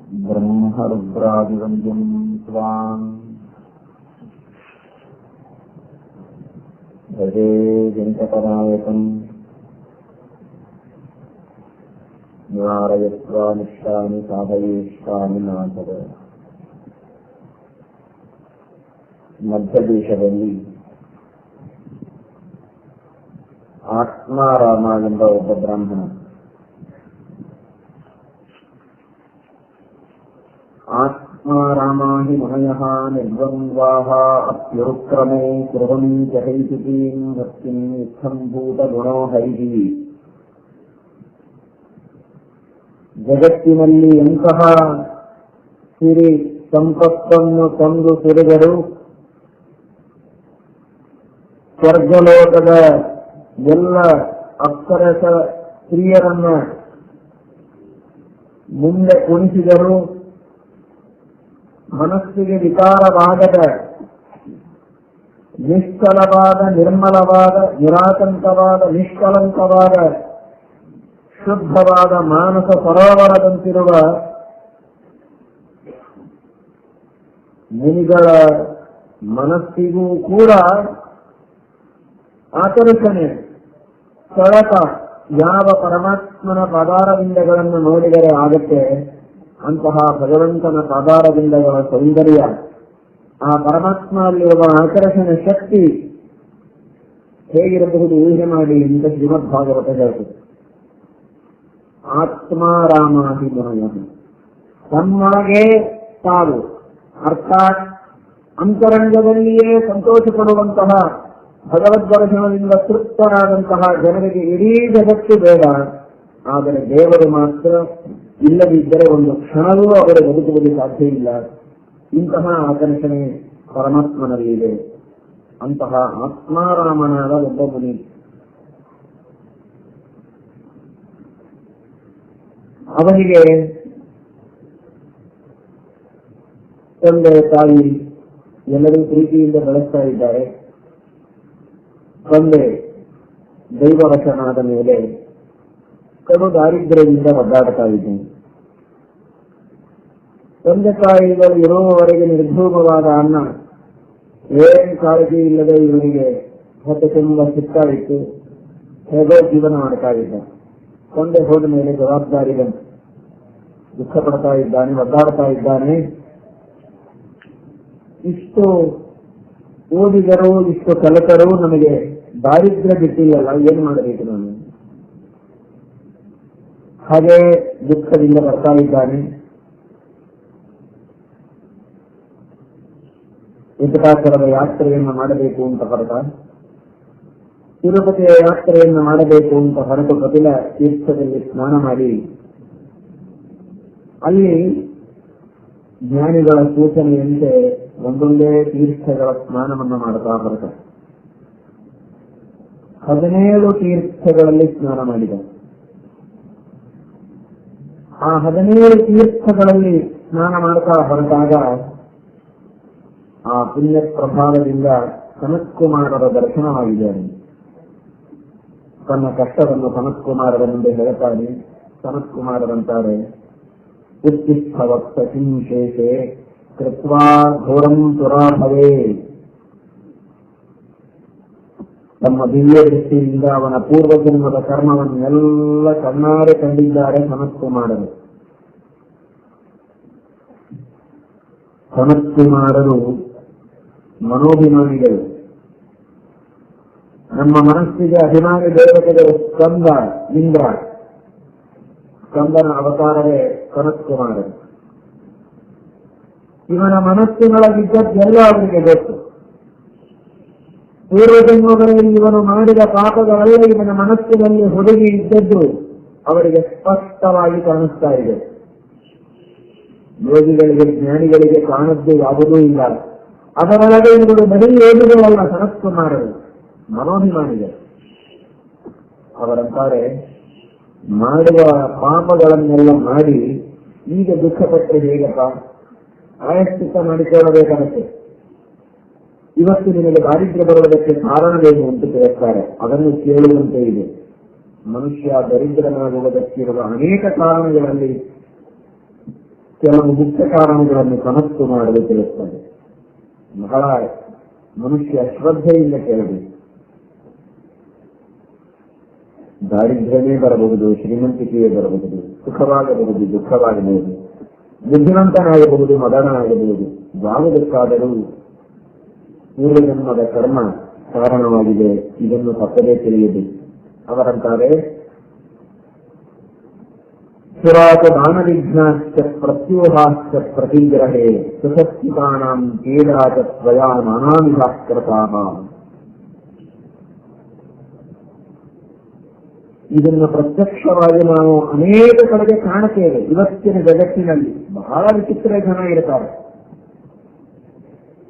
ಬ್ರಹ್ಮರುದ್ರಾದಿವಂದ್ಯಂ ಸ್ವಾಂ ಭಜೇ ವೆಂಕಟನಾಯಕಂ ನಿವಾರಯತ್ವಾನಿಷ್ಟಾನಿ ಸಾಧಯೇಷ್ಟಾನಿ ನಾಥದ. ಮಧ್ಯದೇಶದಲ್ಲಿ ಆತ್ಮಾರಾಮ ಎಂಬ ಒಬ್ಬ ಬ್ರಾಹ್ಮಣ ಆತ್ಮಾರಾಮಾಹಿ ಮಹಯಃ ನಿರ್ದ್ವಂದ್ವಾಃ ಅಪ್ಯುರುಕ್ರಮೇ ಕುರ್ವಂತ್ಯ ಹೈತಿಕೀಂ ಭಕ್ತಿಂ ಇತ್ತಂ ಭೂತಗುಣೋ ಹರಿಃ. ಜಗತ್ತಿನಲ್ಲಿ ಎಂತಹ ಸಿರಿ ಸಂಪತ್ತನ್ನು ತಂದು ಸುರಿದರು ಸ್ವರ್ಗಲೋಕದ ಎಲ್ಲ ಅಪ್ಸರಸ ಸ್ತ್ರೀಯರನ್ನ ಮುಂದೆ ಕುಣಿಸಿದರು. ಮನಸ್ಸಿಗೆ ವಿಕಾರವಾಗದ ನಿಶ್ಚಲವಾದ, ನಿರ್ಮಲವಾದ, ನಿರಾತಂಕವಾದ, ನಿಷ್ಕಲಂಕವಾದ, ಶುದ್ಧವಾದ ಮಾನಸ ಸರೋವರದಂತಿರುವ ಮುನಿಗಳ ಮನಸ್ಸಿಗೂ ಕೂಡ ಆಕರ್ಷಣೆ, ಸೆಳೆತ ಯಾವ ಪರಮಾತ್ಮನ ಪಾದಾರವಿಂದಗಳನ್ನು ನೋಡಿದರೆ ಆಗುತ್ತೆ. ಅಂತಹ ಭಗವಂತನ ಪಾದಾರವಿಂದಗಳ ಸೌಂದರ್ಯ, ಆ ಪರಮಾತ್ಮನಲ್ಲಿರುವ ಆಕರ್ಷಣೆ ಶಕ್ತಿ ಹೇಗಿರಬಹುದು ಊಹೆ ಮಾಡಿ ಅಂತ ಶ್ರೀಮದ್ ಭಾಗವತ ಹೇಳ್ತದೆ. ಆತ್ಮಾರಾಮಾಹಿ ಮಹಯಃ, ತಮ್ಮೊಳಗೆ ತಾವು ಅರ್ಥಾತ್ ಅಂತರಂಗದಲ್ಲಿಯೇ ಸಂತೋಷ ಪಡುವಂತಹ, ಭಗವದ್ದರ್ಶನದಿಂದ ತೃಪ್ತರಾದಂತಹ ಜನರಿಗೆ ಇಡೀ ಜಗತ್ತು ಬೇಡ, ಆದರೆ ದೇವರು ಮಾತ್ರ ಇಲ್ಲದಿದ್ದರೆ ಒಂದು ಕ್ಷಣವೂ ಅವರು ಬದುಕುವುದು ಸಾಧ್ಯ ಇಲ್ಲ. ಇಂತಹ ಆಕರ್ಷಣೆ ಪರಮಾತ್ಮನಲ್ಲಿದೆ. ಅಂತಹ ಆತ್ಮಾರಾಮನಾದ ಒಬ್ಬ ಮುನಿ. ಅವನಿಗೆ ತಂದೆ ತಾಯಿ ಎಲ್ಲರೂ ಪ್ರೀತಿಯಿಂದ ಬೆಳೆಸ್ತಾ ಇದ್ದಾರೆ. ತಂದೆ ದೈವವಶನಾದ ಮೇಲೆ ಕಡು ದಾರಿದ್ರ್ಯದಿಂದ ಒದ್ದಾಡ್ತಾ ಇದ್ದೇನೆ. ತಂದೆ ತಾಯಿಗಳು ಇರುವವರೆಗೆ ನಿರ್ಧೂಮವಾದ ಅನ್ನ, ಏನ್ ಕಾಳಜಿ ಇಲ್ಲದೆ ಇವನಿಗೆ ಹೊಟ್ಟೆ ತುಂಬ ಸಿಗ್ತಾ ಇತ್ತು, ಹೇಗೋ ಜೀವನ ಮಾಡ್ತಾ ಇದ್ದ. ತಂದೆ ಹೋದ ಮೇಲೆ ಜವಾಬ್ದಾರಿ ಬಂತು, ದುಃಖ ಪಡ್ತಾ ಇದ್ದಾನೆ, ಒದ್ದಾಡ್ತಾ ಇದ್ದಾನೆ. ಇಷ್ಟು ಓದಿದರು, ಇಷ್ಟು ಕಲಿತರೂ ನಮಗೆ ದಾರಿದ್ರ್ಯ ಬಿಟ್ಟಿಲ್ಲಲ್ಲ, ಏನ್ ಮಾಡಬೇಕು ನಾನು? ಹಾಗೆ ದುಃಖದಿಂದ ಬರ್ತಾ ಇದ್ದಾನೆ. ವೆಂಕಟಾಚಲದ ಯಾತ್ರೆಯನ್ನು ಮಾಡಬೇಕು ಅಂತ ಹೊರಟ, ತಿರುಪತಿಯ ಯಾತ್ರೆಯನ್ನು ಮಾಡಬೇಕು ಅಂತ ಹೊರಟು ಕಪಿಲ ತೀರ್ಥದಲ್ಲಿ ಸ್ನಾನ ಮಾಡಿ ಅಲ್ಲಿ ಜ್ಞಾನಿಗಳ ಸೂಚನೆಯಂತೆ ಒಂದೊಂದೇ ತೀರ್ಥಗಳ ಸ್ನಾನವನ್ನು ಮಾಡುತ್ತಾ ಹೊರಟ. 17 ತೀರ್ಥಗಳಲ್ಲಿ ಸ್ನಾನ ಮಾಡಿದ. ಆ 17 ತೀರ್ಥಗಳಲ್ಲಿ ಸ್ನಾನ ಮಾಡ್ತಾ ಹೊರಟಾಗ ಆ ಪುಣ್ಯ ಪ್ರಭಾವದಿಂದ ಸನತ್ಕುಮಾರರ ದರ್ಶನವಾಗಿದೆ. ತನ್ನ ಕಷ್ಟವನ್ನು ಸನತ್ಕುಮಾರರ ಮುಂದೆ ಹೇಳ್ತಾನೆ. ಸನತ್ಕುಮಾರರಂತಾರೆ, ಉತ್ತಿಷ್ಠ ವಕ್ತ ಕಿಂಶೇಷೆ ಕೃತ್ವಾ ಘೋರಂ ತುರಾಭವೇ. ತಮ್ಮ ದಿವ್ಯ ದೃಷ್ಟಿಯಿಂದ ಅವನ ಪೂರ್ವಜನ್ಮದ ಕರ್ಮವನ್ನೆಲ್ಲ ಕಣ್ಣಾರೆ ಕಂಡಿದ್ದಾರೆ ಸನತ್ಕುಮಾರರು. ಸನತ್ಕುಮಾರರು ಮನೋಭಿಮಾನಿಗಳು. ನಮ್ಮ ಮನಸ್ಸಿಗೆ ಅಭಿಮಾನಿ ದೇವತೆಗಳು ಸ್ಕಂದ, ಇಂದ್ರ. ಸ್ಕಂದನ ಅವತಾರವೇ ಸನತ್ಕುಮಾರರು. ಇವನ ಮನಸ್ಸಿನೊಳಗಿದ್ದದ್ದೆಲ್ಲ ಅವರಿಗೆ ಗೊತ್ತು. ಪೂರ್ವಜನ್ಮಗಳಲ್ಲಿ ಇವನು ಮಾಡಿದ ಪಾಪಗಳೆಲ್ಲ ಇವನ ಮನಸ್ಸಿನಲ್ಲಿ ಹುಡುಗಿ ಇದ್ದದ್ದು ಅವರಿಗೆ ಸ್ಪಷ್ಟವಾಗಿ ಕಾಣಿಸ್ತಾ ಇದೆ. ಯೋಗಿಗಳಿಗೆ, ಜ್ಞಾನಿಗಳಿಗೆ ಕಾಣದ್ದು ಯಾವುದೂ ಇಲ್ಲ. ಅದರೊಳಗೆ ಇವರು ಬರೀ ಯೋಗಿಗಳಲ್ಲ, ಸನತ್ಕುಮಾರರು ಮನೋಭಿಮಾನಿಗಳು. ಅವರಂತಾರೆ, ಮಾಡುವ ಪಾಪಗಳನ್ನೆಲ್ಲ ಮಾಡಿ ಈಗ ದುಃಖಪಟ್ಟರೆ ಹೇಗಪ್ಪ? ಪ್ರಾಯಶ್ಚಿತ್ತ ಮಾಡಿಕೊಳ್ಳಬೇಕಾಗುತ್ತೆ. ಇವತ್ತು ನಿನಗೆ ದಾರಿದ್ರ್ಯ ಬರುವುದಕ್ಕೆ ಕಾರಣವೇನು ಅಂತ ಕೇಳುತ್ತಾರೆ. ಅದನ್ನು ಕೇಳುವಂತೆ ಇದೆ. ಮನುಷ್ಯ ದರಿದ್ರನಾಗುವುದಕ್ಕಿರುವ ಅನೇಕ ಕಾರಣಗಳಲ್ಲಿ ಕೆಲವು ಮುಖ್ಯ ಕಾರಣಗಳನ್ನು ಕನಸು ಮಾಡಲು ತಿಳಿಸ್ತದೆ. ಬಹಳ ಮನುಷ್ಯ ಶ್ರದ್ಧೆಯಿಂದ ಕೇಳಬೇಕು. ದಾರಿದ್ರ್ಯವೇ ಬರಬಹುದು, ಶ್ರೀಮಂತಿಕೆಯೇ ಬರಬಹುದು, ಸುಖವಾಗಬಹುದು, ದುಃಖವಾಗಬಹುದು, ಬುದ್ಧಿವಂತನಾಗಬಹುದು, ಮದನಾಗಬಹುದು. ಯಾವುದಕ್ಕಾದರೂ ಪೂರ್ವಜನ್ಮದ ಕರ್ಮ ಕಾರಣವಾಗಿದೆ. ಇದನ್ನು ತಪ್ಪದೇ ತಿಳಿಯಬೇಕು. ಅವರಂತಾರೆ, ಸುರಾತ ದಾನವಿಘ್ನಾಶ್ಚ ಪ್ರತ್ಯೂಹಾಶ್ಚ ಪ್ರತಿಗ್ರಹೇ ಸುಖಸ್ಥಿತಾನಾಂ ಕೇದಾಚ ತ್ವಯಾ ನಾನಾವಿಧಾಕೃತಾಃ. ಇದನ್ನು ಪ್ರತ್ಯಕ್ಷವಾಗಿ ನಾವು ಅನೇಕ ಕಡೆಗೆ ಕಾಣುತ್ತೇವೆ. ಇವತ್ತಿನ ಜಗತ್ತಿನಲ್ಲಿ ಬಹಳ ವಿಚಿತ್ರ ಜನ ಇರ್ತಾರೆ.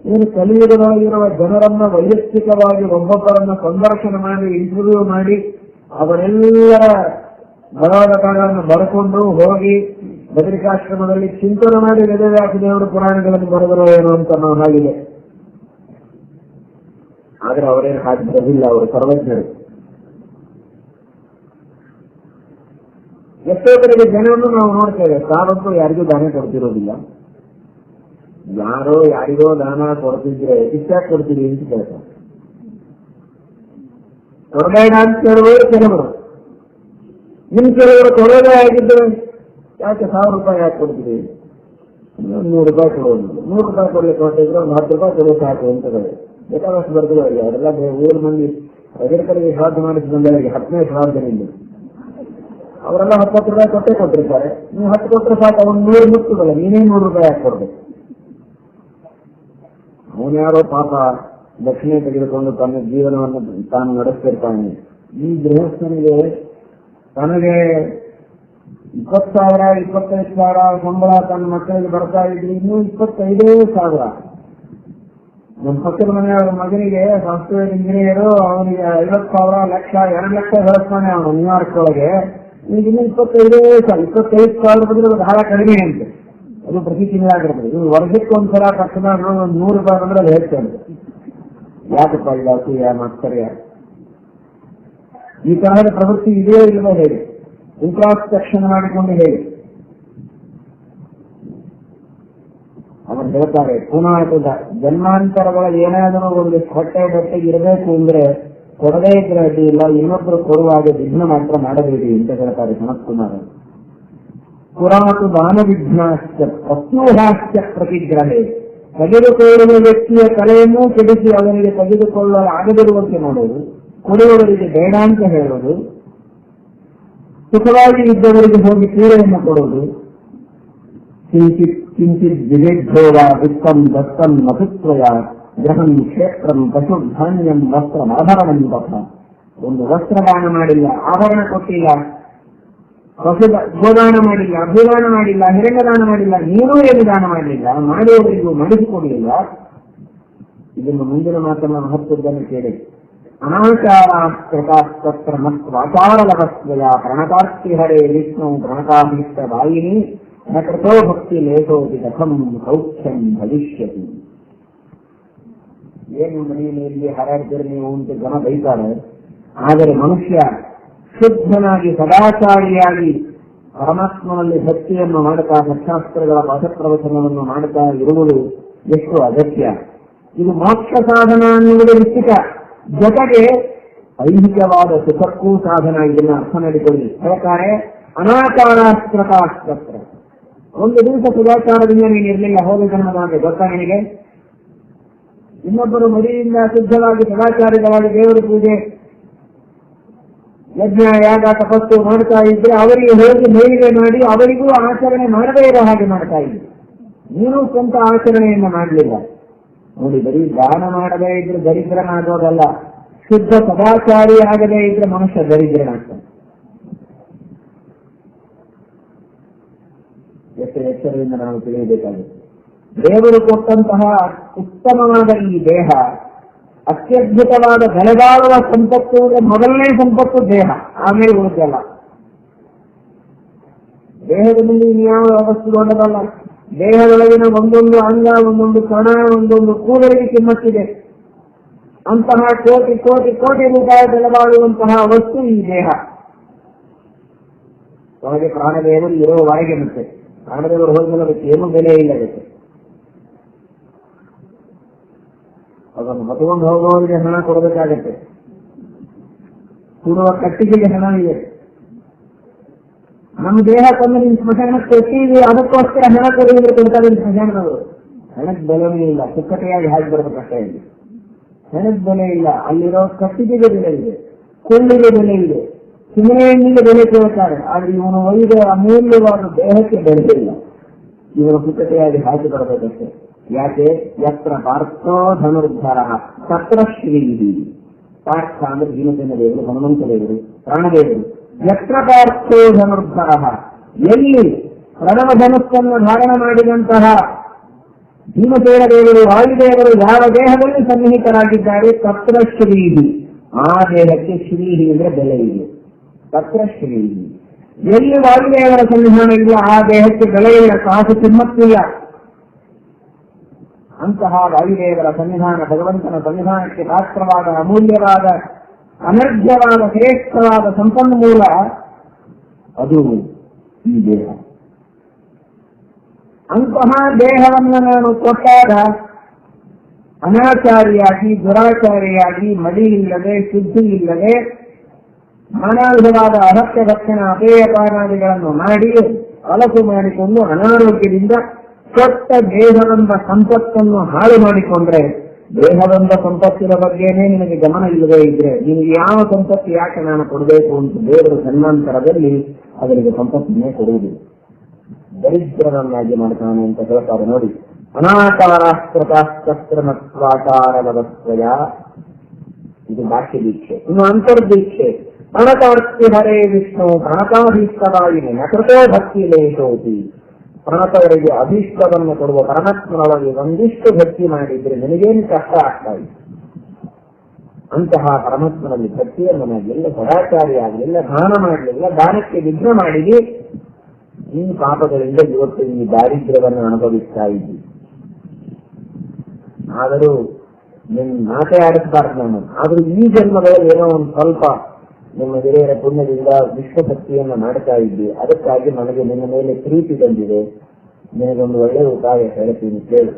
ಏನು ಕಲಿಯುಗದೊಳಗಿರುವ ಜನರನ್ನ ವೈಯಕ್ತಿಕವಾಗಿ ಒಬ್ಬೊಬ್ಬರನ್ನ ಸಂದರ್ಶನ ಮಾಡಿ, ಇಂಟರ್ವ್ಯೂ ಮಾಡಿ, ಅವರೆಲ್ಲರ ಬರೋದಗಳನ್ನು ಬರಕೊಂಡು ಹೋಗಿ ಬದರಿಕಾಶ್ರಮದಲ್ಲಿ ಚಿಂತನೆ ಮಾಡಿ ವೇದವ್ಯಾಸದೇವರು ಪುರಾಣಗಳನ್ನು ಬರೆದರು ಏನು ಅಂತ ನಾವು ಆಗಿದೆ. ಆದ್ರೆ ಅವರೇನು ಹಾಗೆ ಬರಲಿಲ್ಲ, ಅವರು ಸರ್ವಜ್ಞರು. ಎಷ್ಟೋ ಕಡೆಗೆ ಜನವನ್ನು ನಾವು ನೋಡ್ತೇವೆ, ತಾವಂತೂ ಯಾರಿಗೂ ದಾನ ಕೊಡ್ತಿರೋದಿಲ್ಲ. ಯಾರೋ ಯಾರಿಗೋ ದಾನ ಕೊಡ್ತಿದ್ರೆ ಇಷ್ಟಾಗಿ ಕೊಡ್ತೀವಿ ಅಂತ ಕೇಳ್ತಾರೆ. ಕೊಡಬೇಡ ಅಂತ ಹೇಳುವವರು ಕೆಲವರು, ಇನ್ನು ಕೆಲವರು ಕೊಡೋದೇ ಆಗಿದ್ದರೆ ಯಾಕೆ 1000 ರೂಪಾಯಿ ಯಾಕೆ ಕೊಡ್ತೀವಿ, 100 ರೂಪಾಯಿ ಕೊಡೋದು, 100 ರೂಪಾಯಿ ಕೊಡ್ಲಿಕ್ಕೆ ಹೊರಟಿದ್ರೆ ಒಂದು 10 ರೂಪಾಯಿ ಕೊಡೋ ಸಾಕು ಅಂತ ಬೇಕಾದಷ್ಟು ಬರ್ತದೆ. ಅವರೆಲ್ಲ ಊರು ಮಂದಿ ಅದರ ಕಡೆಗೆ ಶ್ರಾದ್ದ ಮಾಡಿಸಿ ಬಂದವರಿಗೆ 10ನೇ ಶ್ರಾದ್ದನಿಂದ ಅವರೆಲ್ಲ 70 ರೂಪಾಯಿ ಕೊಟ್ಟೆ ಕೊಟ್ಟಿರ್ತಾರೆ. ನೀವು 10 ಕೊಟ್ಟರೆ ಸಾಕು, ಅವನು 100 ಮುಟ್ಟುಗಲ್ಲ, ನೀನೇ 100 ರೂಪಾಯಿ ಯಾಕೆ ಕೊಡ್ಬೇಕು. ಅವನ್ಯಾರೋ ಪಾಪ ದಕ್ಷಿಣೆ ತೆಗೆದುಕೊಂಡು ತನ್ನ ಜೀವನವನ್ನು ತಾನು ನಡೆಸ್ತಿರ್ತಾನೆ. ಈ ಗೃಹಸ್ಥನಿಗೆ ತನಗೆ 20,000 25,000 ಸಂಬಳ ತನ್ನ ಮಕ್ಕಳಿಗೆ ಬರ್ತಾ ಇದ್ರು, ಇನ್ನೂ 25,000. ನಮ್ಮ ಪಕ್ಕದ ಮನೆಯವರ ಮಗನಿಗೆ ಸಾಫ್ಟ್ವೇರ್ ಇಂಜಿನಿಯರು, ಅವನಿಗೆ 50,000 ಲಕ್ಷ 2 ಲಕ್ಷ ಗಳಿಸ್ತಾನೆ ಅವನು ನ್ಯೂಯಾರ್ಕ್ ಒಳಗೆ. ಈಗ ಇನ್ನೂ 25,000 ಬಂದ್ರೆ ಬಹಳ ಕಡಿಮೆ ಅಂತೆ. ಅದು ಪ್ರತಿ ತಿಂಗಳಾಗಿರ್ತದೆ. ಇವು ವರ್ಷಕ್ಕೆ ಒಂದ್ಸಲ ಕಟ್ಟಡ ಒಂದು 100 ರೂಪಾಯಿ ಬಂದ್ರೆ ಅದು ಹೇಳ್ತೇನೆ, ಯಾಕಪ್ಪ ಇಲ್ಲ ಅಸೂಯ ಮಾತ್ಸರ್ಯ. ಈ ತರಹದ ಪ್ರವೃತ್ತಿ ಇದೆಯೋ ಇಲ್ಲವೋ ಹೇಳಿ, ಇಂಟ್ರಾಸ್ಪೆಕ್ಷನ್ ಮಾಡಿಕೊಂಡು ಹೇಳಿ. ಅವರು ಹೇಳ್ತಾರೆ, ಪುನಃ ಜನ್ಮಾಂತರಗಳ ಏನಾದರೂ ಒಂದು ಹೊಟ್ಟೆ ಬಟ್ಟೆಗೆ ಇರಬೇಕು ಅಂದ್ರೆ ಕೊಡದೇ ಇದ್ರೆ ಅಡ್ಡಿ ಇಲ್ಲ, ಇನ್ನೊಬ್ರು ಕೊಡುವಾಗ ವಿಘ್ನ ಮಾತ್ರ ಮಾಡಬೇಡಿ ಅಂತ ಹೇಳ್ತಾರೆ ಸನತ್ಕುಮಾರ್. ಪುರಾತು ದಾನ ವಿಘ್ನಾಶ್ಚ ಪ್ರತ್ಯೂಹಾಶ್ಚ ಪ್ರತಿಗ್ರಹೇ. ತೆಗೆದುಕೊಳ್ಳುವ ವ್ಯಕ್ತಿಯ ಕಲೆಯನ್ನು ಕೆಡಿಸಿ ಅವನಿಗೆ ತೆಗೆದುಕೊಳ್ಳಲು ಆಗದಿರುವಂತೆ ಮಾಡೋದು, ಕೊಡುವವರಿಗೆ ಬೇಡ ಅಂತ ಹೇಳೋದು, ಸುಖವಾಗಿ ಇದ್ದವರಿಗೆ ಹೋಗಿ ಪೀಡೆಯನ್ನು ಕೊಡೋದು. ಕಿಂಚಿತ್ ಕಿಂಚಿತ್ ವಿವೇದ್ಯೋಗ ವಿತ್ತಂ ದತ್ತಂ ಮಧುತ್ವಯ ಗ್ರಹಂ ಕ್ಷೇತ್ರಂ ಪಶು ಧಾನ್ಯಂ ವಸ್ತ್ರ ಆಭರಣಂ ತಥ. ಒಂದು ವಸ್ತ್ರದಾನ ಮಾಡಿಲ್ಲ, ಆಭರಣ ಕೊಟ್ಟಿಲ್ಲ, ಪಶು ಗೋದಾನ ಮಾಡಿಲ್ಲ, ಅಭಿದಾನ ಮಾಡಿಲ್ಲ, ಹಿರಣ್ಯದಾನ ಮಾಡಿಲ್ಲ, ನೀನೂ ಏನು ದಾನ ಮಾಡಲಿಲ್ಲ, ಮಾಡುವವರಿಗೂ ಮಾಡಿಸಿಕೊಡಲಿಲ್ಲ. ಇದನ್ನು ಮುಂದಿನ ಮಾತನ್ನು ಮಹತ್ವದ್ದನ್ನು ಕೇಳಿ. ಅನಾಚಾರಾಸ್ತ್ರ ಮತ್ವಾಚಾರಲವಸ್ವಯ ಪ್ರಣತಾರ್ತಿ ಹರೇ ವಿಷ್ಣು ಪ್ರಣತಾಭಿಷ್ಟ ವಾಯಿನಿ ನ ಕೃತೋ ಭಕ್ತಿ ಲೇಖೋತಿ ಕಥಂ ಸೌಖ್ಯಂ ಭವಿಷ್ಯತಿ. ಏನು ಮನೆಯಲ್ಲಿ ಹಾರಾಡ್ತೀರಿ ನೀವು ಅಂತ ಜನ ಬೈತಾರೆ. ಆದರೆ ಮನುಷ್ಯ ಶುದ್ಧನಾಗಿ ಸದಾಚಾರಿಯಾಗಿ ಪರಮಾತ್ಮನಲ್ಲಿ ಭಕ್ತಿಯನ್ನು ಮಾಡುತ್ತಾ ಸತ್ಶಾಸ್ತ್ರಗಳ ಪಾಠಪ್ರವಚನವನ್ನು ಮಾಡುತ್ತಾ ಇರುವುದು ಎಷ್ಟು ಅಗತ್ಯ. ಇದು ಮೋಕ್ಷ ಸಾಧನ ಅನ್ನುವುದು ನಿಶ್ಚಿತ, ಜೊತೆಗೆ ಐಹಿಕವಾದ ಸುಖಕ್ಕೂ ಸಾಧನ. ಇದನ್ನು ಅರ್ಥ ಮಾಡಿಕೊಳ್ಳಿ. ಹೇಳ್ತಾರೆ, ಅನಾಚಾರಾಸ್ತ್ರ. ಒಂದು ದಿವಸ ಸದಾಚಾರದಿಂದ ನೀನು ಇರಲಿಲ್ಲ, ಹೋದ ಜನ್ಮದಾಗೆ ಗೊತ್ತಾ ನಿನಗೆ? ಇನ್ನೊಬ್ಬರು ಮಡಿಯಿಂದ ಶುದ್ಧವಾಗಿ ಸದಾಚಾರಿಗಳಾಗಿ ದೇವರ ಪೂಜೆ ಯಜ್ಞ ಯಾಗ ತಪಸ್ಸು ಮಾಡ್ತಾ ಇದ್ರೆ ಅವರಿಗೆ ಹೋಗಿ ಮೇಲಿಗೆ ಮಾಡಿ ಅವರಿಗೂ ಆಚರಣೆ ಮಾಡದೇ ಇರೋ ಹಾಗೆ ಮಾಡ್ತಾ ಇದ್ರು. ನೀನು ಸ್ವಂತ ಆಚರಣೆಯನ್ನು ಮಾಡಲಿಲ್ಲ. ನೋಡಿ, ಬರೀ ದಾನ ಮಾಡದೇ ಇದ್ರೆ ದರಿದ್ರನಾಗೋದಲ್ಲ, ಶುದ್ಧ ಸದಾಚಾರಿ ಆಗದೇ ಇದ್ರೆ ಮನುಷ್ಯ ದರಿದ್ರನಾಗ್ತಾನೆ. ಎಷ್ಟು ಎಚ್ಚರದಿಂದ ನಾವು ತಿಳಿಯಬೇಕಾಗುತ್ತೆ. ದೇವರು ಕೊಟ್ಟಂತಹ ಉತ್ತಮವಾದ ಈ ದೇಹ ಅತ್ಯದ್ಭುತವಾದ ಬೆಲೆಬಾಳುವ ಸಂಪತ್ತು. ಮೊದಲನೇ ಸಂಪತ್ತು ದೇಹ, ಆಮೇಲೆ ಉಳಿದಲ್ಲ. ದೇಹದಲ್ಲಿ ಇನ್ಯಾವ ವಸ್ತು ದೊಡ್ಡದಲ್ಲ. ದೇಹದೊಳಗಿನ ಒಂದೊಂದು ಅಂಗ, ಒಂದೊಂದು ಕಣ, ಒಂದೊಂದು ಕೂದಲಿಗೆ ಕಿಮ್ಮತ್ತಿದೆ. ಅಂತಹ ಕೋಟಿ ಕೋಟಿ ಕೋಟಿ ರೂಪಾಯಿ ಬೆಲೆಬಾಳುವಂತಹ ವಸ್ತು ಈ ದೇಹ. ಒಳಗೆ ಪ್ರಾಣದೇವರು ಇರೋವರೆಗೆ ಮತ್ತೆ ಪ್ರಾಣದೇವರು ಹೋದ್ಮೇಲೆ ಅದಕ್ಕೆ ಏನೂ ಬೆಲೆ ಇಲ್ಲ. ಅದಕ್ಕೆ ಅದನ್ನು ಹೊತ್ಕೊಂಡು ಹೋಗುವವರಿಗೆ ಹಣ ಕೊಡಬೇಕಾಗತ್ತೆ. ಕೂಡುವ ಕಟ್ಟಿಗೆಗೆ ಹಣ ಇದೆ. ನಮ್ಮ ದೇಹ ತಂದು ನೀವು ಸ್ಮಶಾನಕ್ಕೆ ಕೊಟ್ಟಿವಿ, ಅದಕ್ಕೋಸ್ಕರ ಹಣ ಕೊಡುವುದ್ರೆ ಕೊಡ್ತಾರೆ ಸ್ಮಶಾನದವರು. ಹಣಕ್ಕೆ ಬೆಲೆನೇ ಇಲ್ಲ, ಸುಕ್ಕಟೆಯಾಗಿ ಹಾಕಿ ಬರ್ಬೇಕಷ್ಟೇ. ಇಲ್ಲಿ ಹಣದ ಬೆಲೆ ಇಲ್ಲ, ಅಲ್ಲಿರೋ ಕಟ್ಟಿಗೆಗೆ ಬೆಲೆ ಇದೆ, ಕೊಳ್ಳಿಗೆ ಬೆಲೆ ಇದೆ, ಚಿಮಣೆಯನ್ನಿಗೆ ಬೆಲೆ ಕೇಳ್ತಾರೆ. ಆದ್ರೆ ಇವನು ಒಯ್ದ ಅಮೂಲ್ಯವಾದ ದೇಹಕ್ಕೆ ಬೆಲೆ ಇಲ್ಲ. ಇವನು ಸುಕ್ಕಟೆಯಾಗಿ ಹಾಕಿ ಬರಬೇಕಷ್ಟೇ. ಯಾಕೆ? ಯತ್ರ ಪಾರ್ಥೋ ಧನುರ್ಧರ ತತ್ರ ಶ್ರೀ. ಪಾರ್ಥ ಅಂದ್ರೆ ಭೀಮಸೇನ ದೇವರು, ಹನುಮಂತ ದೇವರು, ಪ್ರಾಣದೇವರು. ಯತ್ರ ಪಾರ್ಥೋ ಧನುರ್ಧರ, ಎಲ್ಲಿ ಪ್ರಣವ ಧನುಸ್ಸನ್ನು ಧಾರಣ ಮಾಡಿದಂತಹ ಭೀಮಸೇನ ದೇವರು, ವಾಯುದೇವರು ಯಾವ ದೇಹದಲ್ಲಿ ಸನ್ನಿಹಿತರಾಗಿದ್ದಾರೆ, ತತ್ರ ಶ್ರೀಹಿ, ಆ ದೇಹಕ್ಕೆ ಶ್ರೀಹಿ ಅಂದ್ರೆ ಬೆಲೆ ಇದೆ. ತತ್ರ ಶ್ರೀಹಿ, ಎಲ್ಲಿ ವಾಯುದೇವರ ಸನ್ನಿಧಾನ ಇಲ್ಲ ಆ ದೇಹಕ್ಕೆ ಬೆಲೆ ಇಲ್ಲ, ಕಾಸು ಕಿಮ್ಮತ್ತಿಲ್ಲ. ಅಂತಹ ವಾಯುದೇವರ ಸನ್ನಿಧಾನ, ಭಗವಂತನ ಸನ್ನಿಧಾನಕ್ಕೆ ಪಾತ್ರವಾದ ಅಮೂಲ್ಯವಾದ ಅನರ್ಘ್ಯವಾದ ಶ್ರೇಷ್ಠವಾದ ಸಂಪನ್ಮೂಲ ಅದು ಈ ದೇಹ. ಅಂತಹ ದೇಹವನ್ನು ನಾನು ಕೊಟ್ಟಾಗ ಅನಾಚಾರಿಯಾಗಿ, ದುರಾಚಾರಿಯಾಗಿ, ಮಡಿ ಇಲ್ಲದೆ, ಶುದ್ಧಿ ಇಲ್ಲದೆ, ನಾನಾ ವಿಧವಾದ ಅಗತ್ಯ ರಕ್ಷಣ ಅಪೇಯಪಾನಾದಿಗಳನ್ನು ಮಾಡಿ ಅಲಸು ಮಾಡಿಕೊಂಡು ಅನಾರೋಗ್ಯದಿಂದ ಕೊಟ್ಟ ದೇಹವೆಂಬ ಸಂಪತ್ತನ್ನು ಹಾಳು ಮಾಡಿಕೊಂಡ್ರೆ, ದೇಹವೆಂಬ ಸಂಪತ್ತಿನ ಬಗ್ಗೆನೇ ನಿನಗೆ ಗಮನ ಇಲ್ಲದೆ ಇದ್ರೆ ನಿನಗೆ ಯಾವ ಸಂಪತ್ತು ಯಾಕೆ ನಾನು ಕೊಡಬೇಕು ಅಂತ ದೇವರ ಜನ್ಮಾಂತರದಲ್ಲಿ ಅವರಿಗೆ ಸಂಪತ್ತನ್ನೇ ಕೊಡುವುದಿಲ್ಲ, ದರಿದ್ರನನ್ನಾಗಿ ಮಾಡ್ತಾನೆ ಅಂತ ಹೇಳ್ತಾರೆ ನೋಡಿ. ಅನಾಕಾರಾಸ್ತ್ರತಾಸ್ತ್ರಮತ್ವಾಕಾರವಸ್ತ್ರಯ, ಇದು ಬಾಹ್ಯ ದೀಕ್ಷೆ. ಇನ್ನು ಅಂತರ್ದೀಕ್ಷೆ. ಪ್ರಣತಾರ್ತಿ ಹರೇ ವಿಷ್ಣು ಪ್ರಣತಾಭೀಷ್ಟವಾಯಿನಿ ನಕೃತೋ ಭಕ್ತಿ ಲೇಷೋತಿ. ಪ್ರಣತವರಿಗೆ ಅಭೀಷ್ಟವನ್ನು ಕೊಡುವ ಪರಮಾತ್ಮನೊಳಗೆ ಒಂದಿಷ್ಟು ಭಕ್ತಿ ಮಾಡಿದ್ರೆ ನಿನಗೇನು ಕಷ್ಟ ಆಗ್ತಾ ಇದೆ. ಅಂತಹ ಪರಮಾತ್ಮನಲ್ಲಿ ಭಕ್ತಿಯನ್ನು ಮಾಡಿ, ಎಲ್ಲ ಸದಾಚಾರಿಯಾಗಿ, ಎಲ್ಲ ದಾನ ಮಾಡಲಿ, ಎಲ್ಲ ದಾನಕ್ಕೆ ವಿಘ್ನ ಮಾಡಿದಿ, ಈ ಪಾಪಗಳಿಂದ ಇವತ್ತು ಈ ದಾರಿದ್ರ್ಯವನ್ನು ಅನುಭವಿಸ್ತಾ ಇದ್ದಿ. ಆದರೂ ನಿನ್ನ ಮಾತೇ ಆಡಿಸಬಾರ್ದು ನಾನು. ಆದ್ರೂ ಈ ಜನ್ಮಗಳಲ್ಲಿ ಏನೋ ಒಂದು ಸ್ವಲ್ಪ ನಿಮ್ಮ ಹಿರಿಯರ ಪುಣ್ಯದಿಂದ ವಿಶ್ವಭಕ್ತಿಯನ್ನು ಮಾಡ್ತಾ ಇದ್ದಿ. ಅದಕ್ಕಾಗಿ ನನಗೆ ನಿನ್ನ ಮೇಲೆ ಪ್ರೀತಿ ಬಂದಿದೆ, ನಿನಗೊಂದು ಒಳ್ಳೆಯ ಉಪಾಯ ಹೇಳ್ತೀನಿ ಕೇಳು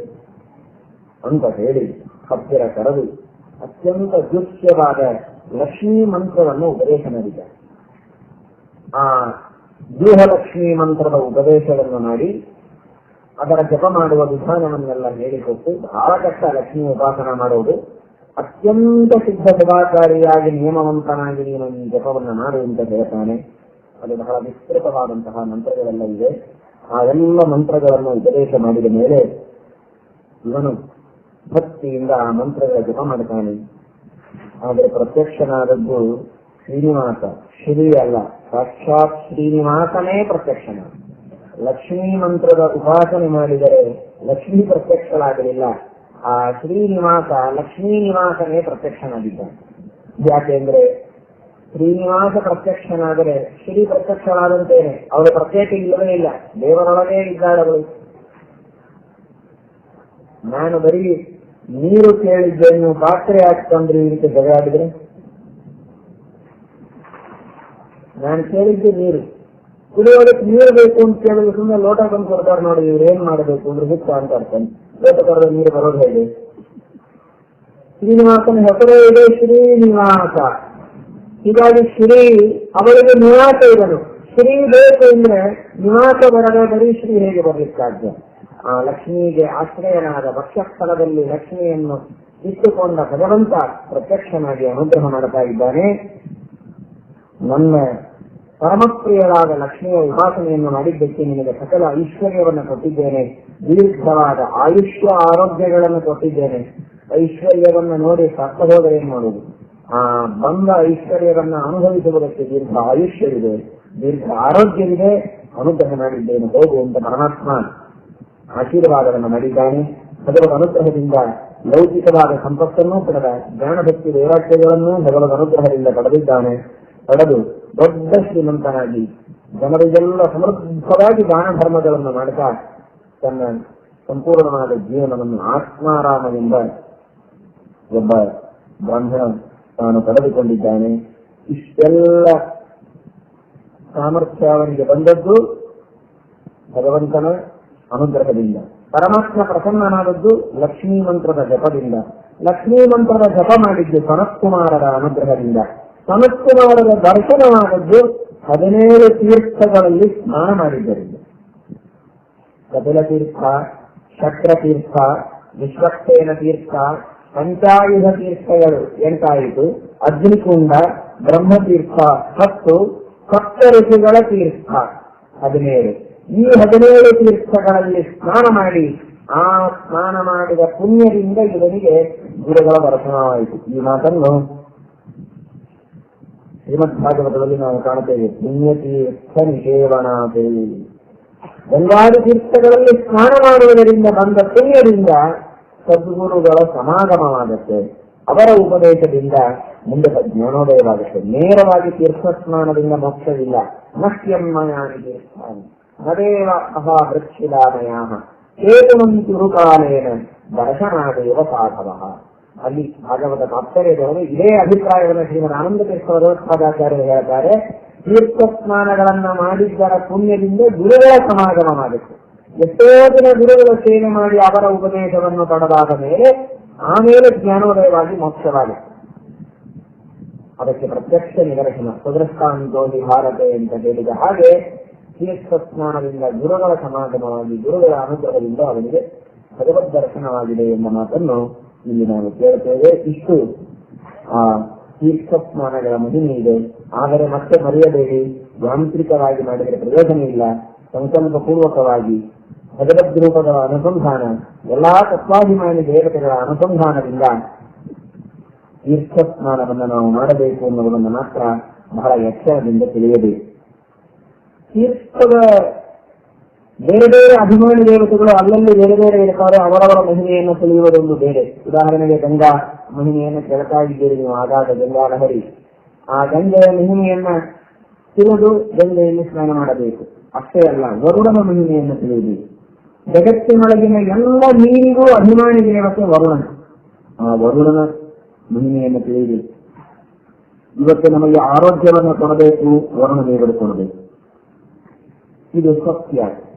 ಅಂತ ಹೇಳಿ ಹತ್ತಿರ ಕರೆದು ಅತ್ಯಂತ ದೃಶ್ಯವಾದ ಲಕ್ಷ್ಮೀ ಮಂತ್ರವನ್ನು ಉಪದೇಶ ಮಾಡಿದ್ದಾರೆ. ಆ ಗೃಹಲಕ್ಷ್ಮೀ ಮಂತ್ರದ ಉಪದೇಶವನ್ನು ಮಾಡಿ ಅದರ ಜಪ ಮಾಡುವ ವಿಧಾನವನ್ನೆಲ್ಲ ಹೇಳಿಕೊಟ್ಟು, ಬಹಳ ಕಷ್ಟ ಲಕ್ಷ್ಮೀ ಉಪಾಸನ ಮಾಡುವುದು. ಅತ್ಯಂತ ಸಿದ್ಧ ಸದಾಚಾರಿಯಾಗಿ ನಿಯಮವಂತನಾಗಿ ನೀನು ಈ ಜಪವನ್ನು ಮಾಡು ಅಂತ ಹೇಳ್ತಾನೆ. ಅದು ಬಹಳ ವಿಸ್ತೃತವಾದಂತಹ ಮಂತ್ರಗಳೆಲ್ಲ ಇದೆ. ಆ ಎಲ್ಲ ಮಂತ್ರಗಳನ್ನು ಉಪದೇಶ ಮಾಡಿದ ಮೇಲೆ ಇವನು ಭಕ್ತಿಯಿಂದ ಆ ಮಂತ್ರಗಳ ಜಪ ಮಾಡ್ತಾನೆ. ಆದರೆ ಪ್ರತ್ಯಕ್ಷನಾದದ್ದು ಶ್ರೀನಿವಾಸ, ಶ್ರೀ ಅಲ್ಲ, ಸಾಕ್ಷಾತ್ ಶ್ರೀನಿವಾಸನೇ ಪ್ರತ್ಯಕ್ಷನಾದ. ಲಕ್ಷ್ಮೀ ಮಂತ್ರದ ಉಪಾಸನೆ ಮಾಡಿದರೆ ಲಕ್ಷ್ಮೀ ಪ್ರತ್ಯಕ್ಷಳಾಗಲಿಲ್ಲ, ಆ ಶ್ರೀನಿವಾಸ ಲಕ್ಷ್ಮೀ ನಿವಾಸನೇ ಪ್ರತ್ಯಕ್ಷನಾಗಿದ್ದಾನೆ. ಯಾಕೆಂದ್ರೆ ಶ್ರೀನಿವಾಸ ಪ್ರತ್ಯಕ್ಷನಾದರೆ ಶ್ರೀ ಪ್ರತ್ಯಕ್ಷನಾದಂತೇನೆ. ಅವಳು ಪ್ರತ್ಯೇಕ ಇಲ್ಲವೇ ಇಲ್ಲ, ದೇವರೊಳಗೇ ಇದ್ದಾಳವಳು. ನಾನು ಬರೀ ನೀರು ಕೇಳಿದ್ದೆ, ನೀವು ಪಾತ್ರೆ ಹಾಕ್ತಂದ್ರೆ ಈ ರೀತಿ ಜಗಾಡಿದ್ರೆ, ನಾನು ಕೇಳಿದ್ದೆ ನೀರು ಕುಡಿಯೋದಕ್ಕೆ ನೀರು ಬೇಕು ಅಂತ ಕೇಳಿದ್ರೆ ಸುಮ್ಮನೆ ಲೋಟ ಬಂದು ಕೊಡ್ತಾರೆ ನೋಡಿ. ಇವ್ರು ಏನ್ ಮಾಡಬೇಕು ಅಂದ್ರೆ ಹುಚ್ಚ ಅಂತ ಅರ್ತಾನೆ. ಲೋಟ ಕರೆದ ನೀರು ಬರೋದು ಹೇಗೆ? ಶ್ರೀನಿವಾಸನ ಹೆಸರೇ ಇದೆ ಶ್ರೀನಿವಾಸ. ಹೀಗಾಗಿ ಶ್ರೀ ಅವಳಿಗೆ ನಿವಾಸ ಇದನು. ಶ್ರೀ ಬೇಕು ಅಂದ್ರೆ ನಿವಾಸ ಬರದೆ ಬರೀ ಶ್ರೀ ಹೇಗೆ ಬರ್ಲಿಕ್ಕೆ ಸಾಧ್ಯ? ಆ ಲಕ್ಷ್ಮಿಗೆ ಆಶ್ರಯನಾದ ವಕ್ಷಸ್ಥಳದಲ್ಲಿ ಲಕ್ಷ್ಮಿಯನ್ನು ಇಟ್ಟುಕೊಂಡ ಭಗವಂತ ಪ್ರತ್ಯಕ್ಷನಾಗಿ ಅನುಗ್ರಹ ಮಾಡ್ತಾ ಇದ್ದಾನೆ. ನನ್ನ ಪರಮಪ್ರಿಯರಾದ ಲಕ್ಷ್ಮಿಯ ಉಪಾಸನೆಯನ್ನು ಮಾಡಿದ್ದಕ್ಕೆ ನಿನಗೆ ಸಕಲ ಐಶ್ವರ್ಯವನ್ನು ಕೊಟ್ಟಿದ್ದೇನೆ, ದೀರ್ಘವಾದ ಆಯುಷ್ಯ ಆರೋಗ್ಯಗಳನ್ನು ಕೊಟ್ಟಿದ್ದೇನೆ. ಐಶ್ವರ್ಯವನ್ನು ನೋಡಿ ಸತ್ತ ಹೋದರೆ ಏನ್ ಮಾಡುವುದು? ಆ ಬಂದ ಐಶ್ವರ್ಯವನ್ನ ಅನುಭವಿಸುವುದಕ್ಕೆ ದೀರ್ಘ ಆಯುಷ್ಯವಿದೆ, ದೀರ್ಘ ಆರೋಗ್ಯವಿದೆ, ಅನುಗ್ರಹ ಮಾಡಿದ್ದೇನೆ, ಹೋಗು ಅಂತ ಪರಮಾತ್ಮ ಆಶೀರ್ವಾದವನ್ನು ಮಾಡಿದ್ದಾನೆ. ಭಗವದ್ ಅನುಗ್ರಹದಿಂದ ಲೌಕಿಕವಾದ ಸಂಪತ್ತನ್ನೂ ಪಡೆದ, ಜ್ಞಾನಭಕ್ತಿ ವೈರಾಗ್ಯಗಳನ್ನೂ ಭಗವದ್ ಅನುಗ್ರಹದಿಂದ ಪಡೆದಿದ್ದಾನೆ. ಪಡೆದು ದೊಡ್ಡ ಶ್ರೀಮಂತನಾಗಿ ಜನರಿಗೆಲ್ಲ ಸಮೃದ್ಧವಾಗಿ ದಾನ ಧರ್ಮಗಳನ್ನು ಮಾಡ್ತಾ ತನ್ನ ಸಂಪೂರ್ಣವಾದ ಜೀವನವನ್ನು ಆತ್ಮಾರಾಮದಿಂದ ಒಬ್ಬ ಬ್ರಾಹ್ಮಣ ತಾನು ಪಡೆದುಕೊಂಡಿದ್ದಾನೆ. ಇಷ್ಟೆಲ್ಲ ಸಾಮರ್ಥ್ಯ ಅವನಿಗೆ ಬಂದದ್ದು ಭಗವಂತನ ಅನುಗ್ರಹದಿಂದ. ಪರಮಾತ್ಮ ಪ್ರಸನ್ನನಾದದ್ದು ಲಕ್ಷ್ಮೀ ಮಂತ್ರದ ಜಪದಿಂದ. ಲಕ್ಷ್ಮೀ ಮಂತ್ರದ ಜಪ ಮಾಡಿದ್ದು ಸನತ್ಕುಮಾರರ ಅನುಗ್ರಹದಿಂದ. ಸನತ್ಕುಮಾರರ ದರ್ಶನವಾದದ್ದು 17 ತೀರ್ಥಗಳಲ್ಲಿ ಸ್ನಾನ ಮಾಡಿದ್ದರಿಂದ. ಕಪಿಲ ತೀರ್ಥ, ಶಕ್ರತೀರ್ಥ, ವಿಶ್ವಕ್ಸೇನ ತೀರ್ಥ, ಪಂಚಾಯುಧ ತೀರ್ಥಗಳು 8 ಆಯಿತು. ಅಗ್ನಿಕುಂಡ, ಬ್ರಹ್ಮತೀರ್ಥ 10, ಸಪ್ತ ಋಷಿಗಳ ತೀರ್ಥ 17. ಈ 17 ತೀರ್ಥಗಳಲ್ಲಿ ಸ್ನಾನ ಮಾಡಿ ಆ ಸ್ನಾನ ಮಾಡಿದ ಪುಣ್ಯದಿಂದ ಇವನಿಗೆ ಗುರುಗಳ ದರ್ಶನವಾಯಿತು. ಈ ಮಾತನ್ನು ಶ್ರೀಮದ್ ಭಾಗವತದಲ್ಲಿ ನಾವು ಕಾಣುತ್ತೇವೆ. ಪುಣ್ಯತೀರ್ಥ ನಿಷೇವನಾಥೇ, ಗಂಗಾದಿ ತೀರ್ಥಗಳಲ್ಲಿ ಸ್ನಾನ ಮಾಡುವುದರಿಂದ ಬಂದ ಪುಣ್ಯದಿಂದ ಸದ್ಗುರುಗಳ ಸಮಾಗಮವಾಗುತ್ತೆ. ಅವರ ಉಪದೇಶದಿಂದ ಮುಂದೆ ಜ್ಞಾನೋದಯವಾಗುತ್ತೆ. ನೇರವಾಗಿ ತೀರ್ಥ ಸ್ನಾನದಿಂದ ಮೋಕ್ಷವಿಲ್ಲ. ನಶ್ಯನ್ಮಯಾನಿ ತೀರ್ಥಾನಿ ನದೇವ ಅಹವೃಕ್ಷಿಲಾಮಯ ಚೇತುಮಂತಿ ಗುರುಕಾಲೇನ ದರ್ಶನಾದೇವ ಸಾಧವ. ಅಲ್ಲಿ ಭಾಗವತ ತಾತ್ಪರ್ಯದವರು ಇದೇ ಅಭಿಪ್ರಾಯವನ್ನು ಶ್ರೀಮದ್ ಆನಂದ ತೀರ್ಥ ಭಗವತ್ಪಾದಾಚಾರ್ಯರು ಹೇಳ್ತಾರೆ. ತೀರ್ಥ ಸ್ನಾನಗಳನ್ನ ಮಾಡಿದ್ದರ ಪುಣ್ಯದಿಂದ ಗುರುಗಳ ಸಮಾಗಮವಾಗುತ್ತೆ. ಎಷ್ಟೋ ದಿನ ಗುರುಗಳ ಸೇವೆ ಮಾಡಿ ಅವರ ಉಪದೇಶವನ್ನು ಪಡೆದಾದ ಮೇಲೆ ಆಮೇಲೆ ಜ್ಞಾನೋದಯವಾಗಿ ಮೋಕ್ಷವಾಗುತ್ತೆ. ಅದಕ್ಕೆ ಪ್ರತ್ಯಕ್ಷ ನಿದರ್ಶನ ಸುದೃಷ್ಟಾಂತೋಲಿ ಭಾರತೆ ಅಂತ ಹೇಳಿದ ಹಾಗೆ ತೀರ್ಥ ಸ್ನಾನದಿಂದ ಗುರುಗಳ ಸಮಾಗಮವಾಗಿ ಗುರುಗಳ ಅನುಗ್ರಹದಿಂದ ಅವನಿಗೆ ಭಗವದ್ ದರ್ಶನವಾಗಿದೆ ಎಂಬ ಮಾತನ್ನು ಇಲ್ಲಿ ನಾವು ಕೇಳುತ್ತೇವೆ. ಇಷ್ಟು ಆ ತೀರ್ಥ ಸ್ನಾನಗಳ ಮಹಿಮೆ ಇದೆ. ಆದರೆ ಮತ್ತೆ ಮರೆಯಬೇಡಿ, ಯಾಂತ್ರಿಕವಾಗಿ ಮಾಡಿದರೆ ಪ್ರಯೋಜನ ಇಲ್ಲ. ಸಂಕಲ್ಪ ಪೂರ್ವಕವಾಗಿ ಭಗವದ್ ರೂಪಗಳ ಅನುಸಂಧಾನ, ಎಲ್ಲಾ ತತ್ವಾಭಿಮಾನಿ ದೇವತೆಗಳ ಅನುಸಂಧಾನದಿಂದ ತೀರ್ಥ ಸ್ನಾನವನ್ನು ನಾವು ಮಾಡಬೇಕು ಅನ್ನುವುದನ್ನು ಮಾತ್ರ ಬಹಳ ಎಚ್ಚರದಿಂದ ತಿಳಿಯಬೇಕು. ತೀರ್ಥದ ಬೇರೆ ಬೇರೆ ಅಭಿಮಾನಿ ದೇವತೆಗಳು ಅಲ್ಲಲ್ಲಿ ಬೇರೆ ಬೇರೆ ಇರ್ತಾರೆ. ಅವರವರ ಮಹಿಮೆಯನ್ನು ತಿಳಿಯುವುದೊಂದು ಬೇರೆ. ಉದಾಹರಣೆಗೆ ಗಂಗಾ ಮಹಿಮೆಯನ್ನು ಕೇಳ್ತಾ ಇದ್ದೀರಿ ನೀವು, ಆಗಾಗ ಗಂಗಾ ಲಹರಿ. ಆ ಗಂಗೆಯ ಮಹಿಮೆಯನ್ನ ತಿಳಿದು ಗಂಗೆಯಲ್ಲಿ ಸ್ನಾನ ಮಾಡಬೇಕು. ಅಷ್ಟೇ ಅಲ್ಲ, ವರುಣನ ಮಹಿಮೆಯನ್ನು ತಿಳಿಯಬೇಕು. ಜಗತ್ತಿನೊಳಗಿನ ಎಲ್ಲ ನೀರಿಗೂ ಅಭಿಮಾನಿ ದೇವತೆ ವರುಣ. ಆ ವರುಣನ ಮಹಿಮೆಯನ್ನು ತಿಳಿಯಬೇಕು. ಇವತ್ತು ನಮಗೆ ಆರೋಗ್ಯವನ್ನು ಕೊಡಬೇಕು, ವರುಣ ದೇವರು ಕೊಡಬೇಕು. ಇದು ಸತ್ಯ,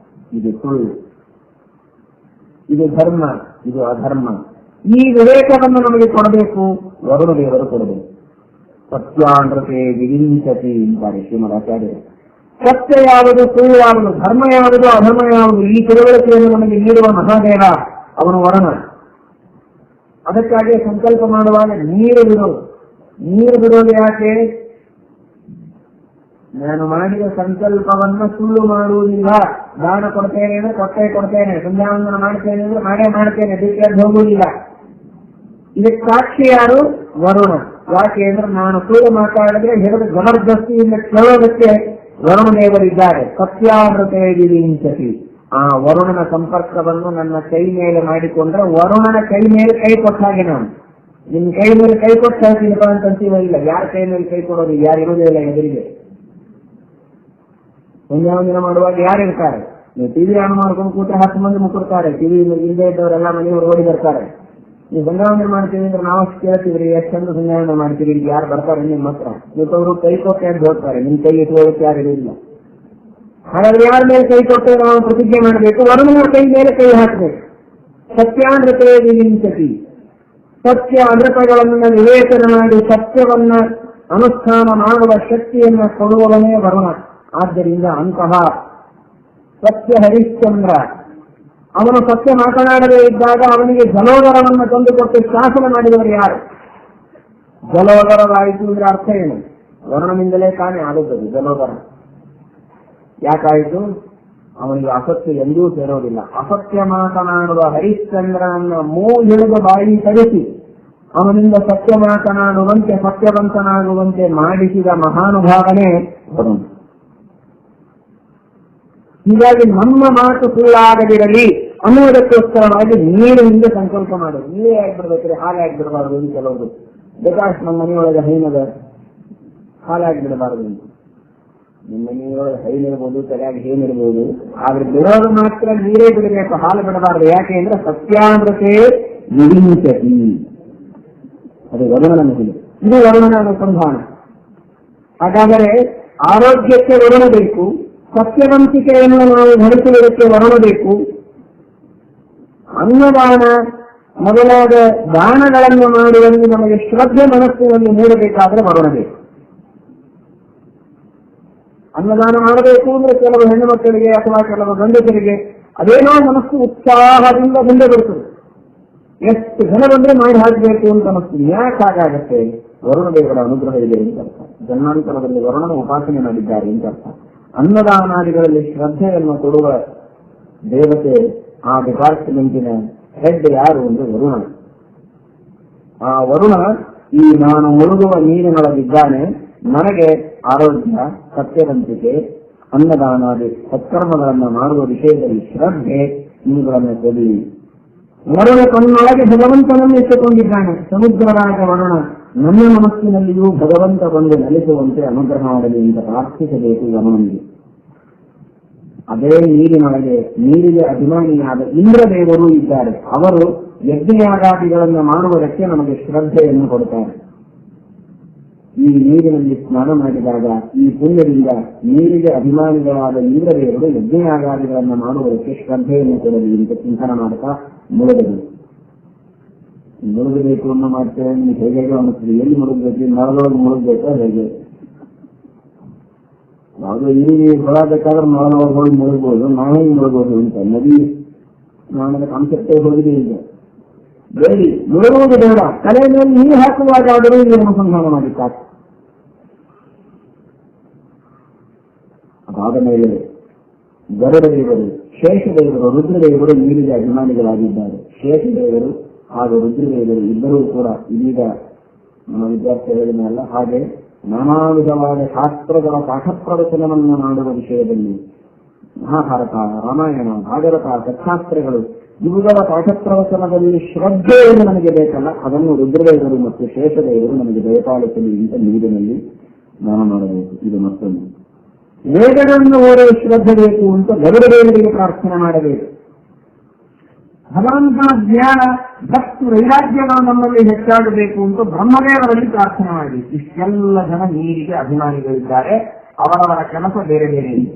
ಇದು ಸುಳ್ಳು, ಇದು ಧರ್ಮ, ಇದು ಅಧರ್ಮ. ಈ ವಿವೇಕವನ್ನು ನಮಗೆ ಕೊಡಬೇಕು, ವರುಣ ದೇವರು ಕೊಡಬೇಕು. ಸತ್ಯಾಂಧ್ರತೆ ವಿರಿಂಚತಿ ಅಂತಾರೆ ಶ್ರೀಮದ್ ಆಚಾರ್ಯರು. ಸತ್ಯ ಯಾವುದು, ಸುಳ್ಳು ಯಾವುದು, ಧರ್ಮ ಯಾವುದು, ಅಧರ್ಮ ಯಾವುದು, ಈ ತಿಳುವಳಿಕೆಯನ್ನು ನಮಗೆ ನೀಡುವ ಮಹಾದೇವ ಅವನು ವರುಣ. ಅದಕ್ಕಾಗಿ ಸಂಕಲ್ಪ ಮಾಡುವಾಗ ನೀರು ಬಿಡೋದು. ನೀರು ಬಿಡೋದು ಯಾಕೆ? ನಾನು ಮಾಡಿದ ಸಂಕಲ್ಪವನ್ನ ಸುಳ್ಳು ಮಾಡುವುದಿಲ್ಲ. ದಾನ ಕೊಡ್ತೇನೆ ಅಂದ್ರೆ ಕೊಡ್ತೇನೆ, ಸಂಧ್ಯಾವಂದನ ಮಾಡ್ತೇನೆ ಅಂದ್ರೆ ಮಾಡೇ ಮಾಡ್ತೇನೆ, ಬೇಕಾದ್ರೆ ಹೋಗುವುದಿಲ್ಲ. ಇದಕ್ಕೆ ಸಾಕ್ಷಿ ಯಾರು? ವರುಣ. ಯಾಕೆ ಅಂದ್ರೆ ನಾನು ಸುಳ್ಳು ಮಾತಾಡಿದ್ರೆ ಹಿಡಿದು ಜಬರ್ದಸ್ತಿಯಿಂದ ಕೇಳೋದಕ್ಕೆ ವರುಣ ದೇವರಿದ್ದಾರೆ. ಸತ್ಯಾಮೃತೆ ವಿರಿಂಚತಿ. ಆ ವರುಣನ ಸಂಪರ್ಕವನ್ನು ನನ್ನ ಕೈ ಮೇಲೆ ಮಾಡಿಕೊಂಡ್ರೆ ವರುಣನ ಕೈ ಮೇಲೆ ಕೈ ಕೊಟ್ಟ ಹಾಗೆ ನಾನು. ನಿಮ್ ಕೈ ಮೇಲೆ ಕೈ ಕೊಟ್ಟು ಹೇಳ್ತೀನಪ್ಪ ಅಂತೀವ ಇಲ್ಲ. ಯಾರ ಕೈ ಮೇಲೆ ಕೈ ಕೊಡೋದು? ಯಾರು ಇರುವುದಿಲ್ಲ ಎದುರಿಗೆ. ಸಂಧ್ಯಾವಂದನ ಮಾಡುವಾಗ ಯಾರಿರ್ತಾರೆ? ನೀವು ಟಿವಿ ಆನ್ ಮಾಡ್ಕೊಂಡು ಕೂತ್ರೆ 10 ಮಂದಿ ಮುಕ್ಕಿರ್ತಾರೆ. ಟಿವಿ ಇಲ್ಲದೆ ಇದ್ದವರೆಲ್ಲ ಮನೆಯವರು ಓಡಿ ಬರ್ತಾರೆ. ನೀವು ಸಂಧ್ಯಾವಂದನ ಮಾಡ್ತೀವಿ ಅಂದ್ರೆ ನಾವು ಕೇಳ್ತೀವ್ರಿ, ಎಷ್ಟು ಚಂದ ಸಂಧ್ಯಾವಂದನ ಮಾಡ್ತೀವಿ, ಯಾರು ಬರ್ತಾರೆ ನಿಮ್ಮ ಹತ್ರ? ನೀವು ಕೈ ಕೊಟ್ಟೆ ಅಂತ ಹೋಗ್ತಾರೆ, ನಿಮ್ ಕೈ ಇಟ್ಕೊಳ್ಳೋಕೆ ಯಾರು ಇಲ್ಲ. ಹಾಗಾದ್ರೆ ಯಾರ ಮೇಲೆ ಕೈ ಕೊಟ್ಟರೆ ನಾವು ಪ್ರತಿಜ್ಞೆ ಮಾಡಬೇಕು? ವರುಣನ ಕೈ ಮೇಲೆ ಕೈ ಹಾಕಬೇಕು. ಸತ್ಯಾನೃತೆ ವಿರಿಂಚತಿ. ಸತ್ಯ ಅನೃತಗಳನ್ನು ವಿವೇಚನೆ ಮಾಡಿ ಸತ್ಯವನ್ನ ಅನುಷ್ಠಾನ ಮಾಡುವ ಶಕ್ತಿಯನ್ನ ಕೊಡುವವನೇ ವರುಣ. ಆದ್ದರಿಂದ ಅಂತಹ ಸತ್ಯ ಹರಿಶ್ಚಂದ್ರ ಅವನು ಸತ್ಯ ಮಾತನಾಡದೇ ಇದ್ದಾಗ ಅವನಿಗೆ ಜಲೋದರವನ್ನು ತಂದುಕೊಟ್ಟು ಶಾಸನ ಮಾಡಿದವರು ಯಾರು? ಜಲೋದರವಾಯಿತು ಅಂದ್ರೆ ಅರ್ಥ ಏನು? ವರುಣನಿಂದಲೇ ತಾನೇ ಆಗುತ್ತದೆ ಜಲೋದರ. ಯಾಕಾಯಿತು? ಅವನಿಗೆ ಅಸತ್ಯ ಎಂದೂ ಸೇರೋದಿಲ್ಲ. ಅಸತ್ಯ ಮಾತನಾಡುವ ಹರಿಶ್ಚಂದ್ರನನ್ನ ಹಿಡಿದು ಬಾಯಿ ತರಿಸಿ ಅವನಿಂದ ಸತ್ಯ ಮಾತನಾಡುವಂತೆ ಸತ್ಯವಂತನಾಗುವಂತೆ ಮಾಡಿಸಿದ ಮಹಾನುಭಾವನೆ ವರುಣ. ಹೀಗಾಗಿ ನಮ್ಮ ಮಾತು ಸುಳ್ಳಾಗದಿರಲಿ ಅನ್ನುವುದಕ್ಕೋಸ್ಕರವಾಗಿ ನೀರಿನಿಂದ ಸಂಕಲ್ಪ ಮಾಡೋದು. ನೀರೇ ಆಗ್ಬಿಡ್ಬೇಕ್ರಿ, ಹಾಗೆ ಆಗ್ಬಿಡಬಾರದು ಅಂತ ಕೆಲವರು. ಬೇಕಾಶ್ ನಮ್ಮ ಮನೆಯೊಳಗೆ ಹೈನದ ಹಾಲೆ ಆಗ್ಬಿಡಬಾರದು ಅಂತ. ನಿಮ್ಮ ಮನೆಯೊಳಗೆ ಹೈನಿರ್ಬೋದು, ಸರಿಯಾಗಿ ಏನಿರ್ಬೋದು, ಆದ್ರೆ ಬಿಡೋದು ಮಾತ್ರ ನೀರೇ ಬಿಡಬೇಕು, ಹಾಲು ಬಿಡಬಾರದು. ಯಾಕೆ ಅಂದ್ರೆ ಸತ್ಯಾಮೃತೆ ವಿರಿಂಚತಿ. ಅದು ವರುಣನ ಮಹಿಮೆ. ಇದು ವರುಣನ ಅನುಸಂಧಾನ. ಹಾಗಾದರೆ ಆರೋಗ್ಯಕ್ಕೆ ವರುಣ ಬೇಕು, ಸತ್ಯವಂತಿಕೆಯನ್ನು ನಾವು ನಡೆಸುವುದಕ್ಕೆ ವರುಣ ಬೇಕು. ಅನ್ನದಾನ ಮೊದಲಾದ ದಾನಗಳನ್ನು ಮಾಡುವಲ್ಲಿ ನಮಗೆ ಶ್ರದ್ಧೆ ಮನಸ್ಸಿನಲ್ಲಿ ಮೂಡಬೇಕಾದ್ರೆ ವರುಣ ಬೇಕು. ಅನ್ನದಾನ ಮಾಡಬೇಕು ಅಂದ್ರೆ ಕೆಲವು ಹೆಣ್ಣು ಮಕ್ಕಳಿಗೆ ಅಥವಾ ಕೆಲವು ಗಂಡಸರಿಗೆ ಅದೇನೋ ಮನಸ್ಸು ಉತ್ಸಾಹದಿಂದ ಮುಂದೆ ಬರ್ತದೆ. ಎಷ್ಟು ಜನ ಬಂದ್ರೆ ಮಾಡಿ ಹಾಕಬೇಕು ಅಂತ ಅನಿಸ್ತದೆ. ಯಾಕೆ ಹಾಗಾಗತ್ತೆ? ವರುಣ ದೇವರ ಅನುಗ್ರಹ ಇದೆ ಅಂತ ಅರ್ಥ. ಜನ್ಮಾಂತರದಲ್ಲಿ ವರುಣನ ಉಪಾಸನೆ ಮಾಡಿದ್ದಾರೆ ಅಂತ ಅರ್ಥ. ಅನ್ನದಾನಾದಿಗಳಲ್ಲಿ ಶ್ರದ್ಧೆಯನ್ನು ಕೊಡುವ ದೇವತೆ, ಆ ಡಿಪಾರ್ಟ್ಮೆಂಟಿನ ಹೆಡ್ ಯಾರು ಅಂದ್ರೆ ವರುಣ. ಆ ವರುಣ ಈ ನಾನು ಮುಳುಗುವ ನೀರಿನೊಳಗಿದ್ದಾನೆ, ನನಗೆ ಆರೋಗ್ಯ, ಸತ್ಯವಂತಿಕೆ, ಅನ್ನದಾನಾದಿ ಸತ್ಕರ್ಮಗಳನ್ನು ಮಾಡುವ ವಿಷಯದಲ್ಲಿ ಶ್ರದ್ಧೆ, ಇವುಗಳನ್ನು ಕೊಡಿ. ವರುಣ ತನ್ನೊಳಗೆ ಭಗವಂತನನ್ನು ಇಟ್ಟುಕೊಂಡಿದ್ದಾನೆ. ಸಮುದ್ರರಾಜ ವರುಣ ನನ್ನ ಮನಸ್ಸಿನಲ್ಲಿಯೂ ಭಗವಂತ ಬಂದು ನೆಲೆಸುವಂತೆ ಅನುಗ್ರಹ ಮಾಡಲಿ ಅಂತ ಪ್ರಾರ್ಥಿಸಬೇಕು ವರುಣನಿಗೆ. ಅದೇ ನೀರಿನೊಳಗೆ ನೀರಿಗೆ ಅಭಿಮಾನಿಯಾದ ಇಂದ್ರದೇವರು ಇದ್ದಾರೆ. ಅವರು ಯಜ್ಞಯಾಗಾದಿಗಳನ್ನು ಮಾಡುವುದಕ್ಕೆ ನಮಗೆ ಶ್ರದ್ಧೆಯನ್ನು ಕೊಡುತ್ತಾರೆ. ಈ ನೀರಿನಲ್ಲಿ ಸ್ನಾನ ಮಾಡಿದಾಗ ಈ ಪುಣ್ಯದಿಂದ ನೀರಿಗೆ ಅಭಿಮಾನಿಗಳಾದ ಇಂದ್ರದೇವರು ಯಜ್ಞಯಾಗಾದಿಗಳನ್ನು ಮಾಡುವುದಕ್ಕೆ ಶ್ರದ್ಧೆಯನ್ನು ಕೊಡಲಿ ಅಂತ ಚಿಂತನೆ ಮಾಡ್ತಾ ಮುಳುಗಬೇಕು ಅನ್ನೋ ಮಾಡ್ತೇವೆ. ಹೇಗೆ ಅನ್ನಿಸ್ತದೆ, ಎಲ್ಲಿ ಮುಳುಗಬೇಕು? ನಳದೊಳಗೆ ಮುಳುಗಬೇಕಾ ಹೇಗೆ? ಯಾವುದೋ ಇಲ್ಲಿ ಹೊಳಬೇಕಾದ್ರೆ ನಳದೊಳಗೆ ಹೋಗಿ ಮುಳುಗ್ಬೋದು, ನಾವೇ ಮುಳುಗ್ಬೋದು ಅಂತ ನದಿ ಸ್ನಾನದ ಕಾನ್ಸೆಪ್ಟೇ ಹೋಗಿದೆ ಈಗ. ಬೇಡಿ ಮುಳುಗುವುದು ಬೇಡ, ತಲೆ ಮೇಲೆ ನೀರು ಹಾಕುವಾಗ ಆದರೂ ಇಲ್ಲಿ ಅನುಸಂಧಾನ ಮಾಡಿ ಸಾಕು. ಅದಾದ ಮೇಲೆ ಗರುಡದೇವರು, ಶೇಷದೇವರು, ರುದ್ರದೇವರು ನೀರಿಗೆ ಅಭಿಮಾನಿಗಳಾಗಿದ್ದಾರೆ. ಶೇಷದೇವರು ಹಾಗೂ ರುದ್ರದೇವರು ಇಬ್ಬರೂ ಕೂಡ ಇದೀಗ ನಮ್ಮ ವಿದ್ಯಾರ್ಥಿಗಳಿಗೆಲ್ಲ ಹಾಗೆ ನಾನಾ ವಿಧವಾದ ಶಾಸ್ತ್ರಗಳ ಪಾಠ ಪ್ರವಚನವನ್ನು ಮಾಡುವ ವಿಷಯದಲ್ಲಿ ಮಹಾಭಾರತ, ರಾಮಾಯಣ, ಭಾಗವತ, ಕಥಾಸ್ತ್ರಗಳು ಇವುಗಳ ಪಾಠ ಪ್ರವಚನದಲ್ಲಿ ಶ್ರದ್ಧೆಯನ್ನು ನಮಗೆ ಬೇಕಲ್ಲ, ಅದನ್ನು ರುದ್ರದೇವರು ಮತ್ತು ಶೇಷದೇವರು ನಮಗೆ ದಯಪಾಲಿಸಲಿ ಅಂತ ನೀರಿನಲ್ಲಿ ಸ್ನಾನ ಮಾಡಬೇಕು. ಇದು ಮತ್ತೊಂದು. ವೇದಗಳನ್ನು ಓದುವ ಶ್ರದ್ಧೆ ಬೇಕು ಅಂತ ಗರುಡದೇವರಿಗೆ ಪ್ರಾರ್ಥನೆ ಮಾಡಬೇಕು. ಭಗವಂತನ ಜ್ಞಾನ, ಭಕ್ತಿ, ವೈರಾಗ್ಯಗಳು ನಮ್ಮಲ್ಲಿ ಹೆಚ್ಚಾಗಬೇಕು ಅಂತ ಬ್ರಹ್ಮದೇವರಲ್ಲಿ ಪ್ರಾರ್ಥನೆ ಮಾಡಿ. ಇಷ್ಟೆಲ್ಲ ಜನ ನೀರಿಗೆ ಅಭಿಮಾನಿಗಳಿದ್ದಾರೆ. ಅವರವರ ಕೆಲಸ ಬೇರೆ ಬೇರೆ ಇದೆ.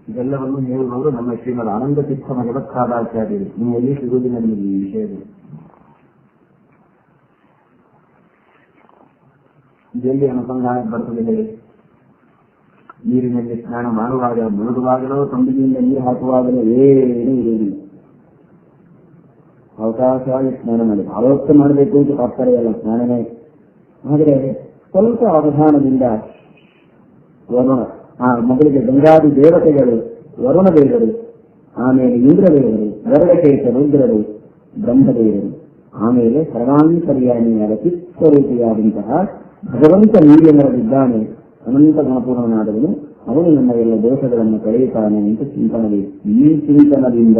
ಇದೆಲ್ಲವನ್ನು ಹೇಳುವವರು ನಮ್ಮ ಶ್ರೀಮದ್ ಆನಂದ ತೀರ್ಥ ಜಗತ್ಸಾದಾಚಾರ್ಯರು. ನೀವು ಎಲ್ಲಿ ಸಿಗುವುದಿಲ್ಲ ನಿಮಗೆ ಈ ವಿಷಯದಲ್ಲಿ. ಇದೆಲ್ಲಿ ಅನುಸಂಧಾನ ಬರ್ತದೆ ಹೇಳಿ? ನೀರಿನಲ್ಲಿ ಸ್ನಾನ ಮಾಡುವಾಗ, ಮುಳುಗುವಾಗಲೂ, ತಂಬಿಗೆಯಿಂದ ನೀರು ಹಾಕುವಾಗಲೂ ಏನೂ ಇರುವುದಿಲ್ಲ. ಅವಕಾಶವಾಗಿ ಸ್ನಾನ ಮಾಡಿ ಆವತ್ತು ಮಾಡಬೇಕು ಅಂತ ತಾತ್ಪರ್ಯ ಅಲ್ಲ, ಸ್ನಾನನೇ. ಆದರೆ ಸ್ವಲ್ಪ ಅವಧಾನದಿಂದ ವರುಣ, ಮೊದಲಿಗೆ ಗಂಗಾದಿ ದೇವತೆಗಳು, ವರುಣ ದೇವರು, ಆಮೇಲೆ ಇಂದ್ರದೇವರು, ಗರುಡಕೇಶ ರುದ್ರರು, ಬ್ರಹ್ಮದೇವರು, ಆಮೇಲೆ ಸರ್ವಾಂತರ್ಯಾಮಿಯಾದ ಚಿತ್ತರೂಪಿಯಾದಂತಹ ಭಗವಂತ ನೀರಿನಲ್ಲಿದ್ದಾನೆ, ಅನಂತ ಗುಣಪೂರ್ಣನಾದವನು, ಅವನು ನಮ್ಮ ಎಲ್ಲ ದೋಷಗಳನ್ನು ಕಳೆಯುತ್ತಾನೆ ಅಂತ ಚಿಂತನೆ. ಈ ಚಿಂತನದಿಂದ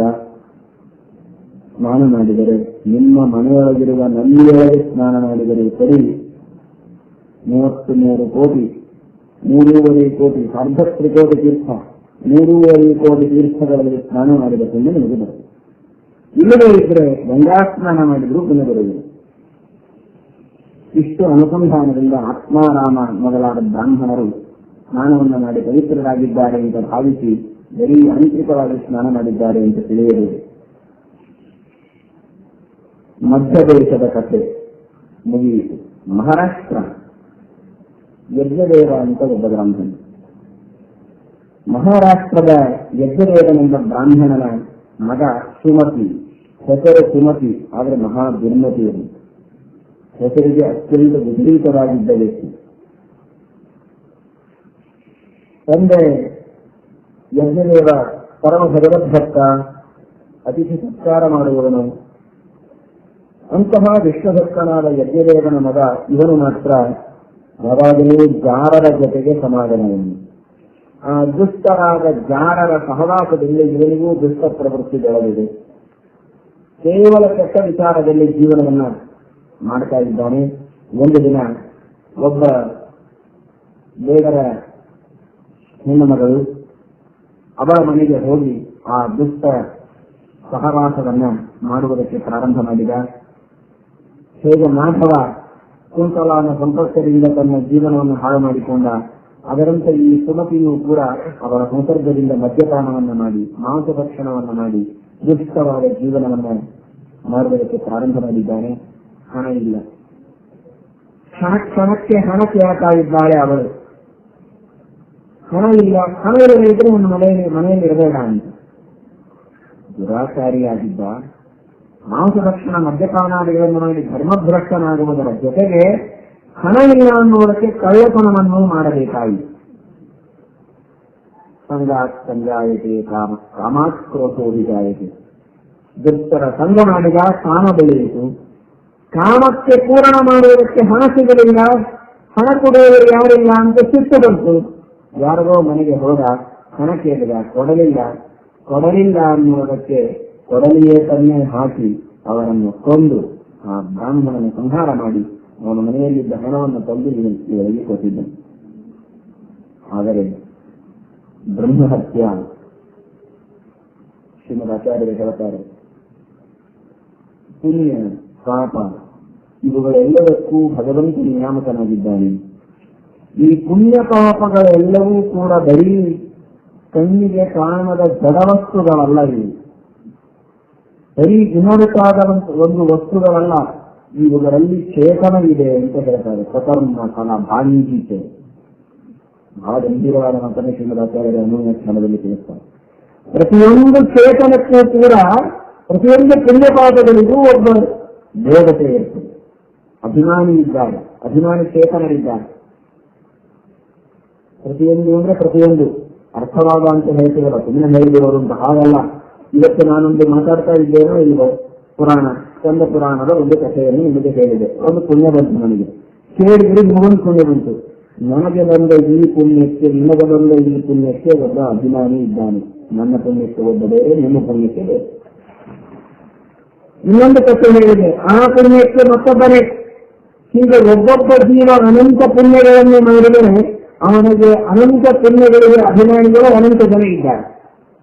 ಸ್ನಾನ ಮಾಡಿದರೆ, ನಿಮ್ಮ ಮನೆಯೊಳಗಿರುವ ನಲ್ಲಿಯೊಳಗೆ ಸ್ನಾನ ಮಾಡಿದರೆ ಸರಿ 33 ಕೋಟಿ, 3.5 ಕೋಟಿ, ಅರ್ಧ ತ್ರಿಕೋಟಿ ತೀರ್ಥ, 3.5 ಕೋಟಿ ತೀರ್ಥಗಳಲ್ಲಿ ಸ್ನಾನ ಮಾಡಿದ ಪುಣ್ಯ ನಿಮಗೆ ಬರ್ತದೆ. ಇಲ್ಲದೇ ಇದ್ರೆ ಗಂಗಾ ಸ್ನಾನ ಮಾಡಿದ್ರು ಪುಣ್ಯ ಬರುವುದಿಲ್ಲ. ಇಷ್ಟು ಅನುಸಂಧಾನದಿಂದ ಆತ್ಮಾರಾಮ ಮೊದಲಾದ ಬ್ರಾಹ್ಮಣರು ಸ್ನಾನವನ್ನು ಮಾಡಿ ಪವಿತ್ರರಾಗಿದ್ದಾರೆ ಅಂತ ಭಾವಿಸಿ ಬರೀ ಆಂತರಿಕವಾಗಿ ಸ್ನಾನ ಮಾಡಿದ್ದಾರೆ ಅಂತ ತಿಳಿಯಬೇಕು. ಮಧ್ಯದೇಶದ ಕಥೆ ಮುಗಿಯಿತು. ಮಹಾರಾಷ್ಟ್ರ ಯಜ್ಞದೇವ ಅಂತ ಒಬ್ಬ ಬ್ರಾಹ್ಮಣ. ಮಹಾರಾಷ್ಟ್ರದ ಯಜ್ಞದೇವನೆಂಬ ಬ್ರಾಹ್ಮಣನ ಮಗ ಸುಮತಿ, ಹೆಸರು ಸುಮತಿ, ಆದರೆ ಮಹಾ ದುರ್ಮತಿಯರು. ಹೆಸರಿಗೆ ಅತ್ಯಂತ ವಿಪರೀತವಾಗಿದ್ದ ವ್ಯಕ್ತಿ. ತಂದೆ ಯಜ್ಞದೇವ ಪರಮ ಭಗವದ್ಭಕ್ತ, ಅತಿಥಿ ಸತ್ಕಾರ ಮಾಡುವವನು. ಅಂತಹ ವಿಶ್ವಭಕ್ತನಾದ ಯಜ್ಞದೇವನ ಮಗ ಇವನು ಮಾತ್ರ ಯಾವಾಗಲೂ ಜಾರರ ಜೊತೆಗೆ ಸಮಾಧಾನವನ್ನು. ಆ ದುಷ್ಟರಾದ ಜಾರರ ಸಹವಾಸದಲ್ಲಿ ಇವನಿಗೂ ದುಷ್ಟ ಪ್ರವೃತ್ತಿ ಬೆಳೆದಿದೆ. ಕೇವಲ ಕೆಟ್ಟ ವಿಚಾರದಲ್ಲಿ ಜೀವನವನ್ನ ಮಾಡ್ತಾ ಇದ್ದಾನೆ. ಒಂದು ದಿನ ಒಬ್ಬ ಬೇಗರ ಹೆಣ್ಣು ಮಗಳು ಅವಳ ಮನೆಗೆ ಹೋಗಿ ಆ ದುಷ್ಟ ಸಹವಾಸವನ್ನ ಮಾಡುವುದಕ್ಕೆ ಪ್ರಾರಂಭ ಮಾಡಿದ. ಹೇಗೆ ಮಾಧವ ಕುಂತಲಾನ ಸಂಪರ್ಕದಿಂದ ತನ್ನ ಜೀವನವನ್ನು ಹಾಳು ಮಾಡಿಕೊಂಡ, ಅದರಂತೆ ಈ ಸುಮತಿಯು ಕೂಡ ಅವರ ಸಂಸರ್ಗದಿಂದ ಮದ್ಯಪಾನವನ್ನ ಮಾಡಿ ಮಾಂಸಭಕ್ಷಣವನ್ನ ಮಾಡಿ ದುಷ್ಟವಾದ ಜೀವನವನ್ನ ಮಾಡುವುದಕ್ಕೆ ಪ್ರಾರಂಭ ಮಾಡಿದ್ದಾನೆ. ಹಣ ಇಲ್ಲ, ಕ್ಷಣಕ್ಕೆ ಹಣ ಕೇಳ್ತಾ ಇದ್ದಾಳೆ ಅವಳು. ಹಣ ಇಲ್ಲ, ಹಣ ಇಲ್ಲದಿದ್ರೆ ಒಂದು ಮನೆಯಲ್ಲಿ ಇರಬೇಡ ಅಂತ. ದುರಾಚಾರಿಯಾಗಿದ್ದ, ಮಾಂಸಭಕ್ಷಣ ಮದ್ಯಪಾನಾದಿಗಳನ್ನು ಮಾಡಿ ಧರ್ಮಭ್ರಷ್ಟನಾಗುವುದರ ಜೊತೆಗೆ ಹಣ ಇಲ್ಲ ಅನ್ನುವುದಕ್ಕೆ ಕಳ್ಳತನವನ್ನು ಮಾಡಬೇಕಾಯಿತು. ಸಂಜಾಯತೆ ಕಾಮ, ಕಾಮಾಕ್ರೋಶೋಭಿಜಾಯತೆ. ದುಷ್ಟರ ಸಂಘ ಮಾಡಿದ ಕಾಮ ಬೆಳೆಯಿತು. ಕಾಮಕ್ಕೆ ಪೂರಣ ಮಾಡುವುದಕ್ಕೆ ಹಣ ಸಿಗಲಿಲ್ಲ, ಹಣ ಕೊಡುವವರು ಯಾರಿಲ್ಲ ಅಂತ ಸಿಟ್ಟು ಬಂತು. ಯಾರಿಗೋ ಮನೆಗೆ ಹೋದ, ಹಣ ಕೇಳಿದ, ಕೊಡಲಿಲ್ಲ ಅನ್ನುವುದಕ್ಕೆ ಕೊಡಲಿಯೇ ತನ್ನೇ ಹಾಕಿ ಅವರನ್ನು ಕೊಂದು ಆ ಬ್ರಾಹ್ಮಣನ ಸಂಹಾರ ಮಾಡಿ ಅವನ ಮನೆಯಲ್ಲಿದ್ದ ಹಣವನ್ನು ತಂದು ಇವರಿಗೆ ಕೊಟ್ಟಿದ್ದನು. ಆದರೆ ಬ್ರಹ್ಮಹತ್ಯ, ಶ್ರೀಮದ್ ಆಚಾರ್ಯರು ಹೇಳ್ತಾರೆ, ಪುಣ್ಯ ಪಾಪ ಇವುಗಳೆಲ್ಲದಕ್ಕೂ ಭಗವಂತ ನಿಯಾಮಕನಾಗಿದ್ದಾನೆ. ಈ ಪುಣ್ಯ ಪಾಪಗಳೆಲ್ಲವೂ ಕೂಡ ಬರೀ ಕಣ್ಣಿಗೆ ಕಾಣದ ಜಡವಸ್ತುಗಳಲ್ಲ, ಇವು ಬರೀ ಗುಣಬೇಕಾದ ಒಂದು ವಸ್ತುಗಳಲ್ಲ, ಇವುಗಳಲ್ಲಿ ಚೇತನವಿದೆ ಅಂತ ಹೇಳ್ತಾರೆ. ಸ್ವಕರ್ಮ ಫಲ ಭಾಂಗೀತೆ, ಬಹಳ ಗಂಭೀರವಾದ ಮಾತನ್ನು ಶ್ರೀಮದ್ ಆಚಾರ್ಯರ ಅನುಯ ಕ್ಷಣದಲ್ಲಿ ತಿಳಿಸ್ತಾರೆ. ಪ್ರತಿಯೊಂದು ಚೇತನಕ್ಕೂ ಕೂಡ, ಪ್ರತಿಯೊಂದು ಪುಣ್ಯಪಾಪಗಳಿಗೂ ಒಬ್ಬ ದೇವತೆ ಇರ್ತದೆ, ಅಭಿಮಾನಿ ಇದ್ದಾರೆ, ಅಭಿಮಾನಿ ಚೇತನರಿದ್ದಾರೆ. ಪ್ರತಿಯೊಂದು ಅಂದ್ರೆ ಪ್ರತಿಯೊಂದು ಅರ್ಥವಾದ ಅಂತ ಹೇಳ್ತೀವಲ್ಲ, ಸುಮ್ಮನೆ ಹೇಳಿರೋರು ಅಂತ ಹಾಗಲ್ಲ. ಇವತ್ತು ನಾನೊಂದು ಮಾತಾಡ್ತಾ ಇದ್ದೇನೋ ಇಲ್ವೋ, ಪುರಾಣ, ಸ್ಕಂದ ಪುರಾಣದ ಒಂದು ಕಥೆಯನ್ನು ನಿಮಗೆ ಹೇಳಿದೆ. ಒಂದು ಪುಣ್ಯ ಬಂತು ನನಗೆ, ಕೇಳಿದ್ರೆ ಇನ್ನೊಂದು ಪುಣ್ಯ ಬಂತು. ನನಗೆ ಬಂದ ಈ ಪುಣ್ಯಕ್ಕೆ, ನಿಮಗೆ ಬಂದ ಈ ಪುಣ್ಯಕ್ಕೆ ಒಬ್ಬ ಅಭಿಮಾನಿ ಇದ್ದಾನೆ. ನನ್ನ ಪುಣ್ಯಕ್ಕೆ ಒಬ್ಬ ಬೇರೆ, ನಿಮ್ಮ ಪುಣ್ಯಕ್ಕೆ ಬೇರೆ. ಇನ್ನೊಂದು ಕಥೆ ಹೇಳಿದೆ, ಆ ಪುಣ್ಯಕ್ಕೆ ಮತ್ತೊಬ್ಬನೇ. ಹೀಗೆ ಒಬ್ಬೊಬ್ಬ ಜೀವ ಅನಂತ ಪುಣ್ಯಗಳನ್ನು ಮಾಡಿದರೆ ಅವನಿಗೆ ಅನಂತ ಪುಣ್ಯಗಳಿಗೆ ಅಭಿಮಾನಿಗಳು ಅನಂತ ಜನ ಇದ್ದಾರೆ.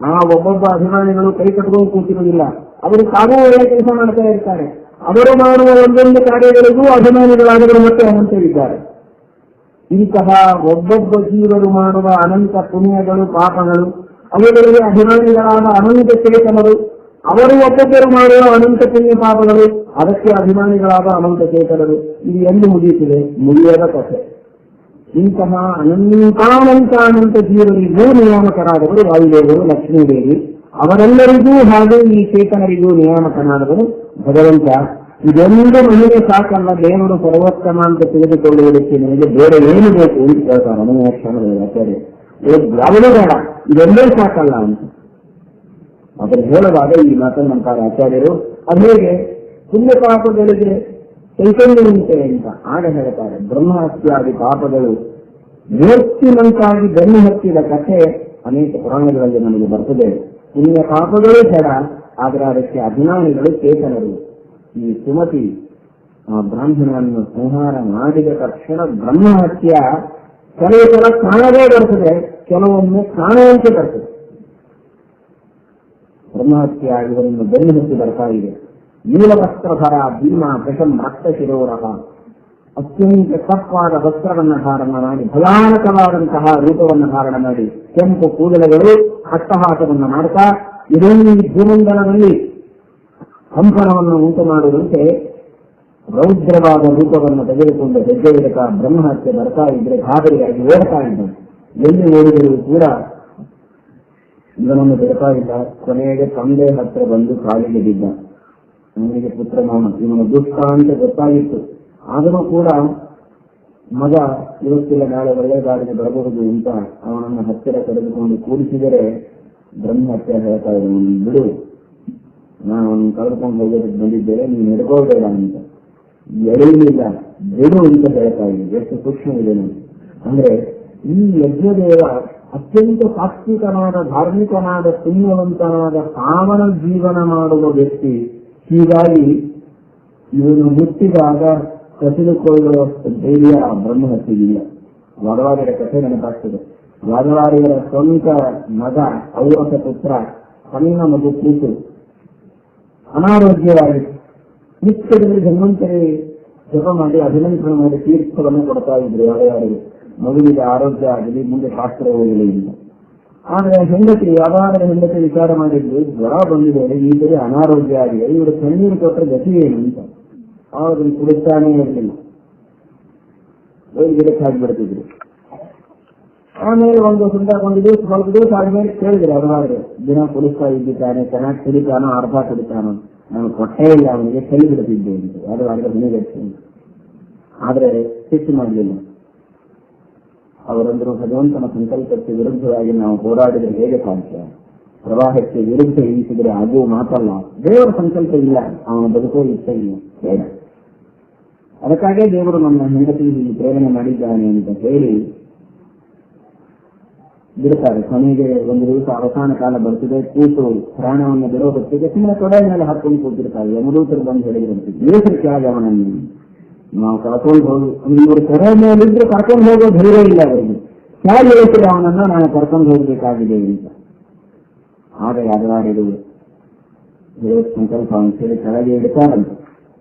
ಆ ಒಬ್ಬೊಬ್ಬ ಅಭಿಮಾನಿಗಳು ಕೈ ಕಟ್ಕೊಂಡು ಕೂತಿರುವುದಿಲ್ಲ, ಅವರು ತಾವೂ ಒಳ್ಳೆ ಕೆಲಸ ಮಾಡ್ತಾ ಇರ್ತಾರೆ. ಅವರು ಮಾಡುವ ಒಂದೊಂದು ಕಾರ್ಯಗಳಿಗೂ ಅಭಿಮಾನಿಗಳಾದವರು ಮತ್ತೆ ಅನಂತರಿದ್ದಾರೆ. ಇಂತಹ ಒಬ್ಬೊಬ್ಬ ಜೀವರು ಮಾಡುವ ಅನಂತ ಪುಣ್ಯಗಳು ಪಾಪಗಳು, ಅವುಗಳಿಗೆ ಅಭಿಮಾನಿಗಳಾದ ಅನಂತ ಚೇತನರು, ಅವರು ಒಬ್ಬೊಬ್ಬರು ಮಾಡುವ ಅನಂತ ಪುಣ್ಯ ಪಾಪಗಳು, ಅದಕ್ಕೆ ಅಭಿಮಾನಿಗಳಾದ ಅನಂತ ಚೇತನರು. ಇದು ಎಂದು ಮುಗಿಯುತ್ತಿದೆ? ಮುಗಿಯದ ಕಥೆ. ಇಂತಹ ಅನಂತ ಜೀವರಿಗೂ ನಿಯಾಮಕರಾದವರು ವಾಯುದೇವರು, ಲಕ್ಷ್ಮೀದೇವಿ, ಅವರೆಲ್ಲರಿಗೂ ಹಾಗೂ ಈ ಚೇತನರಿಗೂ ನಿಯಾಮಕನಾದವರು ಭಗವಂತ. ಇದೊಂದು ಮನೆಗೆ ಸಾಕಲ್ಲ, ದೇವರು ಸರ್ವೋತ್ತಮ ಅಂತ ತಿಳಿದುಕೊಳ್ಳುವುದಕ್ಕೆ ನಿಮಗೆ ಬೇರೆ ಏನು ಬೇಕು ಅಂತ ಹೇಳ್ತಾರೆ ಅನುಯ ಕ್ಷಣದಲ್ಲಿ ಆಚಾರ್ಯ. ಯಾವುದೂ ಬೇಡ, ಇದೊಂದೇ ಸಾಕಲ್ಲ ಅಂತ ಅದನ್ನು ಹೇಳುವಾಗ ಈ ಮಾತನ್ನಂತಾರೆ ಆಚಾರ್ಯರು. ಅದು ಹೇಗೆ ಪುಣ್ಯ ಪಾಪಗಳಿಗೆ ಚೈತನ್ಯ ಉಂಟೆ ಅಂತ ಆಗ ಹೇಳ್ತಾರೆ. ಬ್ರಹ್ಮಹತ್ಯಾದಿ ಪಾಪಗಳು ಮೂರ್ತಿನಂತಾಗಿ ಬೆನ್ನು ಹತ್ತಿದ ಕಥೆ ಅನೇಕ ಪುರಾಣಗಳಲ್ಲಿ ನಮಗೆ ಬರ್ತದೆ. ಪುಣ್ಯ ಪಾಪಗಳೇ ಜಡ, ಆದರೆ ಅದಕ್ಕೆ ಅಭಿಮಾನಿಗಳು ಚೇತನರು. ಈ ಸುಮತಿ ಆ ಬ್ರಾಹ್ಮಣನನ್ನು ಸಂಹಾರ ಮಾಡಿದ ತಕ್ಷಣ ಬ್ರಹ್ಮಹತ್ಯ ಕೆಲವು ಸಲ ಕಾಣದೇ ಬರ್ತದೆ, ಕೆಲವೊಮ್ಮೆ ಕಾಣುವಂತೆ ಬರ್ತದೆ. ಬ್ರಹ್ಮಹತ್ಯೆ ಆಗುವುದನ್ನು ಬೆನ್ನು ಹತ್ತಿ ಬರ್ತಾ ಇದೆ. ನೀಲವಸ್ತ್ರಧರ ಭೀಮ ಕೃಷಂ ರಕ್ತ ಶಿರೋರಹ, ಅತ್ಯಂತ ತಪ್ಪಾದ ವಸ್ತ್ರವನ್ನು ಧಾರಣ ಮಾಡಿ, ಭಯಾನಕವಾದಂತಹ ರೂಪವನ್ನು ಧಾರಣ ಮಾಡಿ, ಕೆಂಪು ಕೂದಲುಗಳು ಅಟ್ಟಹಾಸವನ್ನು ಮಾಡ್ತಾ ಇಡೀ ಭೂಮಂಡಲದಲ್ಲಿ ಕಂಪನವನ್ನು ಉಂಟು ಮಾಡುವಂತೆ ರೌದ್ರವಾದ ರೂಪವನ್ನು ತೆಗೆದುಕೊಂಡು ಹೆಜ್ಜೆ ಇಡಕ ಬ್ರಹ್ಮಹತ್ಯೆ ಬರ್ತಾ ಇದ್ರೆ ಗಾಬರಿಯಾಗಿ ಓಡ್ತಾ ಇದ್ದಾನೆ. ಎಲ್ಲಿ ಓಡಿದರೂ ಕೂಡ ಇವನನ್ನು ಬಿಡ್ತಾ ಇಲ್ಲ. ಕೊನೆಗೆ ತಂದೆ ಹತ್ರ ಬಂದು ಕಾಲಿಗೆ ಬಿದ್ದ. ಅವನಿಗೆ ಪುತ್ರ ಮಾಮ, ಇವನು ದುಷ್ಟ ಅಂತ ಗೊತ್ತಾಗಿತ್ತು. ಆದರೂ ಕೂಡ ಮಗ ಇವತ್ತಿಲ್ಲ ನಾಳೆ ಒಳ್ಳೆಯದಾಗಿ ಬರಬಹುದು ಅಂತ ಅವನನ್ನು ಹತ್ತಿರ ಕರೆದುಕೊಂಡು ಕೂಡಿಸಿದರೆ ಬ್ರಹ್ಮಹತ್ಯೆ ಹೇಳ್ತಾ ಇದ್ದವನು, ಬಿಡು, ನಾನು ಅವನು ಕರೆದುಕೊಂಡು ಹೋಗೋದಕ್ಕೆ ಬಂದಿದ್ದೇನೆ, ನೀನು ಹಿಡ್ಕೋಬೇಡ ಅಂತ. ಎಳೆಯಲಿಲ್ಲ, ಬಿಡು ಅಂತ ಹೇಳ್ತಾ ಇದ್ದೆ. ಎಷ್ಟು ಸೂಕ್ಷ್ಮ ಇದೆ ನೋಡಿ. ಅಂದ್ರೆ ಈ ಯಜ್ಞದೇವ ಅತ್ಯಂತ ಸಾತ್ವಿಕನಾದ, ಧಾರ್ಮಿಕನಾದ, ಪುಣ್ಯವಂತನಾದ, ಪಾವನ ಜೀವನ ಮಾಡುವ ವ್ಯಕ್ತಿ. ಹೀಗಾಗಿ ಇವನು ಹುಟ್ಟಿದಾಗ ಕಸಿದುಕೊಳ್ಳುವಷ್ಟು ಧೈರ್ಯ ಬ್ರಹ್ಮಹತ್ಯೆಗಿಲ್ಲ. ವಾದವಾದಿಯರ ಕಥೆ ನೆನಪಾಗ್ತದೆ. ವಾದವಾದಿಯರ ಸ್ವಂತ ಮಗ, ಔರಸ ಪುತ್ರ, ಸಣ್ಣ ಮಗು ಕೂತು ಅನಾರೋಗ್ಯವಾಗಿ ನಿತ್ಯದಲ್ಲಿ ಧನ್ವಂತರಿ ಜಪ ಮಾಡಿ ಅಭಿನಂದನೆ ಮಾಡಿ ತೀರ್ಥವನ್ನು ಕೊಡ್ತಾ ಇದ್ರು ಯಾರ್ಯಾರಿಗೆ. ಮಗುವಿಗೆ ಆರೋಗ್ಯ ಆಗಲಿ, ಮುಂದೆ ಶಾಸ್ತ್ರ ಹೋಗಲಿ ಇಲ್ಲ. ಆದ್ರೆ ಹೆಂಡತಿ ಯಾವಾಗಲೂ ಹೆಂಡತಿ ವಿಚಾರ ಮಾಡಿದ್ದು, ಜ್ವರ ಬಂದಿದೆ, ಈ ಸರಿ ಅನಾರೋಗ್ಯ ಆಗಿದೆ, ಇವರು ಕಣ್ಣೀರು ಕೊಟ್ಟರೆ ಗತಿ ಏನು ಅಂತ. ಆವಾಗ ಕುಡಿಸ್ತಾನೇ ಇರಲಿಲ್ಲ, ಗಿಡಕ್ಕೆ ಹಾಕಿಬಿಡ್ತಿದ್ರು. ಆಮೇಲೆ ಒಂದು ದಿವಸ ಸ್ವಲ್ಪ ದಿವಸ ಆದ್ಮೇಲೆ ಕೇಳಿದ್ರೆ ಅವನಾದ್ರೆ ದಿನ ಕುಡಿಸ್ತಾ ಇದ್ದಾನೆ, ಚೆನ್ನಾಗಿ ಕುಡಿತಾನೋ ಅರ್ಧ ಕುಡಿತಾನೋ, ನಾನು ಕೊಟ್ಟೇ ಇಲ್ಲ ಅವನಿಗೆ, ಕೈ ಬಿಡ್ತಿದ್ದೆ ಅಂತ. ಅದು ಅರ್ಧ ಮನೆಗಟ್ಟಿ. ಆದ್ರೆ ಸಿಟ್ಟು ಮಾಡಲಿಲ್ಲ. ಅವರಂದ್ರು, ಭಗವಂತನ ಸಂಕಲ್ಪಕ್ಕೆ ವಿರುದ್ಧವಾಗಿ ನಾವು ಹೋರಾಡಿದ್ರೆ ಹೇಗೆ ಸಾಧ್ಯ? ಪ್ರವಾಹಕ್ಕೆ ವಿರುದ್ಧ ಇಳಿಸಿದ್ರೆ ಆಗುವ ಮಾತಲ್ಲ. ದೇವರ ಸಂಕಲ್ಪ ಇಲ್ಲ, ಅವನ ಬದುಕೋ ಇಷ್ಟ ಇಲ್ಲ, ಬೇಡ. ಅದಕ್ಕಾಗೇ ದೇವರು ನಮ್ಮ ಹೆಂಡತಿ ಪ್ರೇರಣೆ ಮಾಡಿದ್ದಾನೆ ಅಂತ ಹೇಳಿ ಬಿಡ್ತಾರೆ. ಕೊನೆಗೆ ಒಂದು ದಿವಸ ಅವಸಾನ ಕಾಲ ಬರ್ತಿದೆ, ಕೂತು ಪ್ರಾಣವನ್ನು ಬಿಡೋ ಹೊತ್ತಿಗೆ ಸುಮ್ಮನೆ ತೊಡೆ ಮೇಲೆ ಹಾಕೊಂಡು ಕೂತಿರ್ತಾರೆ. ಯಮದೂತರು ಬಂದು ಹೇಳಿದ್ರಂತೆ, ಬೇಸರಕ್ಕೆ ಆಗ ಅವನನ್ನು ನಾವು ಕರ್ಕೊಂಡು ಹೋಗಿ, ಇವರು ತೊಡೆ ಮೇಲಿದ್ರೆ ಕರ್ಕೊಂಡು ಹೋಗೋ ಧೈರ್ಯ ಇಲ್ಲ ಅವರಿಗೆ. ಹೇಗೆ ಹೇಳ್ತಿಲ್ಲ ಅವನನ್ನು ನಾನು ಕರ್ಕೊಂಡು ಹೋಗಬೇಕಾಗಿದೆ ಅಂತ. ಆಗ ಯಾರು ಸಂಕಲ್ಪ ಅಂತೇಳಿ ಕೆಳಗೆ ಇಡ್ತಾರಂತ.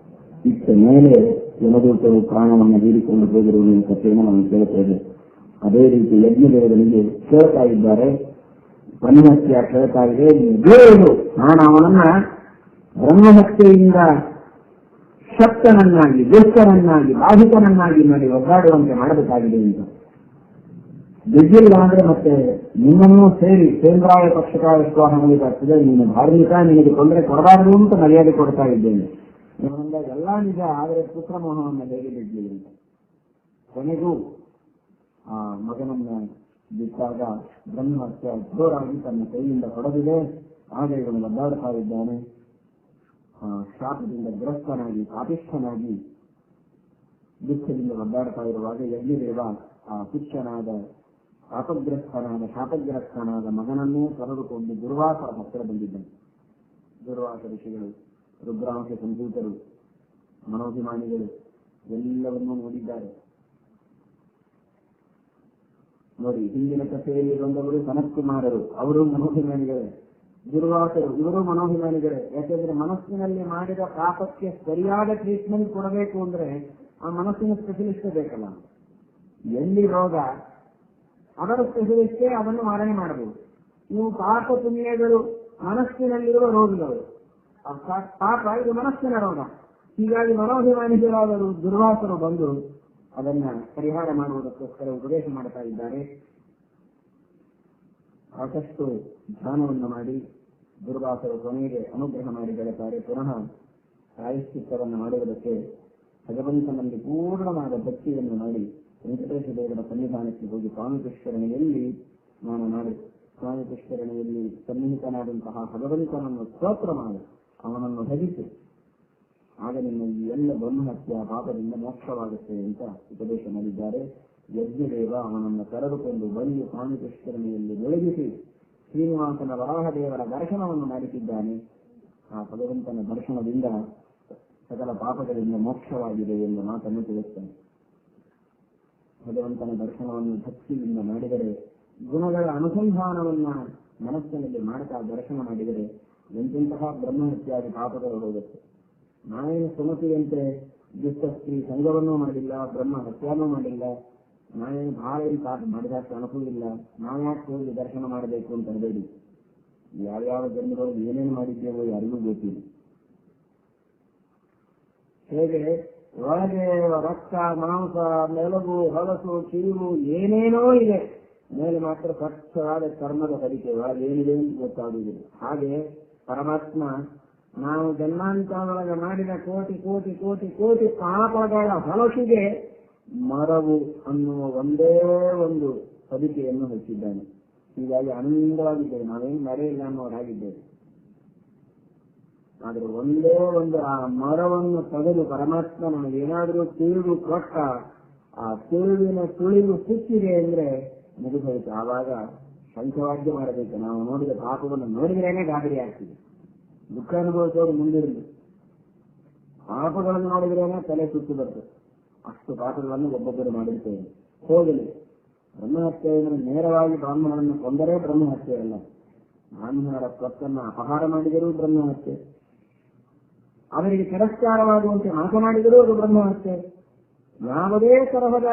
ಇತ್ತ ಮೇಲೆ ಯಮದೂತರು ಪ್ರಾಣವನ್ನು ಹೀರಿಕೊಂಡು ಹೋಗಿರುವ ಕಥೆಯನ್ನು ನಾವು ಕೇಳುತ್ತೇವೆ. ಅದೇ ರೀತಿ ಯಜ್ಞದೇವರಿಗೆ ಕೇಳ್ತಾ ಇದ್ದಾರೆ, ಬ್ರಹ್ಮಹತ್ಯೆ ಕೇಳ್ತಾ ಇದೆ. ದೇವರು ನಾನು ಅವನನ್ನ ಬ್ರಹ್ಮಹತ್ಯೆಯಿಂದ ಶಕ್ತನನ್ನಾಗಿ, ದುಷ್ಟನನ್ನಾಗಿ, ಬಾಧಿತನನ್ನಾಗಿ ಮಾಡಿ ಒದ್ದಾಡುವಂತೆ ಮಾಡಬೇಕಾಗಿದೆ ಅಂತ. ಬಿದ್ದಿಲ್ಲ ಅಂದ್ರೆ ಮತ್ತೆ ನಿಮ್ಮನ್ನೂ ಸೇರಿ ಕೇಂದ್ರಾಯ ಪಕ್ಷಕಾಯ ಸ್ವಾಹ ಮಾಡಬೇಕಾಗ್ತದೆ. ನೀನು ಧಾರ್ಮಿಕ, ನಿನಗೆ ತೊಂದರೆ ಕೊಡಬಾರದು ಅಂತ ಮರ್ಯಾದೆ ಕೊಡ್ತಾ ಇದ್ದೇನೆ. ಇವನಿಂದ ಎಲ್ಲ ನಿಜ, ಆದರೆ ಪುತ್ರಮೋಹವನ್ನು ಹೇಗೆ ಬಿಡ್ಲಿ ಅಂತ. ಕೊನೆಗೂ ಆ ಮಗನನ್ನ ಬಿಟ್ಟಾಗ ಬ್ರಹ್ಮಹತ್ಯೆ ಜೋರಾಗಿ ತನ್ನ ಕೈಯಿಂದ ಹೊಡೆದಿದೆ. ಆಗ ಇವನು ಒದ್ದಾಡ್ತಾ ಇದ್ದಾನೆ. ಶಾಪದಿಂದ ಗ್ರಸ್ತನಾಗಿ, ಪಾಪಿಷ್ಠನಾಗಿ, ದುಃಖದಿಂದ ಒದ್ದಾಡ್ತಾ ಇರುವಾಗ ಯಜ್ಞದೇವ ಆ ತುಚ್ಛನಾದ, ಶಾಪಗ್ರಸ್ತನಾದ ಮಗನನ್ನೂ ಕರೆದುಕೊಂಡು ದುರ್ವಾಸರ ಹತ್ತಿರ ಬಂದಿದ್ದಾನೆ. ದುರ್ವಾಸ ಋಷಿಗಳು, ರುದ್ರಾಂಶ ಸಂಭೂತರು, ಮನೋಭಿಮಾನಿಗಳು ಎಲ್ಲವನ್ನೂ ನೋಡಿದ್ದಾರೆ. ನೋಡಿ, ಹಿಂದಿನ ಕಥೆಯಲ್ಲಿ ಬಂದವರು ಸನತ್ಕುಮಾರರು, ಅವರು ಮನೋಭಿಮಾನಿಗಳೇ. ದುರ್ವಾಸರು, ಇವರು ಮನೋಭಿಮಾನಿಗಳೇ. ಯಾಕೆಂದ್ರೆ ಮನಸ್ಸಿನಲ್ಲಿ ಮಾಡಿದ ಪಾಪಕ್ಕೆ ಸರಿಯಾದ ಟ್ರೀಟ್ಮೆಂಟ್ ಕೊಡಬೇಕು ಅಂದ್ರೆ ಆ ಮನಸ್ಸಿನ ಸ್ಪೆಷಲಿಸ್ಟ್ ಬೇಕಲ್ಲ. ಎಲ್ಲಿ ರೋಗ ಅದರ ಸ್ಪೆಷಲಿಸ್ಟೇ ಅದನ್ನು ಮಾರಣೆ ಮಾಡಬಹುದು. ನೀವು ಪಾಪ ಪುಣ್ಯಗಳು ಮನಸ್ಸಿನಲ್ಲಿರುವ ರೋಗಗಳು, ಅರ್ಥಾತ್ ಪಾಪ ಇದು ಮನಸ್ಸಿನ ರೋಗ. ಹೀಗಾಗಿ ಮನೋಭಿಮಾನಿಗಳಾದರು ದುರ್ವಾಸರು ಬಂದು ಅದನ್ನ ಪರಿಹಾರ ಮಾಡುವುದಕ್ಕೋಸ್ಕರ ಉಪದೇಶ ಮಾಡ್ತಾ ಇದ್ದಾರೆ. ಸಾಕಷ್ಟು ಧ್ಯಾನವನ್ನು ಮಾಡಿ ದುರ್ವಾಸರು ಕೊನೆಗೆ ಅನುಗ್ರಹ ಮಾಡಿ ಬೆಳೆತಾರೆ. ಪುನಃ ಪ್ರಾಯಶ್ಚಿತ್ತವನ್ನು ಮಾಡುವುದಕ್ಕೆ ಭಗವಂತನಲ್ಲಿ ಪೂರ್ಣವಾದ ಭಕ್ತಿಯನ್ನು ಮಾಡಿ ವೆಂಕಟೇಶ ದೇವರ ಸನ್ನಿಧಾನಕ್ಕೆ ಹೋಗಿ ಸ್ವಾಮಿ ಪುಷ್ಕರಣಿಯಲ್ಲಿ ನಾನು ಮಾಡಿ, ಸ್ವಾಮಿ ಪುಷ್ಕರಣಿಯಲ್ಲಿ ಸನ್ನಿಹಿತನಾದಂತಹ ಭಗವಂತನನ್ನು ಸ್ತೋತ್ರ ಮಾಡಿ ಅವನನ್ನು ಭಜಿಸಿ, ಆಗ ನಿಮ್ಮ ಈ ಎಲ್ಲ ಬ್ರಹ್ಮಹತ್ಯ ಪಾಪದಿಂದ ಮೋಕ್ಷವಾಗುತ್ತೆ ಅಂತ ಉಪದೇಶ ಮಾಡಿದ್ದಾರೆ. ಯಜ್ಞದೇವ ಅವನನ್ನು ಕರೆದುಕೊಂಡು ಬಂದು ಸ್ವಾಮಿ ಪುಷ್ಕರಣಿಯಲ್ಲಿ ಬೆಳಗಿಸಿ ಶ್ರೀನಿವಾಸನ ವರಾಹದೇವರ ದರ್ಶನವನ್ನು ಮಾಡಿಸಿದ್ದಾನೆ. ಆ ಭಗವಂತನ ದರ್ಶನದಿಂದ ಸಕಲ ಪಾಪಗಳಿಂದ ಮೋಕ್ಷವಾಗಿದೆ ಎಂದು ಮಾತನ್ನು ತಿಳಿಸುತ್ತಾನೆ. ಭಗವಂತನ ದರ್ಶನವನ್ನು ಭಕ್ತಿಯಿಂದ ಮಾಡಿದರೆ, ಗುಣಗಳ ಅನುಸಂಧಾನವನ್ನ ಮನಸ್ಸಿನಲ್ಲಿ ಮಾಡ್ತಾ ದರ್ಶನ ಮಾಡಿದರೆ ಎಂತೆಂತಹ ಬ್ರಹ್ಮಹತ್ಯಾದಿ ಪಾಪಗಳು ಹೋಗುತ್ತೆ. ನಾವೇನು ಸುಮತಿಯಂತೆ ದುಷ್ಟ ಸ್ತ್ರೀ ಸಂಘವನ್ನೂ ಮಾಡಿಲ್ಲ, ಬ್ರಹ್ಮ ಹತ್ಯಾನೂ ಮಾಡಿಲ್ಲ, ನಾವೇನು ಬಹಳ ಪಾಪ ಮಾಡಿದಷ್ಟು ಅನುಕೂಲ ಇಲ್ಲ, ನಾವ್ಯಾಕೆ ಹೋಗಿ ದರ್ಶನ ಮಾಡಬೇಕು ಅಂತ ಅನ್ಬೇಡಿ. ಯಾವ್ಯಾವ ಜನ್ಮದೊಳಗೆ ಏನೇನು ಮಾಡಿದ್ದೇವೋ ಯಾರಿಗೂ ಗೊತ್ತಿಲ್ಲ. ಹೇಗೆ ಒಳಗೆ ರಕ್ತ, ಮಾಂಸ, ಮೆಲುಗು, ಹೊಲಸು, ಕಿರಿವು ಏನೇನೋ ಇದೆ, ಮೇಲೆ ಮಾತ್ರ ಸ್ವಚ್ಛವಾದ ಚರ್ಮದ ಹೊದಿಕೆ, ಒಳಗೆ ಏನಿದೆ ಅಂತ ಗೊತ್ತಾಗುವುದಿಲ್ಲ. ಹಾಗೆ ಪರಮಾತ್ಮ ನಾವು ಜನ್ಮಾಂತರೊಳಗೆ ಮಾಡಿದ ಕೋಟಿ ಕೋಟಿ ಕೋಟಿ ಕೋಟಿ ಪಾಪಗಳ ಹೊಲಸಿಗೆ ಮರವು ಅನ್ನುವ ಒಂದೇ ಒಂದು ಹೊದಿಕೆಯನ್ನು ಹಚ್ಚಿದ್ದಾನೆ. ಹೀಗಾಗಿ ಆನಂದವಾಗಿದ್ದೇವೆ. ನಾವೇನು ಮರೆಯಿಲ್ಲ ಅನ್ನೋರಾಗಿದ್ದೇವೆ. ಆದ್ರೆ ಒಂದೇ ಒಂದು ಆ ಮರವನ್ನು ತೆಗೆದು ಪರಮಾತ್ಮ ನಮಗೇನಾದರೂ ತಿಳಿದು ಕೊಟ್ಟ, ಆ ತಿಳಿವಿನ ಸುಳಿವು ಸಿಕ್ಕಿದೆ ಅಂದ್ರೆ ಮುಗಿದೋಯ್ತು. ಆವಾಗ ಶಂಖವಾದ್ಯ ಮಾಡಬೇಕು. ನಾವು ನೋಡಿದ ಪಾಪವನ್ನು ನೋಡಿದ್ರೇನೆ ಗಾಬರಿ ಆಗ್ತಿದೆ. ದುಃಖ ಅನುಭವಿಸೋರು ಮುಂದಿರಲಿ, ಪಾಪಗಳನ್ನು ನೋಡಿದ್ರೇನೆ ತಲೆ ಸುತ್ತು ಬರ್ತದೆ. ಅಷ್ಟು ಪಾಪಗಳನ್ನು ಒಬ್ಬೊಬ್ಬರು ಮಾಡಿರ್ತೇವೆ. ಹೋಗಲಿ, ಬ್ರಹ್ಮಹತ್ಯೆ ಅಂದರೆ ನೇರವಾಗಿ ಬ್ರಾಹ್ಮಣರನ್ನು ಕೊಂದರೆ ಬ್ರಹ್ಮಹತ್ಯೆ ಅಲ್ಲ. ಬ್ರಾಹ್ಮಣರ ಸ್ವತ್ತನ್ನು ಅಪಹಾರ ಮಾಡಿದರೂ ಬ್ರಹ್ಮಹತ್ಯೆ, ಅವರಿಗೆ ತಿರಸ್ಕಾರವಾಗುವಂತೆ ಮಾತನಾಡಿದರೂ ಅದು ಬ್ರಹ್ಮಹತ್ಯೆ. ಯಾವುದೇ ತರಹದ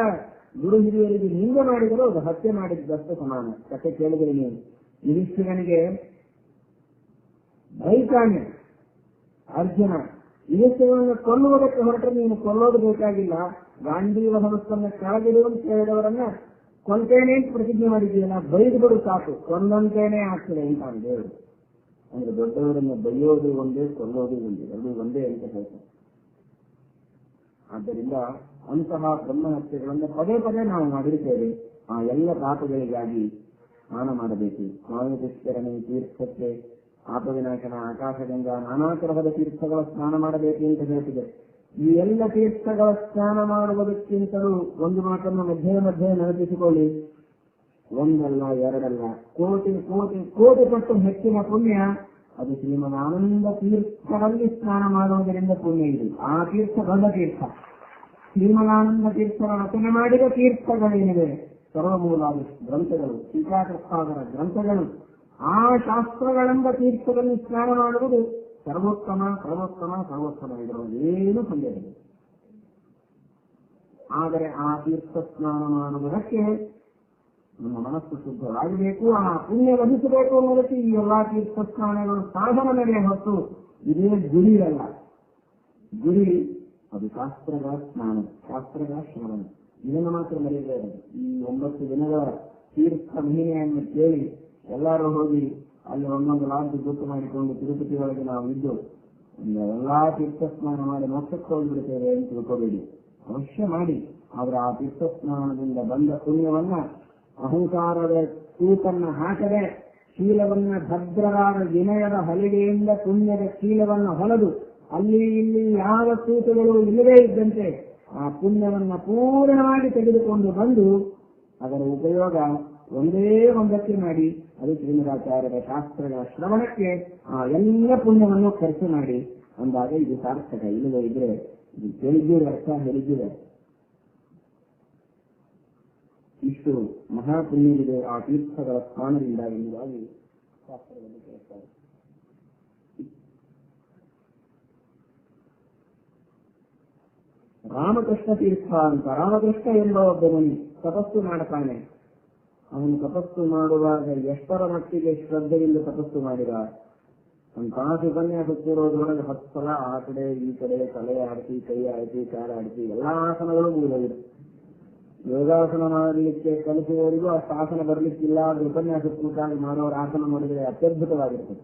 ಗುರು ಹಿರಿಯರಿಗೆ ನಿಂದೆ ಮಾಡಿದರೂ ಅದು ಹತ್ಯೆ ಮಾಡಿದ್ದಷ್ಟು ಸಮಾನ. ಕಥೆ ಕೇಳಿದರೆ ನೀವು ಯುಧಿಷ್ಠಿರನಿಗೆ ಬೈತಾನೆ ಅರ್ಜುನ, ಯುಧಿಷ್ಠಿರನನ್ನು ಕೊಲ್ಲುವುದಕ್ಕೆ ಹೊರಟರೆ ನೀನು ಕೊಲ್ಲೋದು ಬೇಕಾಗಿಲ್ಲ, ಗಾಂಧೀವ ಧನುಸ್ಸನ್ನು ಕೆಳಗಿಡು ಅಂತ ಹೇಳಿದವರನ್ನ ಕೊಂತೇನೆ ಅಂತ ಪ್ರತಿಜ್ಞೆ ಮಾಡಿದ್ದೀಯಲ್ಲ, ಬೈದು ಬಿಡು ಸಾಕು, ಕೊಂದಂತೇನೆ ಆಗ್ತದೆ ಅಂತ ದೇವರು. ಅಂದ್ರೆ ದೊಡ್ಡವರನ್ನು ಬೈಯೋದು ಒಂದೇ, ಕೊಲ್ಲೋದು ಒಂದೇ, ಎರಡು ಒಂದೇ ಅಂತ ಹೇಳ್ತಾರೆ. ಆದ್ದರಿಂದ ಅಂತಹ ಬ್ರಹ್ಮಹತ್ಯೆಗಳನ್ನು ಪದೇ ಪದೇ ನಾವು ಮಾಡಿರ್ತೇವೆ. ಆ ಎಲ್ಲ ಪಾಪಗಳಿಗಾಗಿ ಸ್ನಾನ ಮಾಡಬೇಕು. ಸ್ನಾನಪುಷ್ಕರಣೆ, ತೀರ್ಥಕ್ಕೆ, ಪಾಪವಿನಾಶನ, ಆಕಾಶಗಂಗಾ, ನಾನಾ ತರಹದ ತೀರ್ಥಗಳ ಸ್ನಾನ ಮಾಡಬೇಕು ಅಂತ ಹೇಳ್ತಿದೆ. ಈ ಎಲ್ಲ ತೀರ್ಥಗಳ ಸ್ನಾನ ಮಾಡುವುದಕ್ಕಿಂತಲೂ ಒಂದು ಮಾತನ್ನು ಮಧ್ಯೆ ಮಧ್ಯೆ ನೆನಪಿಸಿಕೊಳ್ಳಿ. ಒಂದಲ್ಲ, ಎರಡಲ್ಲ, ಕೋಟಿ ಕೋಟಿ ಕೋಟಿ ಪಟ್ಟು ಹೆಚ್ಚಿನ ಪುಣ್ಯ ಅದು ಶ್ರೀಮದಾನಂದ ತೀರ್ಥರಲ್ಲಿ ಸ್ನಾನ ಮಾಡುವುದರಿಂದ ಪುಣ್ಯ ಇದೆ. ಆ ತೀರ್ಥ ದೊಡ್ಡ ತೀರ್ಥ. ಶ್ರೀಮದಾನಂದ ತೀರ್ಥರ ರಚನೆ ಮಾಡಿದ ತೀರ್ಥಗಳೇನಿವೆ, ಸರ್ವಮೂಲಾದಿ ಗ್ರಂಥಗಳು, ಟೀಕಾಕೃತ್ಪಾದರ ಗ್ರಂಥಗಳು, ಆ ಶಾಸ್ತ್ರಗಳೆಂಬ ತೀರ್ಥದಲ್ಲಿ ಸ್ನಾನ ಮಾಡುವುದು ಸರ್ವೋತ್ತಮ ಸರ್ವೋತ್ತಮ ಸರ್ವೋತ್ತಮ. ಇದರಲ್ಲಿ ಏನು ಸಂದೇಹ ಇಲ್ಲ. ಆದರೆ ಆ ತೀರ್ಥ ಸ್ನಾನ ಮಾಡುವುದಕ್ಕೆ ನಮ್ಮ ಮನಸ್ಸು ಶುದ್ಧವಾಗಬೇಕು, ಆ ಪುಣ್ಯ ಲಭಿಸಬೇಕು ಅನ್ನೋದಕ್ಕೆ ಈ ಎಲ್ಲಾ ತೀರ್ಥ ಸ್ನಾನಗಳು ಸಾಧನ ನಡೆಯ ಹೊತ್ತು ಇದೇ ಗುರಿ ಅಲ್ಲ. ಗುರಿ ಅದು ಶಾಸ್ತ್ರಗಳ ಸ್ನಾನ, ಶಾಸ್ತ್ರಗಳ ಶ್ರವಣ. ಇದನ್ನು ಮಾತ್ರ ಮರೆಯಬೇಕು. ಈ 9 ದಿನಗಳ ತೀರ್ಥ ಮಹಿಮೆಯನ್ನು ಕೇಳಿ ಎಲ್ಲರೂ ಹೋಗಿ ಅಲ್ಲಿ ಒಂದೊಂದು ಲಾಡ್ಜ್ ಬುಕ್ ಮಾಡಿಕೊಂಡು ತಿರುಪತಿ ಒಳಗೆ ನಾವು ಇದ್ದು ಎಲ್ಲಾ ತೀರ್ಥ ಸ್ನಾನ ಮಾಡಿ ಮೋಕ್ಷಕ್ಕೆ ಹೋಗಿಬಿಡ್ತೇವೆ ಅಂತ ತಿಳ್ಕೋಬೇಡಿ. ಅವಶ್ಯ ಮಾಡಿ. ಆದ್ರೆ ಆ ತೀರ್ಥ ಸ್ನಾನದಿಂದ ಬಂದ ಪುಣ್ಯವನ್ನ ಅಹಂಕಾರದ ತೂಕನ್ನ ಹಾಕದೆ, ಶೀಲವನ್ನ ಭದ್ರವಾದ ವಿನಯದ ಹಲಿಗೆಯಿಂದ ಪುಣ್ಯದ ಶೀಲವನ್ನು ಹೊಲದು ಅಲ್ಲಿ ಇಲ್ಲಿ ಯಾವ ತೂಕಗಳು ಇಲ್ಲದೇ ಇದ್ದಂತೆ ಆ ಪುಣ್ಯವನ್ನ ಪೂರ್ಣವಾಗಿ ತೆಗೆದುಕೊಂಡು ಬಂದು ಅದರ ಉಪಯೋಗ ಒಂದೇ ಒಂದಕ್ಕೆ ಮಾಡಿ, ಅದು ಶ್ರೀಮದಾಚಾರ್ಯರ ಶಾಸ್ತ್ರಗಳ ಶ್ರವಣಕ್ಕೆ ಆ ಎಲ್ಲ ಪುಣ್ಯವನ್ನು ಖರ್ಚು ಮಾಡಿ ಅಂದಾಗ ಇದು ಸಾರ್ಥಕ. ಇಲ್ಲದೆ ಇದ್ರೆ ಇದು ಕೇಳಿದ್ದೀರಿ, ಅರ್ಥ ಹೇಳಿದ್ದೀರ. ಇಷ್ಟು ಮಹಾಪುಣ್ಯವಿದೆ ಆ ತೀರ್ಥಗಳ ಸ್ಥಾನದಿಂದ ಎಂಬುದಾಗಿ ಶಾಸ್ತ್ರದಲ್ಲಿ ಹೇಳ್ತಾರೆ. ರಾಮಕೃಷ್ಣ ತೀರ್ಥ ಅಂತ, ರಾಮಕೃಷ್ಣ ಎಂಬ ಒಬ್ಬ ಮುನಿ ತಪಸ್ಸು ಮಾಡ್ತಾನೆ. ಅವನು ತಪಸ್ಸು ಮಾಡುವಾಗ ಎಷ್ಟರ ಮಟ್ಟಿಗೆ ಶ್ರದ್ಧೆಯಿಂದ ತಪಸ್ಸು ಮಾಡಿದ. ಒಂದು ತಾಸು ಉಪನ್ಯಾಸ ಕೂರೋದ್ರೊಳಗೆ 10 ಸಲ ಆ ಕಡೆ ಈ ಕಡೆ ತಲೆ ಆಡಿಸಿ, ಕೈ ಆಡಿಸಿ, ಕಾಲ ಆಡಿಸಿ, ಎಲ್ಲಾ ಆಸನಗಳು ಮುಗಿದೋಗಿದೆ. ಯೋಗಾಸನ ಮಾಡಲಿಕ್ಕೆ ಕಲಿಸುವವರಿಗೂ ಅಷ್ಟು ಆಸನ ಬರಲಿಕ್ಕಿಲ್ಲ. ಅದು ಉಪನ್ಯಾಸ ಕೂತಾಗಿ ಮಾಡೋರ ಆಸನ ನೋಡಿದರೆ ಅತ್ಯದ್ಭುತವಾಗಿರ್ತದೆ.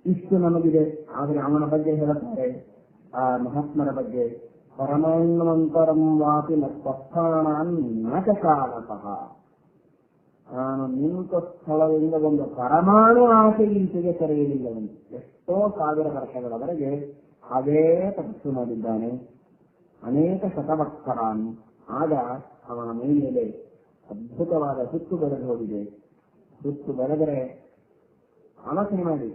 ಇಷ್ಟು ನಮಗಿದೆ. ಆದರೆ ಅವನ ಬಗ್ಗೆ ಹೇಳುತ್ತಾರೆ, ಆ ಮಹಾತ್ಮರ ಬಗ್ಗೆ, ಪರಮಾನ್ನವಂತರಂ ವಾಪಿ ನಕಾಲತಃ. ನಾನು ನಿಂತ ಸ್ಥಳದಿಂದ ಒಂದು ಪರಮಾಣು ಆಸೆ ಈಚೆಗೆ ತೆರೆಯಲಿಲ್ಲವನು. ಎಷ್ಟೋ ಸಾವಿರ ವರ್ಷಗಳವರೆಗೆ ಅದೇ ತಪಸ್ಸು ಮಾಡಿದ್ದಾನೆ, ಅನೇಕ ಶತವತ್ಸರಾನು. ಆಗ ಅವನ ಮೈ ಮೇಲೆ ಅದ್ಭುತವಾದ ಹುತ್ತು ಬೆಳೆದು ಹೋಗಿದೆ. ಹುತ್ತು ಬೆಳೆದರೆ ಆಲೋಚನೆ ಮಾಡಿ,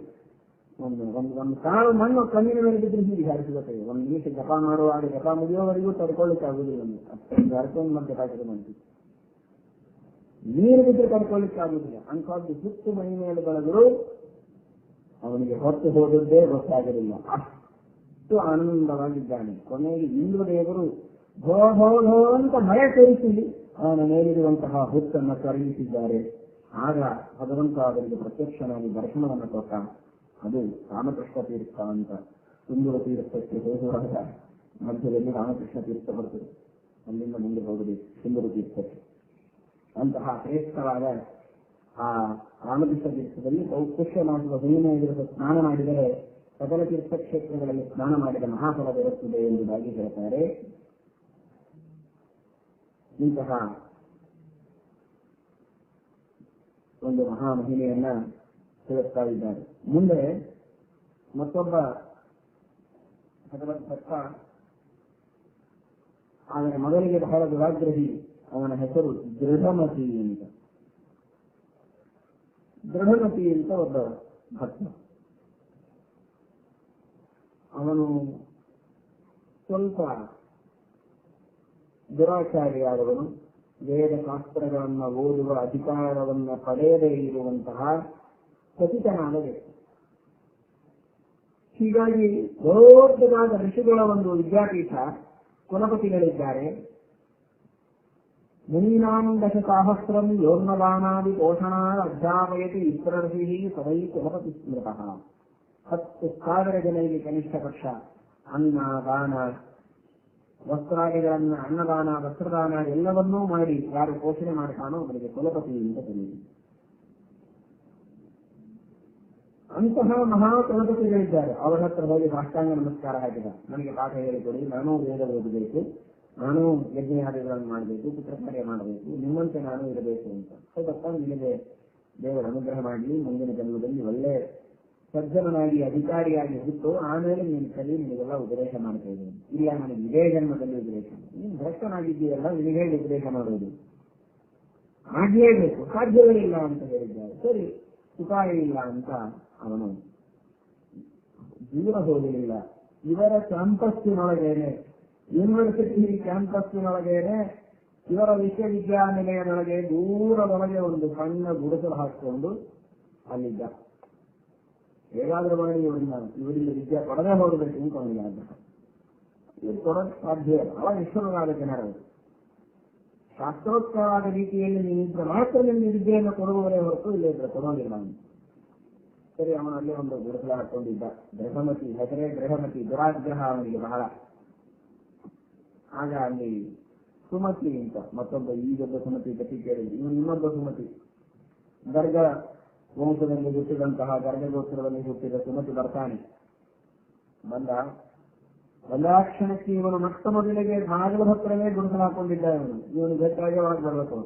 ಒಂದು ಕಾಳು ಮಣ್ಣು ಕಣ್ಣಿನ ಮೇಲೆ ಬಿದ್ದರೆ ಹೀಗೆ ಹಾರಿಸುತ್ತದೆ. ಒಂದು ನಿಮಿಷ ಜಪ ಮಾಡುವಾಗ ಜಪ ಮುಗಿಯೋವರೆಗೂ ತಡ್ಕೊಳ್ಳಿಕ್ಕೆ ಆಗುವುದಿಲ್ಲ. ಅಷ್ಟೊಂದು ಅರ್ಥವನ್ನು ಮತ್ತೆ ಜಪ ಮಾಡ್ತೀವಿ. ನೀರು ಬಿದ್ದರೆ ತಡ್ಕೊಳ್ಳಿಕ್ಕೆ ಆಗುವುದಿಲ್ಲ. ಅಂಥದ್ದು ಹುತ್ತು ಮೈ ಮೇಲೆ ಬೆಳೆದರೂ ಅವನಿಗೆ ಹೊತ್ತು ಹೋದದ್ದೇ ಗೊತ್ತಾಗಲಿಲ್ಲ. ಅಷ್ಟು ಆನಂದವಾಗಿದ್ದಾನೆ. ಕೊನೆಗೆ ಇಂದ್ರ ದೇವರು ಧೋ ಧೋ ಧೋ ಅಂತ ಮಳೆ ಸುರಿಸಿ ಅವನ ಮೇಲಿರುವಂತಹ ಹುತ್ತನ್ನು ಕರಗಿಸಿದ್ದಾರೆ. ಆಗ ಭಗವಂತ ಅವರಿಗೆ ಪ್ರತ್ಯಕ್ಷನಾಗಿ ದರ್ಶನವನ್ನು ಕೊಟ್ಟ. ಅದು ರಾಮಕೃಷ್ಣ ತೀರ್ಥ ಅಂತ. ಸುಂದರ ತೀರ್ಥಕ್ಕೆ ಹೋಗುವಾಗ ಮಧ್ಯದಲ್ಲಿ ರಾಮಕೃಷ್ಣ ತೀರ್ಥ ಬರ್ತದೆ, ಅಲ್ಲಿಂದ ಮುಂದೆ ಹೋಗಬೇಕು ಸುಂದರ ತೀರ್ಥಕ್ಕೆ. ಅಂತಹ ಶ್ರೇಷ್ಠವಾದ ಆ ರಾಮಕೃಷ್ಣ ತೀರ್ಥದಲ್ಲಿ ಪುಷ್ಯ ಮಾಸದ ಹುಣ್ಣಿಮೆಯ ಸ್ನಾನ ಮಾಡಿದರೆ ಸಕಲ ತೀರ್ಥಕ್ಷೇತ್ರಗಳಲ್ಲಿ ಸ್ನಾನ ಮಾಡಿದ ಮಹಾಫಲ ಬರುತ್ತದೆ ಎಂಬುದಾಗಿ ಹೇಳ್ತಾರೆ. ಇಂತಹ ಒಂದು ಮಹಾಮಹಿಮೆಯನ್ನ ತಿಳಿಸ್ತಾ ಇದ್ದಾರೆ. ಮುಂದೆ ಮತ್ತೊಬ್ಬ ಭಗವದ್ ಭಕ್ತ, ಆದರೆ ಮೊದಲಿಗೆ ಬಹಳ ದುರಾಗ್ರಹಿ. ಅವನ ಹೆಸರು ದೃಢಮತಿ ಅಂತ. ದೃಢಮತಿ ಅಂತ ಒಬ್ಬ ಭಕ್ತ. ಅವನು ಸ್ವಲ್ಪ ದುರಾಚಾರಿಯಾದವನು. ವೇದ ಶಾಸ್ತ್ರಗಳನ್ನು ಓದುವ ಅಧಿಕಾರವನ್ನು ಪಡೆಯದೇ ಇರುವಂತಹ ಪತಿತನಾದ ವ್ಯಕ್ತಿ. ಹೀಗಾಗಿ ದೊಡ್ಡದಾದ ಋಷಿಗಳ ಒಂದು ವಿದ್ಯಾಪೀಠ, ಕುಲಪತಿಗಳಿದ್ದಾರೆ. ಮುನೀನಾಂ ದಶಸಾಹಸ್ರಂ ಯೋರ್ನದಾನಾದಿ ಪೋಷಣಾಯ ಅಧ್ಯಾಪಯತಿ ವಿಪ್ರರ್ಷಿ ಸದೈ ಕುಲಪತಿ ಸ್ಮೃತಃ. 10,000 ಜನರಿಗೆ ಕನಿಷ್ಠ ಪಕ್ಷ ಅನ್ನ ದಾನ ವಸ್ತ್ರಾದಿಗಳನ್ನ ಅನ್ನದಾನ ವಸ್ತ್ರದಾನ ಎಲ್ಲವನ್ನೂ ಮಾಡಿ ಯಾರು ಪೋಷಣೆ ಮಾಡ್ತಾನೋ ಅವರಿಗೆ ಕುಲಪತಿ ಅಂತ ತಿಳಿಯಿರಿ. ಅಂತಹ ಮಹಾ ಕುಲಪತಿಗಳಿದ್ದಾರೆ. ಅವರ ಹತ್ರ ಹೋಗಿ ಸಾಷ್ಟಾಂಗ ನಮಸ್ಕಾರ ಹಾಕಿದ, ನನಗೆ ಪಾಠ ಹೇಳಿಕೊಡಿ, ನಾನೂ ವೇದ ಓದಬೇಕು, ನಾನೂ ಯಜ್ಞಾದಿಗಳನ್ನು ಮಾಡಬೇಕು, ಚಿತ್ರಕಾರ್ಯ ಮಾಡಬೇಕು, ನಿಮ್ಮಂತೆ ನಾನು ಇರಬೇಕು ಅಂತ. ಹೌದಪ್ಪ, ನಿನಗೆ ದೇವರ ಅನುಗ್ರಹ ಮಾಡಲಿ, ಮುಂದಿನ ಜನ್ಮದಲ್ಲಿ ಒಳ್ಳೆ ಸಜ್ಜನನಾಗಿ ಅಧಿಕಾರಿಯಾಗಿ ಹುಟ್ಟು ಆಮೇಲೆ ನೀನು ಕಲಿ, ನಿನಗೆಲ್ಲ ಉಪದೇಶ ಮಾಡ್ತಾ ಇದ್ದೀನಿ. ಇಲ್ಲ, ನನಗೆ ಇದೇ ಜನ್ಮದಲ್ಲಿ ಉಪದೇಶ, ನೀನು ಭ್ರಷ್ಟನಾಗಿದ್ದೀಯಲ್ಲ, ನಿನಗೆ ಉಪದೇಶ ಮಾಡೋದು ಆಗಲೇಬೇಕು, ಸಾಧ್ಯಗಳಿಲ್ಲ ಅಂತ ಹೇಳಿದ್ದಾರೆ. ಸರಿ, ಉಪಾಯ ಇಲ್ಲ ಅಂತ ಅವನು ದೂರ ಹೋಗಲಿಲ್ಲ. ಇವರ ಕ್ಯಾಂಪಸ್ಸಿನೊಳಗೇನೆ, ಯೂನಿವರ್ಸಿಟಿ ಕ್ಯಾಂಪಸ್ಸಿನೊಳಗೇನೆ, ಇವರ ವಿಶ್ವವಿದ್ಯಾನಿಲಯದೊಳಗೆ ದೂರದೊಳಗೆ ಒಂದು ಸಣ್ಣ ಗುಡಿಸಲು ಹಾಕಿಕೊಂಡು ಅಲ್ಲಿದ್ದ. ಹೇಗಾದ್ರೂ ಮಾಡಿ ಇವರಿಂದ ವಿದ್ಯೆ ಪಡೆದೇ ಹೋಗಬೇಕು ಅಂತ ಅವನಿಗೆ ಆದ. ಇವರು ಕೊಡೋದು ಸಾಧ್ಯ, ಬಹಳ ವಿಶ್ವವಾದ ಜನರು. ಶಾಸ್ತ್ರೋಕ್ತವಾದ ರೀತಿಯಲ್ಲಿ ನೀವಿದ್ರೆ ಮಾತ್ರ ನಿಮಗೆ ವಿದ್ಯೆಯನ್ನು ಕೊಡುವವರೇ ಹೊರತು ಇಲ್ಲಿದ್ರೆ ಕೊಡೋದಿಲ್ಲ ಅವನು. ಸರಿ, ಅವನಲ್ಲಿ ಒಂದು ಗುರುಕುಲ ಹಾಕೊಂಡಿದ್ದ. ಗೃಹಮತಿ, ಹೆಸರೇ ಗೃಹಮತಿ, ದುರಾಗ್ರಹ ಅವನಿಗೆ ಬಹಳ. ಆಗ ಅಲ್ಲಿ ಸುಮತಿ ಅಂತ ಮತ್ತೊಬ್ಬ, ಈಗೊಬ್ಬ ಸುಮತಿ ಗತಿ ಕೇಳಿದ್ರು, ಇವನು ಇನ್ನೊಬ್ಬ ಸುಮತಿ, ಗರ್ಗ ವಂಶದಲ್ಲಿ ಹುಟ್ಟಿದಂತಹ ಗರ್ಗಗೋತ್ರದಲ್ಲಿ ಹುಟ್ಟಿದ ಸುಮತಿ ಬರ್ತಾನೆ. ಬಂದಾಕ್ಷಣಕ್ಕೆ ಇವನು ಮೊಟ್ಟ ಮೊದಲಿಗೆ ಭಾಗದ ಹತ್ರವೇ ಗುರುಕುಲ ಹಾಕೊಂಡಿದ್ದ. ಇವನು ಬೇಕಾಗಿ ಒಳಗೆ ಬರಬೇಕು.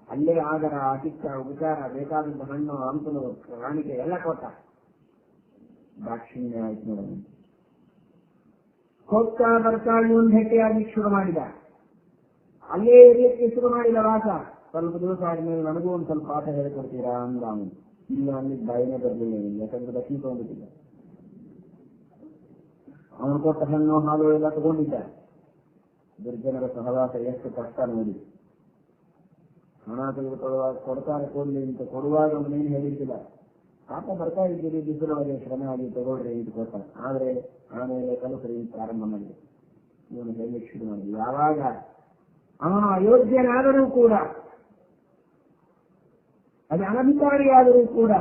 ಅಲ್ಲೇ ಆಗರ ಆತಿಥ್ಯ ಉಪಚಾರ ಬೇಕಾದಂತ ಹಣ್ಣು ಹಂಪಲು ಕಾಣಿಕೆ ಎಲ್ಲ ಕೊಟ್ಟ. ದಾಕ್ಷಿಣ್ಯ ಆಯ್ತು ನೋಡೋಣ. ಹೋಗ್ತಾ ಬರ್ತಾ ಇವನು ಭೇಟಿಯಾಗಿ ಶುರು ಮಾಡಿದ. ಅಲ್ಲೇ ಇರಲಿಕ್ಕೆ ಶುರು ಮಾಡಿದ ವಾಸ. ಸ್ವಲ್ಪ ದಿವಸ ಆದ್ಮೇಲೆ ನನಗೂ ಒಂದು ಸ್ವಲ್ಪ ಪಾಠ ಹೇಳಿಕೊಡ್ತೀರಾ ಅಂದ ಅವನು. ಇಲ್ಲ ಅಂದಿದ್ದ ಬಾಯಿನೇ ಬರಲಿಲ್ಲ, ಯಾಕಂದ್ರೆ ದಕ್ಷಿಣ ತಗೊಂಡಿದ್ದ. ಅವನು ಕೊಟ್ಟ ಹಣ್ಣು ಹಾಲು ಎಲ್ಲ ತಗೊಂಡಿದ್ದ. ದುರ್ಜನರ ಸಹವಾಸ ಎಷ್ಟು ಕಷ್ಟ ನೋಡಿ. ಹಣ ತೆಗೆದುಕೊಳ್ಳುವಾಗ ಕೊಡ್ತಾರೆ ಕೊಡ್ಲಿ ಅಂತ ಕೊಡುವಾಗ ಅವನೇನು ಹೇಳಿದ್ದಿಲ್ಲ. ಪಾಪ ಬರ್ತಾ ಇದ್ದೀರಿ, ಬಿಸಿಲೊಳಗೆ ಶ್ರಮೆ ಆಗಿ ತಗೊಳ್ರಿ ಅಂತ ಕೊಟ್ಟ. ಆದ್ರೆ ಆಮೇಲೆ ಕಲಸರಿ ಪ್ರಾರಂಭ ಮಾಡಿದೆ. ಇವನು ಹೇಳಲಿಕ್ಕೆ ಶುರು ಮಾಡಿದ್ವಿ. ಯಾವಾಗ ಅವನು ಅಯೋಗ್ಯನಾದರೂ ಕೂಡ, ಅದು ಅನಧಿಕಾರಿಯಾದರೂ ಕೂಡ,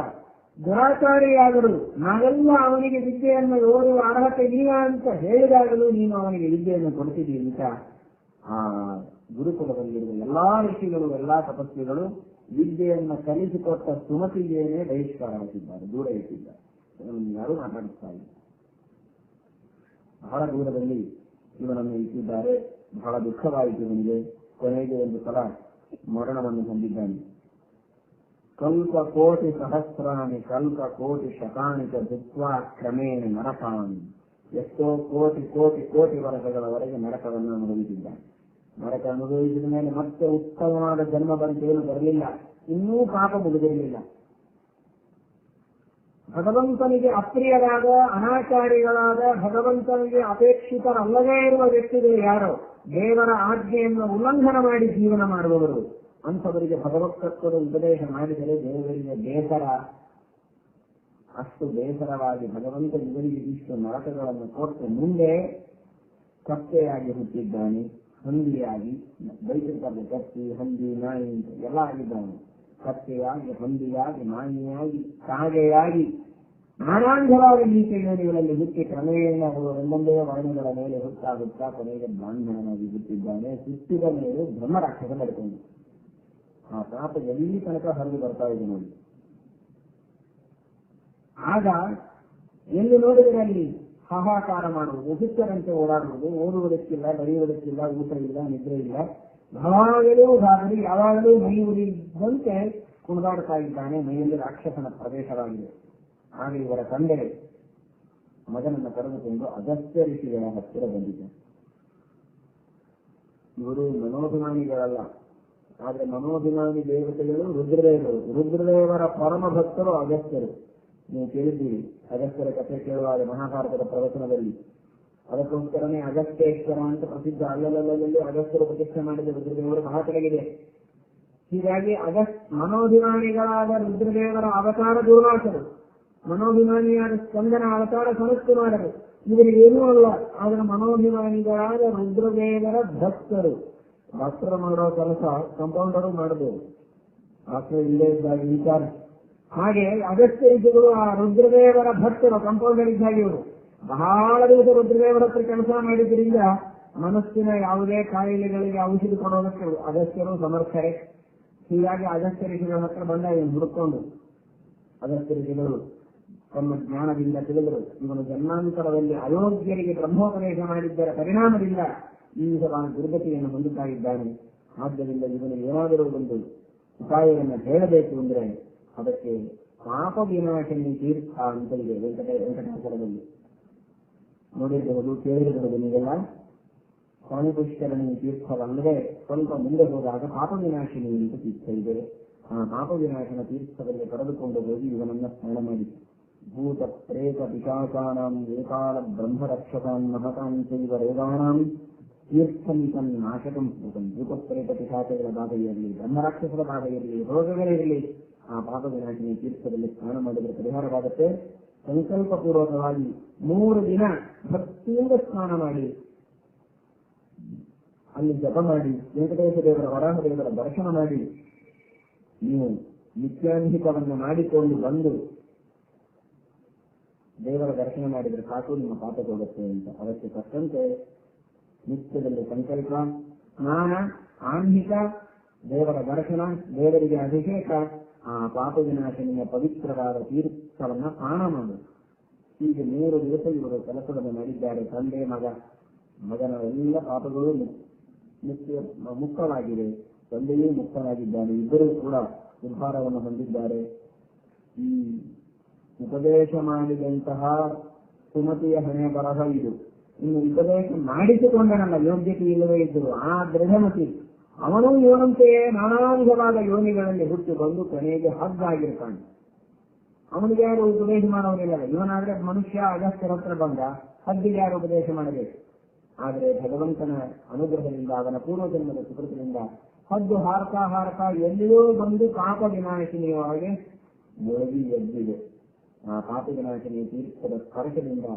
ದುರಾಚಾರಿಯಾದರೂ, ನಾವೆಲ್ಲ ಅವನಿಗೆ ವಿದ್ಯೆಯನ್ನು ಓದುವ ಅರ್ಹತೆ ಇಲ್ಲ ಅಂತ ಹೇಳಿದಾಗಲೂ ನೀನು ಅವನಿಗೆ ವಿದ್ಯೆಯನ್ನು ಕೊಡ್ತಿದ್ದೀವಿ ಅಂತ ಆ ಗುರುಕುಲದಲ್ಲಿರುವ ಎಲ್ಲಾ ಋಷಿಗಳು, ಎಲ್ಲಾ ತಪಸ್ವಿಗಳು ವಿದ್ಯೆಯನ್ನು ಕಲಿಸಿಕೊಟ್ಟ ಸುಮತಿಗೇನೆ ಬಹಿಷ್ಕಾರ ಹಾಕಿದ್ದಾರೆ, ದೂರ ಇಟ್ಟಿದ್ದಾರೆ. ಯಾರೂ ಮಾತಾಡಿಸ್ತಾ ಇಲ್ಲ. ಬಹಳ ದೂರದಲ್ಲಿ ಇವನನ್ನು ಇಟ್ಟಿದ್ದಾರೆ. ಬಹಳ ದುಃಖವಾಯಿತು ಇವನಿಗೆ. ಕೊನೆಗೆ ಒಂದು ಸಲ ಮರಣವನ್ನು ಹೊಂದಿದ್ದಾನೆ. ಕಲ್ಪ ಕೋಟಿ ಸಹಸ್ರಾಣಿ ಕಲ್ಪ ಕೋಟಿ ಶತಾಣಿಕ ದುತ್ವಾ ಕ್ರಮೇಣ ನರಕಾಣಿ. ಎಷ್ಟೋ ಕೋಟಿ ಕೋಟಿ ಕೋಟಿ ವರ್ಷಗಳವರೆಗೆ ನರಕವನ್ನು ಅನುಭವಿಸಿದ್ದಾನೆ. ನರಕ ಅನುಭವಿಸಿದ ಮೇಲೆ ಮತ್ತೆ ಉತ್ತಮವಾದ ಜನ್ಮ ಬಂತೇನು ಬರಲಿಲ್ಲ. ಇನ್ನೂ ಪಾಪ ಮುಗಿದಿರಲಿಲ್ಲ. ಭಗವಂತನಿಗೆ ಅಪ್ರಿಯರಾದ, ಅನಾಚಾರಿಗಳಾದ, ಭಗವಂತನಿಗೆ ಅಪೇಕ್ಷಿತರಲ್ಲದೇ ಇರುವ ವ್ಯಕ್ತಿಗಳು ಯಾರೋ, ದೇವರ ಆಜ್ಞೆಯನ್ನು ಉಲ್ಲಂಘನ ಮಾಡಿ ಜೀವನ ಮಾಡುವವರು, ಅಂಥವರಿಗೆ ಭಗವತ್ತತ್ವದ ಉಪದೇಶ ಮಾಡಿದರೆ ದೇವರಿಗೆ ಬೇಸರ. ಅಷ್ಟು ಬೇಸರವಾಗಿ ಭಗವಂತ ಇವರಿಗೆ ಇಷ್ಟು ನರಕಗಳನ್ನು ಕೊಟ್ಟು ಮುಂದೆ ಕಪ್ಪೆಯಾಗಿ ಹುಟ್ಟಿದ್ದಾನೆ, ಹಂದಿಯಾಗಿ, ಬೈತಿರ್ತಾರೆ ಕಪ್ಪಿ, ಹಂದಿ, ನಾಯಿ ಅಂತ ಎಲ್ಲ ಆಗಿದ್ದಾನೆ. ಕಪ್ಪೆಯಾಗಿ, ಹಂದಿಯಾಗಿ, ನಾಯಿಯಾಗಿ, ಕಾಗೆಯಾಗಿ, ನಾನಾಂಧವಾದ ನೀತಿ ಯೋನಿಗಳಲ್ಲಿ ಹುಟ್ಟಿ ಕ್ರಮೇಣ ಒಂದೊಂದೇ ವರ್ಣಗಳ ಮೇಲೆ ಹುಟ್ಟಾಗುತ್ತಾ ಕೊನೆಗೆ ಬ್ರಾಹ್ಮಣನಾಗಿ ಹುಟ್ಟಿದ್ದಾನೆ. ಹುಟ್ಟಿದ ಮೇಲೆ ಬ್ರಹ್ಮರಾಕ್ಷಸ ನಡ್ಕೊಂಡು ಆ ಪಾಪ ಎಲ್ಲಿ ತನಕ ಹರಿದು ಬರ್ತಾ ಇದೆ ನೋಡಿ. ಆಗ ಎಲ್ಲಿ ನೋಡಿದರೆ ಅಲ್ಲಿ ಹಾಹಾಕಾರ ಮಾಡುವುದು, ಹುಚ್ಚರಂತೆ ಓಡಾಡುವುದು, ಓದುವುದಕ್ಕಿಲ್ಲ, ಬರೆಯುವುದಕ್ಕಿಲ್ಲ, ಊಟ ಇಲ್ಲ, ನಿದ್ರೆ ಇಲ್ಲ, ಯಾವಾಗಲೂ ಗಾಬರಿ, ಯಾವಾಗಲೂ ಮೈ ಉರಿದಂತೆ ಕುಣಿದಾಡ್ತಾ ಇದ್ದಾನೆ. ಮೈಯಲ್ಲಿ ರಾಕ್ಷಸನ ಪ್ರವೇಶವಾಗಿದೆ. ಆಗ ಇವರ ತಂದೆ ಮಗನನ್ನು ಕರೆದುಕೊಂಡು ಅಗಸ್ತ್ಯ ಋಷಿಗಳ ಹತ್ತಿರ ಬಂದಿದ್ದ. ಇವರು ಮನೋಭಿಮಾನಿಗಳಲ್ಲ, ಆದ್ರೆ ಮನೋಭಿಮಾನಿ ದೇವತೆಗಳು ರುದ್ರದೇವರು. ರುದ್ರದೇವರ ಪರಮ ಭಕ್ತರು ಅಗಸ್ತ್ಯರು. ನೀವು ಕೇಳಿದ್ದೀರಿ ಅಗಸ್ತ್ಯರ ಕಥೆ ಕೇಳುವಾಗ ಮಹಾಭಾರತದ ಪ್ರವಚನದಲ್ಲಿ. ಅದಕ್ಕೋಸ್ಕರನೇ ಅಗಸ್ತ್ಯೇಶ್ವರ ಅಂತ ಪ್ರಸಿದ್ಧ. ಅಲ್ಲಲ್ಲಿ ಅಗಸ್ತ್ಯರು ಪ್ರತಿಷ್ಠೆ ಮಾಡಿದ ರುದ್ರದೇವರು ಬಹಳ ಕೆಳಗಿದೆ. ಹೀಗಾಗಿ ಮನೋಭಿಮಾನಿಗಳಾದ ರುದ್ರದೇವರ ಅವತಾರ ದುರ್ವಾಸರು, ಮನೋಭಿಮಾನಿಯಾದ ಸ್ಕಂದನ ಅವತಾರ ಸನತ್ಕುಮಾರರು. ಇವರಿಗೇನೂ ಅಲ್ಲ, ಆದರೆ ಮನೋಭಿಮಾನಿಗಳಾದ ರುದ್ರದೇವರ ಭಕ್ತರು. ಡಾಕ್ಟರ್ ಮಾಡೋ ಕೆಲಸ ಕಂಪೌಂಡರು ಮಾಡಬಹುದು, ಡಾಕ್ಟರ್ ಇಲ್ಲೇ ಇದ್ದಾಗ ವಿಚಾರ. ಹಾಗೆ ಅಗಸ್ತ್ಯ ಋಷಿಗಳು ಆ ರುದ್ರದೇವರ ಭಕ್ತರು, ಕಂಪೌಂಡರ್ ಇದ್ದಾಗ ಇವರು ಬಹಳ ದಿವಸ ರುದ್ರದೇವರ ಹತ್ರ ಕೆಲಸ ಮಾಡಿದ್ರಿಂದ ಮನಸ್ಸಿನ ಯಾವುದೇ ಕಾಯಿಲೆಗಳಿಗೆ ಔಷಧಿ ಕೊಡೋದಕ್ಕೆ ಅಗಸ್ತ್ಯರು ಸಮರ್ಥರೇ. ಹೀಗಾಗಿ ಅಗಸ್ತ್ಯ ಋಷಿಗಳ ಹತ್ರ ಬಂದ ಇವನು ಹುಡುಕೊಂಡು ಅಗಸ್ತ್ಯ ಋಷಿಗಳು ತಮ್ಮ ಜ್ಞಾನದಿಂದ ತಿಳಿದರು, ಇವನು ಜನ್ಮಾಂತರದಲ್ಲಿ ಅಯೋಗ್ಯರಿಗೆ ಬ್ರಹ್ಮೋಪದೇಶ ಮಾಡಿದ್ದರ ಪರಿಣಾಮದಿಂದ ಈ ವಿಧವಾದ ದುರ್ಗತಿಯನ್ನು ಹೊಂದುತ್ತಾ ಇದ್ದಾನೆ. ಆದ್ದರಿಂದ ಇವನು ಏನಾದರೂ ಒಂದು ಉಪಾಯವನ್ನು ಹೇಳಬೇಕು ಅಂದ್ರೆ ಅದಕ್ಕೆ ಪಾಪ ವಿನಾಶಿನಿ ತೀರ್ಥ ಅಂತ ಇದೆ ವೆಂಕಟಾಚಲದಲ್ಲಿ. ನೋಡಿರಬಹುದು, ಕೇಳಿರಬಹುದು ನೀವೆಲ್ಲ. ಸ್ವಾಮಿ ಪುಷ್ಕರಣಿ ತೀರ್ಥವಲ್ಲದೆ ಸ್ವಲ್ಪ ಮುಂದೆ ಹೋದಾಗ ಪಾಪ ವಿನಾಶಿನಿ ಅಂತ ತೀರ್ಥ ಇದೆ. ಆ ಪಾಪ ವಿನಾಶನ ತೀರ್ಥದಲ್ಲಿ ಪಡೆದುಕೊಂಡು ಹೋಗಿ ಇವನನ್ನ ಸ್ನಾನ ಮಾಡಿ ಭೂತ ಪ್ರೇತ ಪಿಶಾಚಾನಾಂ ಏಕಾಲ ಬ್ರಹ್ಮರಕ್ಷಕಾನ್ ಮಹತಾಂಚೈವ ರೋಗಾಣಾಂ ತೀರ್ಥಂ ನಾಶಕಂ ಭೂತಂ. ಭೂತ ಪ್ರೇತ ಪಿಶಾಚಗಳ ಬಾಧ ಇರಲಿ, ಬ್ರಹ್ಮರಾಕ್ಷಸರ ಬಾಧ ಇರಲಿ, ರೋಗಗಳಿರಲಿ, ಆ ಪಾಪ ವಿನಾಶಿನಿ ತೀರ್ಥದಲ್ಲಿ ಸ್ನಾನ ಮಾಡಿದರೆ ಪರಿಹಾರವಾಗುತ್ತೆ. ಸಂಕಲ್ಪ ಪೂರ್ವಕವಾಗಿ 3 ದಿನ ಭಕ್ತಿಯಿಂದ ಸ್ನಾನ ಮಾಡಿ ಅಲ್ಲಿ ಜಪ ಮಾಡಿ ವೆಂಕಟೇಶ ದೇವರ ವರಾಹ ದೇವರ ದರ್ಶನ ಮಾಡಿ ನೀವು ನಿತ್ಯಾನ್ಹಿತವನ್ನು ಮಾಡಿಕೊಂಡು ಬಂದು ದೇವರ ದರ್ಶನ ಮಾಡಿದರೆ ಸಾಕು, ನಿಮ್ಮ ಪಾಪ ಹೋಗುತ್ತೆ ಅಂತ. ಅದಕ್ಕೆ ತಕ್ಕಂತೆ ನಿತ್ಯದಲ್ಲಿ ಸಂಕಲ್ಪ, ಸ್ನಾನ, ಆನ್ಹಿಕ, ದೇವರ ದರ್ಶನ, ದೇವರಿಗೆ ಅಭಿಷೇಕ, ಆ ಪಾಪ ವಿನಾಶನಿಯ ಪವಿತ್ರವಾದ ತೀರ್ಥವನ್ನ ಪಾನ ಮಾಡು. ಹೀಗೆ 3 ದಿವಸ ಇವರು ಕೆಲಸವನ್ನು ಮಾಡಿದ್ದಾರೆ. ತಂದೆ ಮಗ, ಮಗನ ಎಲ್ಲ ಪಾಪಗಳು ನಿತ್ಯ ಮುಕ್ತವಾಗಿವೆ, ತಂದೆಯೂ ಮುಕ್ತವಾಗಿದ್ದಾನೆ. ಇಬ್ಬರೂ ಕೂಡ ಉದ್ಧಾರವನ್ನು ಹೊಂದಿದ್ದಾರೆ. ಈ ಉಪದೇಶ ಮಾಡಿದಂತಹ ಸುಮತಿಯ ಹಣೆ ಬರಹ ಇದು. ಇನ್ನು ಉಪದೇಶ ಮಾಡಿಸಿಕೊಂಡನಲ್ಲ, ಯೋಗ್ಯತೆ ಇಲ್ಲವೇ ಇದ್ದರು ಆ ದೃಢಮತಿ, ಅವನು ಇವನಂತೆಯೇ ನಾನಾ ವಿಧವಾದ ಯೋನಿಗಳಲ್ಲಿ ಹುಟ್ಟು ಬಂದು ಕೊನೆಗೆ ಹಗ್ಗಾಗಿರ್ತಾನೆ. ಅವನಿಗೆ ಯಾರು ಉಪದೇಶ ಮಾಡೋನಿಲ್ಲ. ಇವನಾದ್ರೆ ಮನುಷ್ಯ ಅಗಸ್ತ್ಯರ ಹತ್ರ ಬಂದ, ಹದ್ದಿಗೆ ಯಾರು ಉಪದೇಶ ಮಾಡಬೇಕು? ಆದರೆ ಭಗವಂತನ ಅನುಗ್ರಹದಿಂದ, ಅವನ ಪೂರ್ವಜನ್ಮದ ಸುಕೃತದಿಂದ ಹದ್ದು ಹಾರತಾ ಎಲ್ಲಿಯೂ ಬಂದು ಪಾಪ ವಿನಾಶಿನಿಯೊಳಗೆ ಮುಳುಗಿ ಎದ್ದಿದೆ. ಆ ಪಾಪ ವಿನಾಶಿನಿಯ ತೀರ್ಥದ ಸ್ಪರ್ಶದಿಂದ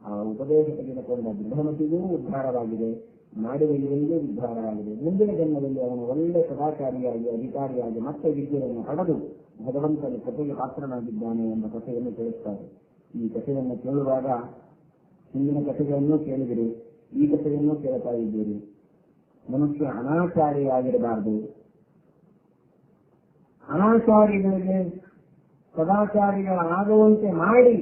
ಆ ಉಪದೇಶ ತೆಗೆದುಕೊಂಡ ದೃಢಮತಿಗೂ ಉದ್ಧಾರವಾಗಿದೆ, ನಾಡಿನ ಇವರಿಗೂ ಉದ್ಧಾರವಾಗಿದೆ. ಮುಂದಿನ ಜನ್ಮದಲ್ಲಿ ಅವನು ಒಳ್ಳೆ ಸದಾಚಾರಿಯಾಗಿ ಅಧಿಕಾರಿಯಾಗಿ ಮತ್ತೆ ವಿದ್ಯೆಯನ್ನು ಪಡೆದು ಭಗವಂತನ ಕಥೆಗೆ ಪಾತ್ರನಾಗಿದ್ದಾನೆ ಎಂಬ ಕಥೆಯನ್ನು ಕೇಳುತ್ತಾರೆ. ಈ ಕಥೆಯನ್ನು ಕೇಳುವಾಗ ಹಿಂದಿನ ಕಥೆಗಳನ್ನು ಕೇಳಿದಿರಿ, ಈ ಕಥೆಯನ್ನು ಕೇಳ್ತಾ ಇದ್ದೀರಿ. ಮನುಷ್ಯ ಅನಾಚಾರಿಯಾಗಿರಬಾರದು. ಅನಾಚಾರಿಗಳಿಗೆ ಸದಾಚಾರಿಗಳಾಗುವಂತೆ ಮಾಡಿ